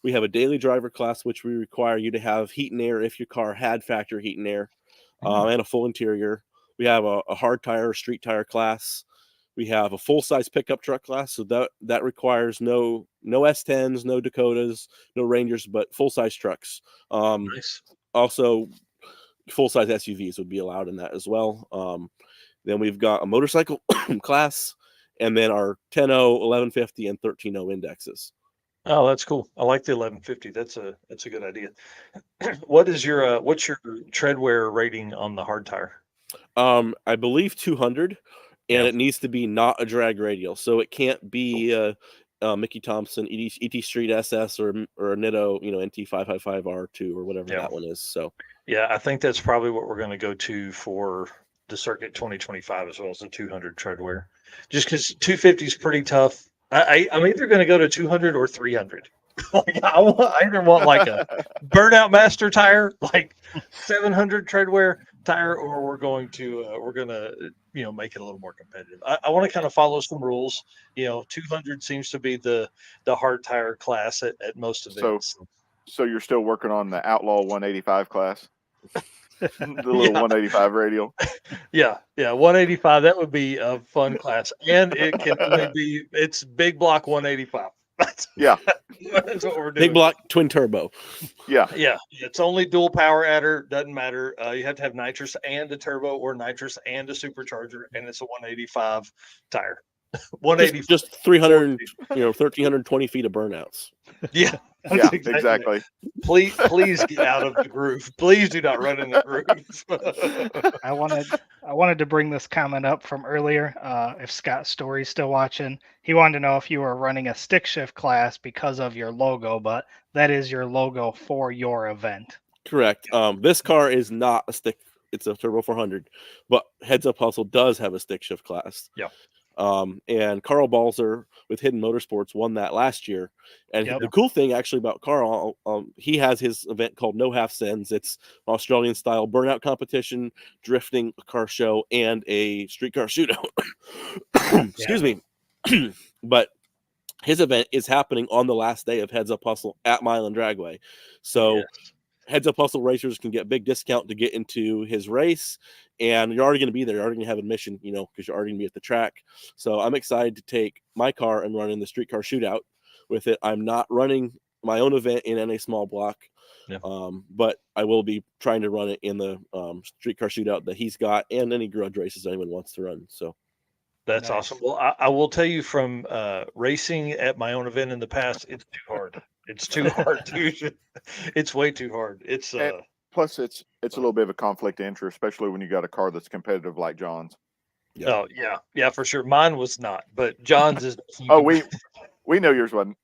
We have a daily driver class, which we require you to have heat and air if your car had factory heat and air, and a full interior. We have a hard tire or street tire class. We have a full-size pickup truck class, so that requires no S10s, no Dakotas, no Rangers, but full-size trucks. Nice. Also, full-size SUVs would be allowed in that as well. Then we've got a motorcycle class, and then our 10.0, 1150, and 13.0 indexes. Oh, that's cool. I like the 1150. That's a good idea. What's your tread wear rating on the hard tire? I believe 200, and it needs to be not a drag radial, so it can't be Mickey Thompson ET Street SS or a Nitto, NT 555R2 or whatever that one is. So yeah, I think that's probably what we're going to go to for the circuit 2025 as well as the 200 tread wear, just because 250 is pretty tough. I'm either going to go to 200 or 300. Like, I either want like a Burnout Master tire, like 700 treadwear tire, or we're gonna make it a little more competitive. I want to kind of follow some rules. 200 seems to be the hard tire class at most events. So you're still working on the Outlaw 185 class, the little Yeah. 185 radial. Yeah, 185. That would be a fun class, and it can only be it's big block 185. Yeah, That's what we're doing. Big block twin turbo. yeah. It's only dual power adder. Doesn't matter. You have to have nitrous and a turbo, or nitrous and a supercharger, and it's a 185 tire. 185. Just 300, 1,320 feet of burnouts. Yeah. Yeah, exactly. Please get out of the groove. Please do not run in the groove. I wanted to bring this comment up from earlier. If Scott Story's still watching, he wanted to know if you were running a stick shift class because of your logo, but that is your logo for your event. Correct. This car is not a stick. It's a Turbo 400, but Heads Up Hustle does have a stick shift class. Yeah. And Carl Balzer with Hidden Motorsports won that last year. And the cool thing actually about Carl, he has his event called No Half Sends. It's Australian style burnout competition, drifting, a car show, and a street car shootout. Excuse me. But his event is happening on the last day of Heads Up Hustle at Mile and Dragway. So Heads Up Hustle racers can get a big discount to get into his race, and you're already going to be there. You're already going to have admission, because you're already going to be at the track. So I'm excited to take my car and run in the street car shootout with it. I'm not running my own event in any small block, but I will be trying to run it in the street car shootout that he's got, and any grudge races anyone wants to run. So that's awesome. Well, I will tell you from racing at my own event in the past, it's too hard. It's too hard, dude. It's way too hard. It's plus it's a little bit of a conflict of interest, especially when you got a car that's competitive like John's. Yeah. Oh yeah, for sure. Mine was not, but John's is. Oh, we know yours wasn't.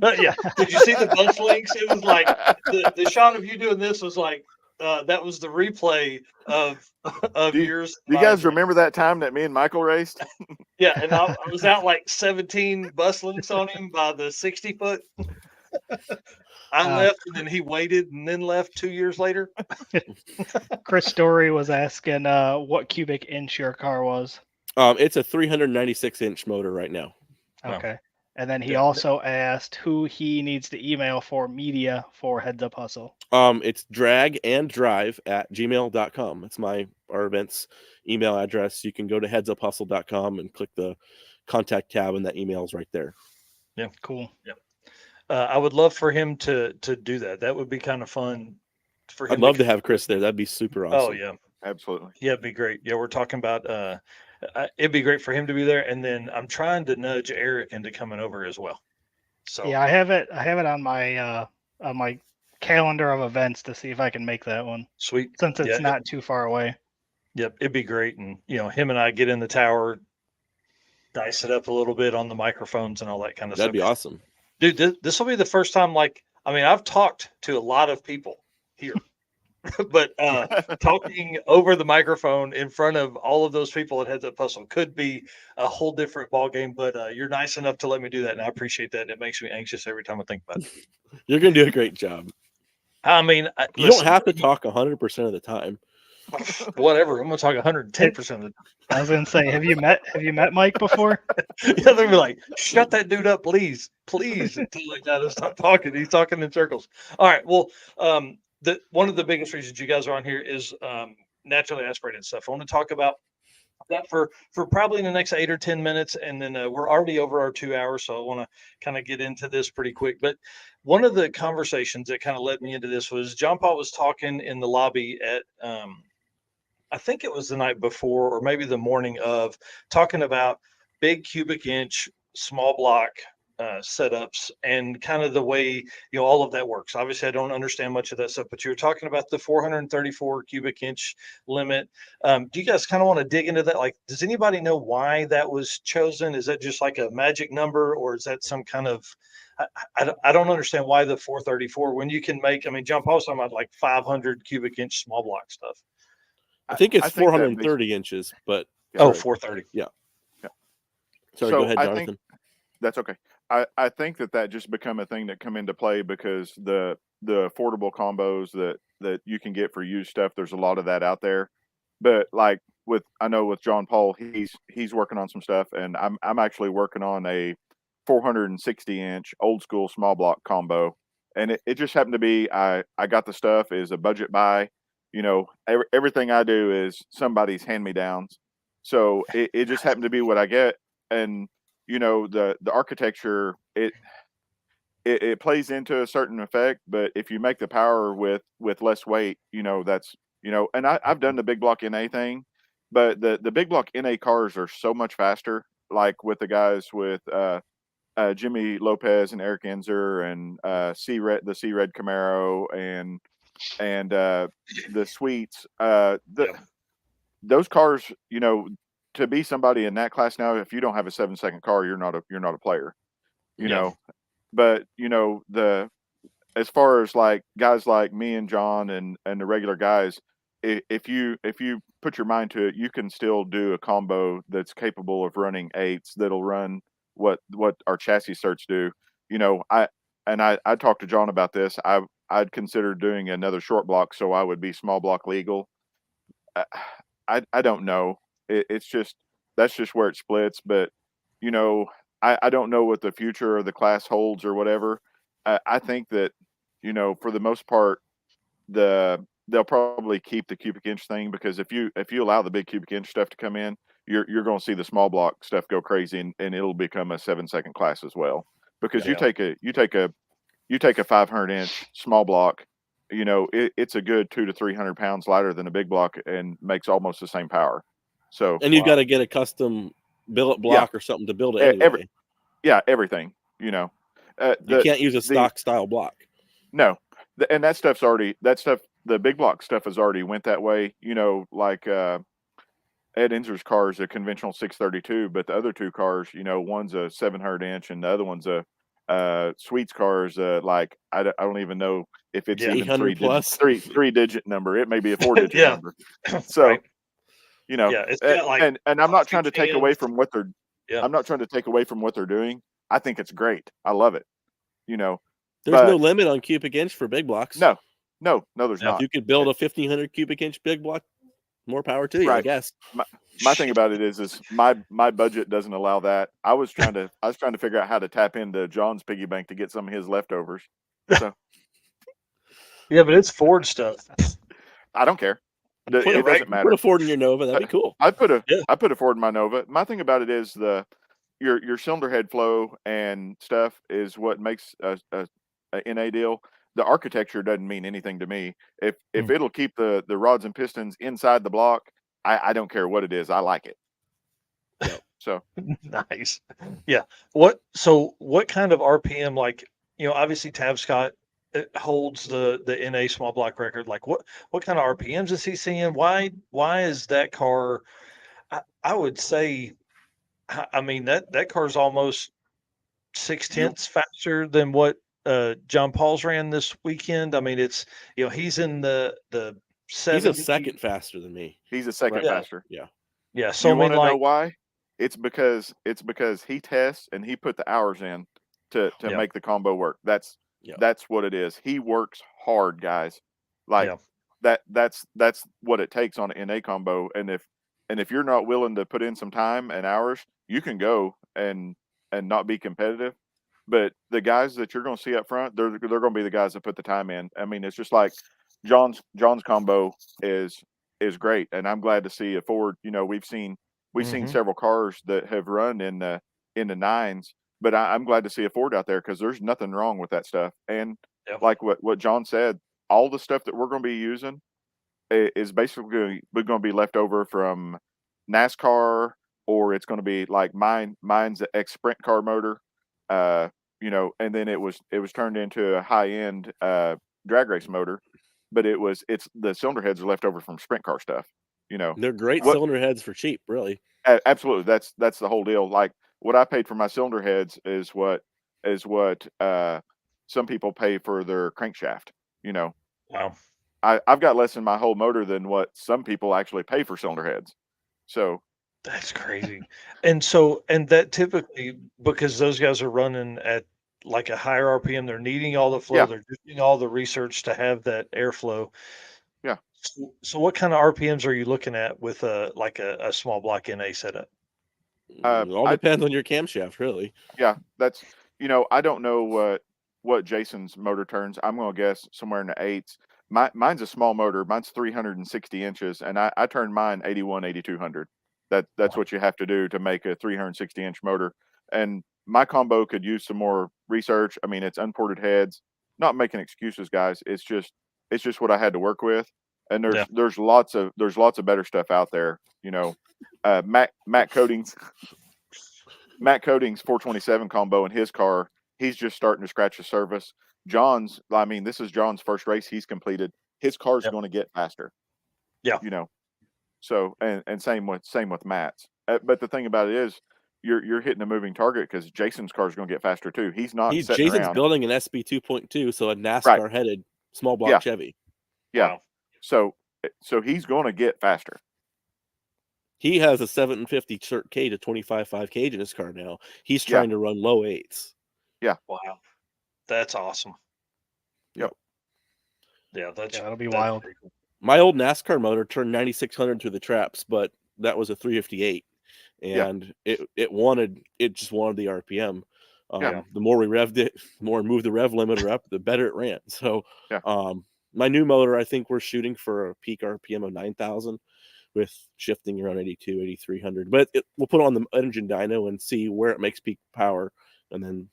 Yeah. Did you see the bus links? It was like the shot of you doing this was like that was the replay of yours. Do you guys remember that time that me and Michael raced? Yeah, and I was out like 17 bus links on him by the 60 foot. I left, and then he waited and then left 2 years later. Chris Story was asking what cubic inch your car was. It's a 396-inch motor right now. Okay. And then he also asked who he needs to email for media for Heads Up Hustle. It's draganddrive@gmail.com. It's our event's email address. You can go to headsuphustle.com and click the contact tab, and that email is right there. Yeah, cool. Yeah. I would love for him to do that. That would be kind of fun for him. I'd love to have Chris there. That'd be super awesome. Oh yeah, absolutely. Yeah, it'd be great. Yeah, we're talking about it'd be great for him to be there, and then I'm trying to nudge Eric into coming over as well. So yeah, I have it on my calendar of events to see if I can make that one. Sweet, since it's not too far away. Yep, it'd be great, and him and I get in the tower, dice it up a little bit on the microphones and all that kind of stuff. That'd be awesome. Dude, this will be the first time. I've talked to a lot of people here, but talking over the microphone in front of all of those people at Heads Up Hustle could be a whole different ball game. But you're nice enough to let me do that, and I appreciate that. And it makes me anxious every time I think about it. You're gonna do a great job. I mean, you don't have to talk 100% of the time. Whatever. I'm gonna talk 110% of the time. I was gonna say, have you met Mike before? Yeah, they'll be like, shut that dude up, please, until like that and stop talking. He's talking in circles. All right. Well, one of the biggest reasons you guys are on here is naturally aspirated stuff. I want to talk about that for probably in the next 8 or 10 minutes, and then we're already over our 2 hours, so I want to kind of get into this pretty quick. But one of the conversations that kind of led me into this was John-Paul was talking in the lobby at I think it was the night before or maybe the morning of, talking about big cubic inch, small block setups and kind of the way, all of that works. Obviously, I don't understand much of that stuff, but you were talking about the 434 cubic inch limit. Do you guys kind of want to dig into that? Like, does anybody know why that was chosen? Is that just like a magic number, or is that some kind of, I don't understand why the 434 when you can make, John-Paul's talking about like 500 cubic inch small block stuff. I think it's 430 inches, but 430. Yeah. Sorry, go ahead, Jonathan. That's okay. I think that just become a thing that come into play because the affordable combos that you can get for used stuff, there's a lot of that out there. But like I know with John-Paul, he's working on some stuff, and I'm actually working on a 460-inch old school small block combo, and it just happened to be I got the stuff is a budget buy. Everything I do is somebody's hand me downs, so it just happened to be what I get. And the architecture, it plays into a certain effect, but if you make the power with less weight, that's and I've done the big block NA thing, but the big block NA cars are so much faster, like with the guys with Jimmy Lopez and Eric Enzer and the C Red Camaro and the Sweets. Those cars, to be somebody in that class now, if you don't have a 7-second car, you're not a player. But as far as like guys like me and John and the regular guys, if you put your mind to it, you can still do a combo that's capable of running 8s that'll run what our chassis certs do. I talked to John about this. I'd consider doing another short block, so I would be small block legal. I don't know. It's just that's just where it splits. But I don't know what the future of the class holds or whatever. I think that for the most part, they'll probably keep the cubic inch thing, because if you allow the big cubic inch stuff to come in, you're going to see the small block stuff go crazy, and it'll become a 7-second class as well. Because you take a 500-inch small block, it's a good 200 to 300 pounds lighter than a big block and makes almost the same power. So you've got to get a custom billet block or something to build it anyway. Everything. You can't use a stock style block. No, and that stuff. The big block stuff has already went that way. Like Ed Enzer's car is a conventional 632, but the other two cars, one's a 700-inch and the other one's a Sweet's car is like I don't even know if it's even 3-digit number. It may be a 4-digit number. So right. It's got like, and I'm not trying to take away from what they're. I'm not trying to take away from what they're doing. I think it's great. I love it. There's no limit on cubic inch for big blocks. No, there's not. If you could build a 1,500 cubic inch big block, more power to you, I guess. My thing about it is my budget doesn't allow that. I was trying to figure out how to tap into John's piggy bank to get some of his leftovers. So yeah, but it's Ford stuff. I don't care. It doesn't matter. Put a Ford in your Nova. That'd be cool. I put a Ford in my Nova. My thing about it is your cylinder head flow and stuff is what makes a NA deal. The architecture doesn't mean anything to me. If it'll keep the rods and pistons inside the block, I don't care what it is. I like it. So nice. Yeah. What kind of RPM, like, obviously Tab Scott holds the NA small block record. Like what kind of RPMs is he seeing? Why is that car, I would say, I mean, that car's almost 0.6 faster than what John-Paul's ran this weekend. I mean, it's he's in the 70. He's a second faster than me. He's a second faster. Yeah. So you want to know why? It's because he tests and he put the hours in to make the combo work. That's what it is. He works hard, guys. Like that's what it takes on an NA combo. And if you're not willing to put in some time and hours, you can go and not be competitive. But the guys that you're going to see up front, they're going to be the guys that put the time in. I mean, it's just like John's combo is great, and I'm glad to see a Ford. We've seen several cars that have run in the 9s, but I'm glad to see a Ford out there because there's nothing wrong with that stuff. And like what John said, all the stuff that we're going to be using is basically going to be left over from NASCAR, or it's going to be like mine's the X Sprint car motor. And then it was turned into a high-end drag race motor, but it's the cylinder heads are left over from sprint car stuff. They're great cylinder heads for cheap, really. Absolutely, that's the whole deal. Like what I paid for my cylinder heads is what some people pay for their crankshaft. Wow. I've got less in my whole motor than what some people actually pay for cylinder heads. So That's crazy. And so, and that typically, because those guys are running at like a higher RPM, they're needing all the flow, Yeah. they're doing all the research to have that airflow. Yeah. So what kind of RPMs are you looking at with a small block NA setup? It all I depends on your camshaft, really. Yeah, that's I don't know what Jason's motor turns. I'm gonna guess somewhere in the eights. Mine's a small motor. Mine's 360 inches, and I turn mine 81, 8200. That's what you have to do to make a 360-inch motor. And my combo could use some more research. I mean, it's unported heads. Not making excuses, guys. It's just what I had to work with. And Yeah. there's lots of better stuff out there. Matt Coatings. Matt Coatings' 427 combo in his car, he's just starting to scratch the surface. This is John's first race he's completed. His car's Yep. going to get faster. Yeah. So and same with Matt's. But the thing about it is, you're hitting a moving target because Jason's car is going to get faster too. He's not sitting Jason's around. building an SB 2.2, so a NASCAR headed small block Yeah. Chevy. Yeah. Wow. So he's going to get faster. He has a 750 cert K to 25.5 cage in his car now. He's trying to run low eights. Wow. That's awesome. Yep. Yeah, that'll be wild. pretty cool. My old NASCAR motor turned 9,600 through the traps, but that was a 358, and it just wanted the RPM. The more we revved it, the more we moved the rev limiter up, the better it ran. So, my new motor, I think we're shooting for a peak RPM of 9,000 with shifting around 82, 8,300. But we'll put it on the engine dyno and see where it makes peak power, and then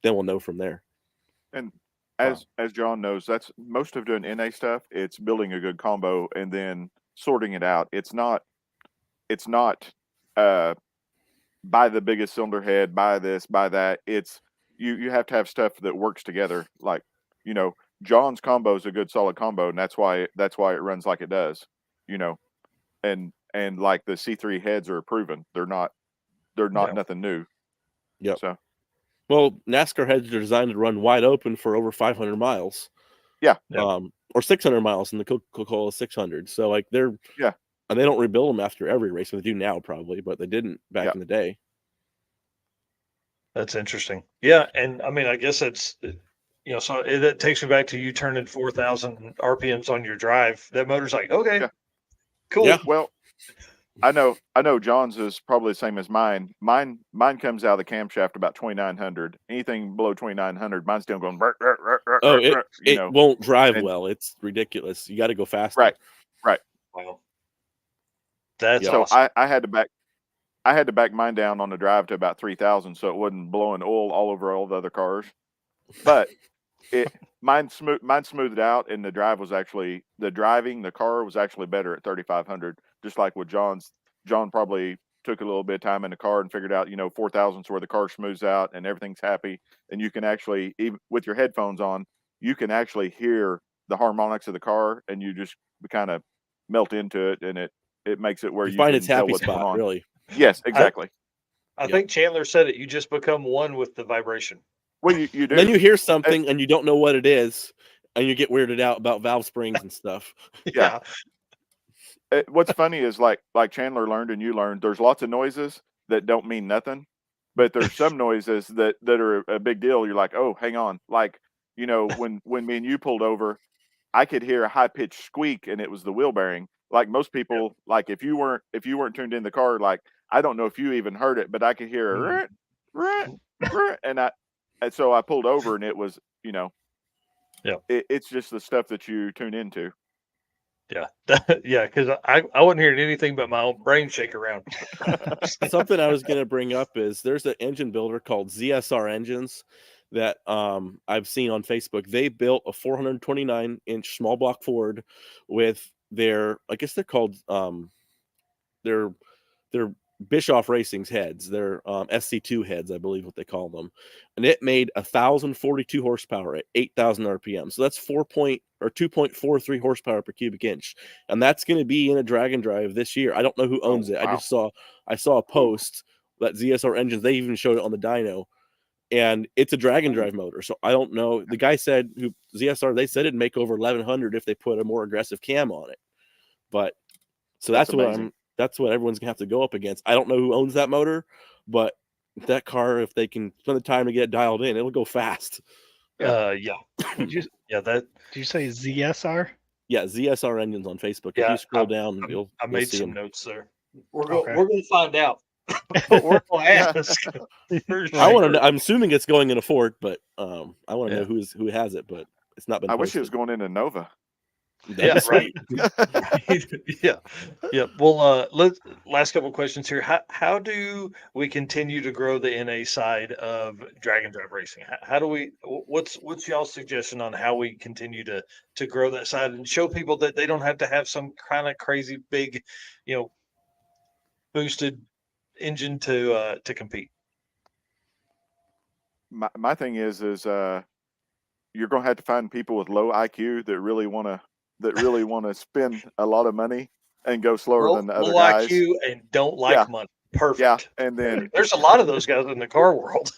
we'll know from there. And as John knows, that's most of doing NA stuff. It's building a good combo and then sorting it out. It's not buy the biggest cylinder head, buy this, buy that. It's you have to have stuff that works together. Like, John's combo is a good solid combo, and that's why it runs like it does. And like the C3 heads are proven. They're not nothing new. Yep. So well, NASCAR heads are designed to run wide open for over 500 miles. Yeah. Or 600 miles in the Coca-Cola 600. So like and they don't rebuild them after every race. They do now probably, but they didn't back in the day. That's interesting. Yeah, and I mean, I guess it's so that takes me back to you turning 4,000 RPMs on your drive. That motor's like, okay, cool. Yeah. Well, I know John's is probably the same as mine. Mine comes out of the camshaft about 2,900. Anything below 2,900, mine's still going. It won't drive well. It's ridiculous. You got to go faster. Right. Wow. That's so awesome. I had to back mine down on the drive to about 3,000, so it wasn't blowing oil all over all the other cars. But mine smoothed out, and the car was actually better at 3,500. Just like with John's. John probably took a little bit of time in the car and figured out 4,000 is where the car smooths out and everything's happy, and you can actually, even with your headphones on, you can actually hear the harmonics of the car, and you just kind of melt into it, and it makes it where you find can its happy tell what's going spot, on. really. Yes, exactly. I think Chandler said it. You just become one with the vibration. Well, you do. Then you hear something and you don't know what it is, and you get weirded out about valve springs and stuff. Yeah. What's funny is like Chandler learned and you learned, there's lots of noises that don't mean nothing, but there's some noises that are a big deal. You're like, oh, hang on. Like, when me and you pulled over, I could hear a high pitched squeak, and it was the wheel bearing. Like most people, like if you weren't tuned in the car, like I don't know if you even heard it, but I could hear and so I pulled over, and it was, it's just the stuff that you tune into. Yeah. Yeah. Because I wasn't hearing anything but my own brain shake around. Something I was going to bring up is there's an engine builder called ZSR Engines that I've seen on Facebook. They built a 429-inch small block Ford with their, I guess they're called their Bischoff Racing's heads, their SC2 heads, I believe what they call them, and it made 1,042 horsepower at 8,000 RPM. So that's 2.43 horsepower per cubic inch, and that's going to be in a drag and drive this year. I don't know who owns it. Wow. I saw a post that ZSR Engines, they even showed it on the dyno, and it's a drag and drive motor. So I don't know. The guy said ZSR, they said it'd make over 1,100 if they put a more aggressive cam on it. But so that's that's what everyone's gonna have to go up against. I don't know who owns that motor, but that car, if they can spend the time to get it dialed in, it'll go fast. Yeah. Did you, Yeah, that did you say ZSR? Yeah, ZSR engines on Facebook. If Yeah, you scroll down, you'll I made see some them. notes there. We're Okay. going to find out. But we're going to ask. For I want to sure. know. I'm assuming it's going in a Ford, but I want to Yeah. know who has it, but it's not been I posted. wish it was going in a Nova. Yeah, That'd be right. sweet. Yeah. Well, last couple of questions here. How do we continue to grow the NA side of drag and drive racing? How do we? What's y'all's suggestion on how we continue to grow that side and show people that they don't have to have some kind of crazy big, boosted engine to compete? My thing is you're going to have to find people with low IQ that really want to spend a lot of money and go slower than the other low guys. IQ and don't like Yeah. money. Perfect. Yeah, and then There's a lot of those guys in the car world.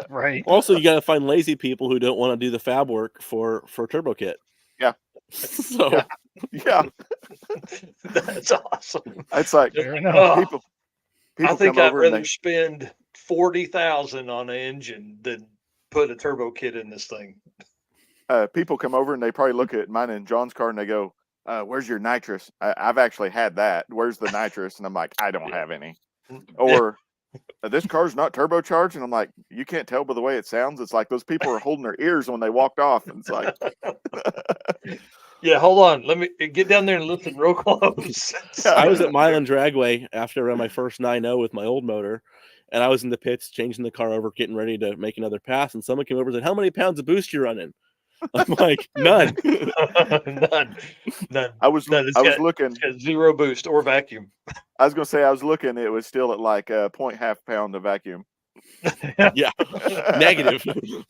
Right. Also, you got to find lazy people who don't want to do the fab work for turbo kit. Yeah. So yeah, That's awesome. it's like Fair enough. Oh, people I think come I'd over and rather spend 40,000 on an engine than put a turbo kit in this thing. people come over and they probably look at mine and John's car and they go, "Where's your nitrous?" I've actually had that. Where's the nitrous? And I'm like, I don't have any. Or this car's not turbocharged, and I'm like, you can't tell by the way it sounds. It's like those people are holding their ears when they walked off. And it's like, Yeah, hold on. Let me get down there and listen real close. I was at Milan Dragway after I ran my first 9.0 with my old motor, and I was in the pits changing the car over, getting ready to make another pass, and someone came over and said, "How many pounds of boost you running?" I'm like, "None." None. I was None. looking. It's got zero boost or vacuum. I was gonna say I was looking. It was still at like 0.5 pound of vacuum. Yeah, negative.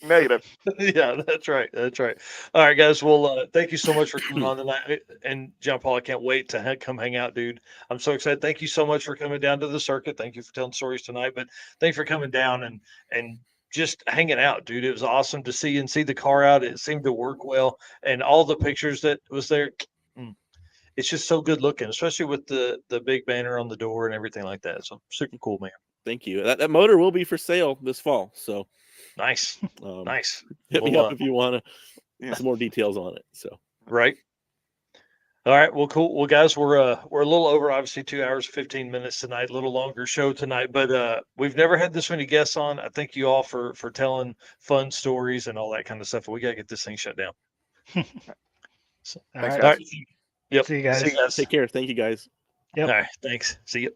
Negative. Yeah, that's right. That's right. All right, guys. Well, thank you so much for coming on tonight. And John-Paul, I can't wait to come hang out, dude. I'm so excited. Thank you so much for coming down to the circuit. Thank you for telling stories tonight. But thanks for coming down and just hanging out, dude. It was awesome to see the car out. It seemed to work well, and all the pictures that was there. It's just so good looking, especially with the big banner on the door and everything like that. So super cool, man. Thank you. That motor will be for sale this fall. So Nice. Nice. Hit me up if you want some more details on it. So right. All right. Well, cool. Well, guys, we're a little over, obviously 2 hours, 15 minutes tonight, a little longer show tonight, but we've never had this many guests on. I thank you all for telling fun stories and all that kind of stuff. We got to get this thing shut down. So, Thanks, all guys. right. Yep. See you guys. take care. Thank you, guys. Yep. All right. Thanks. See you.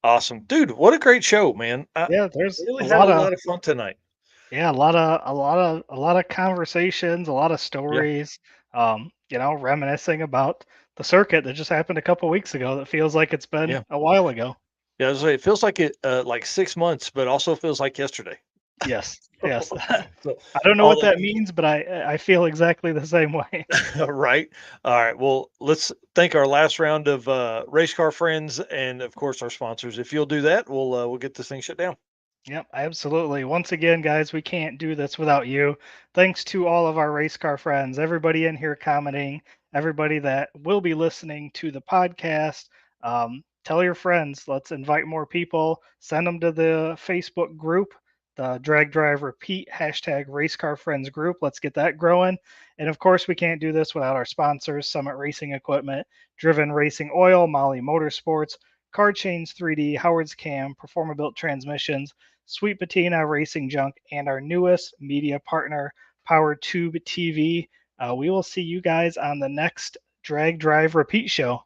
Awesome, dude. What a great show, man. Yeah, there's really a had lot a of lot of fun tonight. yeah, a lot of conversations, a lot of stories. Reminiscing about the circuit that just happened a couple weeks ago. That feels like it's been Yeah. a while ago. Yeah, it feels like like 6 months, but also feels like yesterday. Yes, yes. So, I don't know all what that means, but I feel exactly the same way. right. All right. Well, let's thank our last round of race car friends and of course our sponsors. If you'll do that, we'll get this thing shut down. Yep, absolutely. Once again, guys, we can't do this without you. Thanks to all of our race car friends, everybody in here commenting, everybody that will be listening to the podcast. Tell your friends. Let's invite more people. Send them to the Facebook group, the Drag Drive Repeat #Race Car Friends group. Let's get that growing. And of course, we can't do this without our sponsors: Summit Racing Equipment, Driven Racing Oil, Molly Motorsports, Car Chains 3D, Howard's Cam, Performa-Built Transmissions, Sweet Patina Racing Junk, and our newest media partner, PowerTube TV. We will see you guys on the next Drag Drive Repeat show.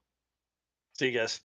See you guys.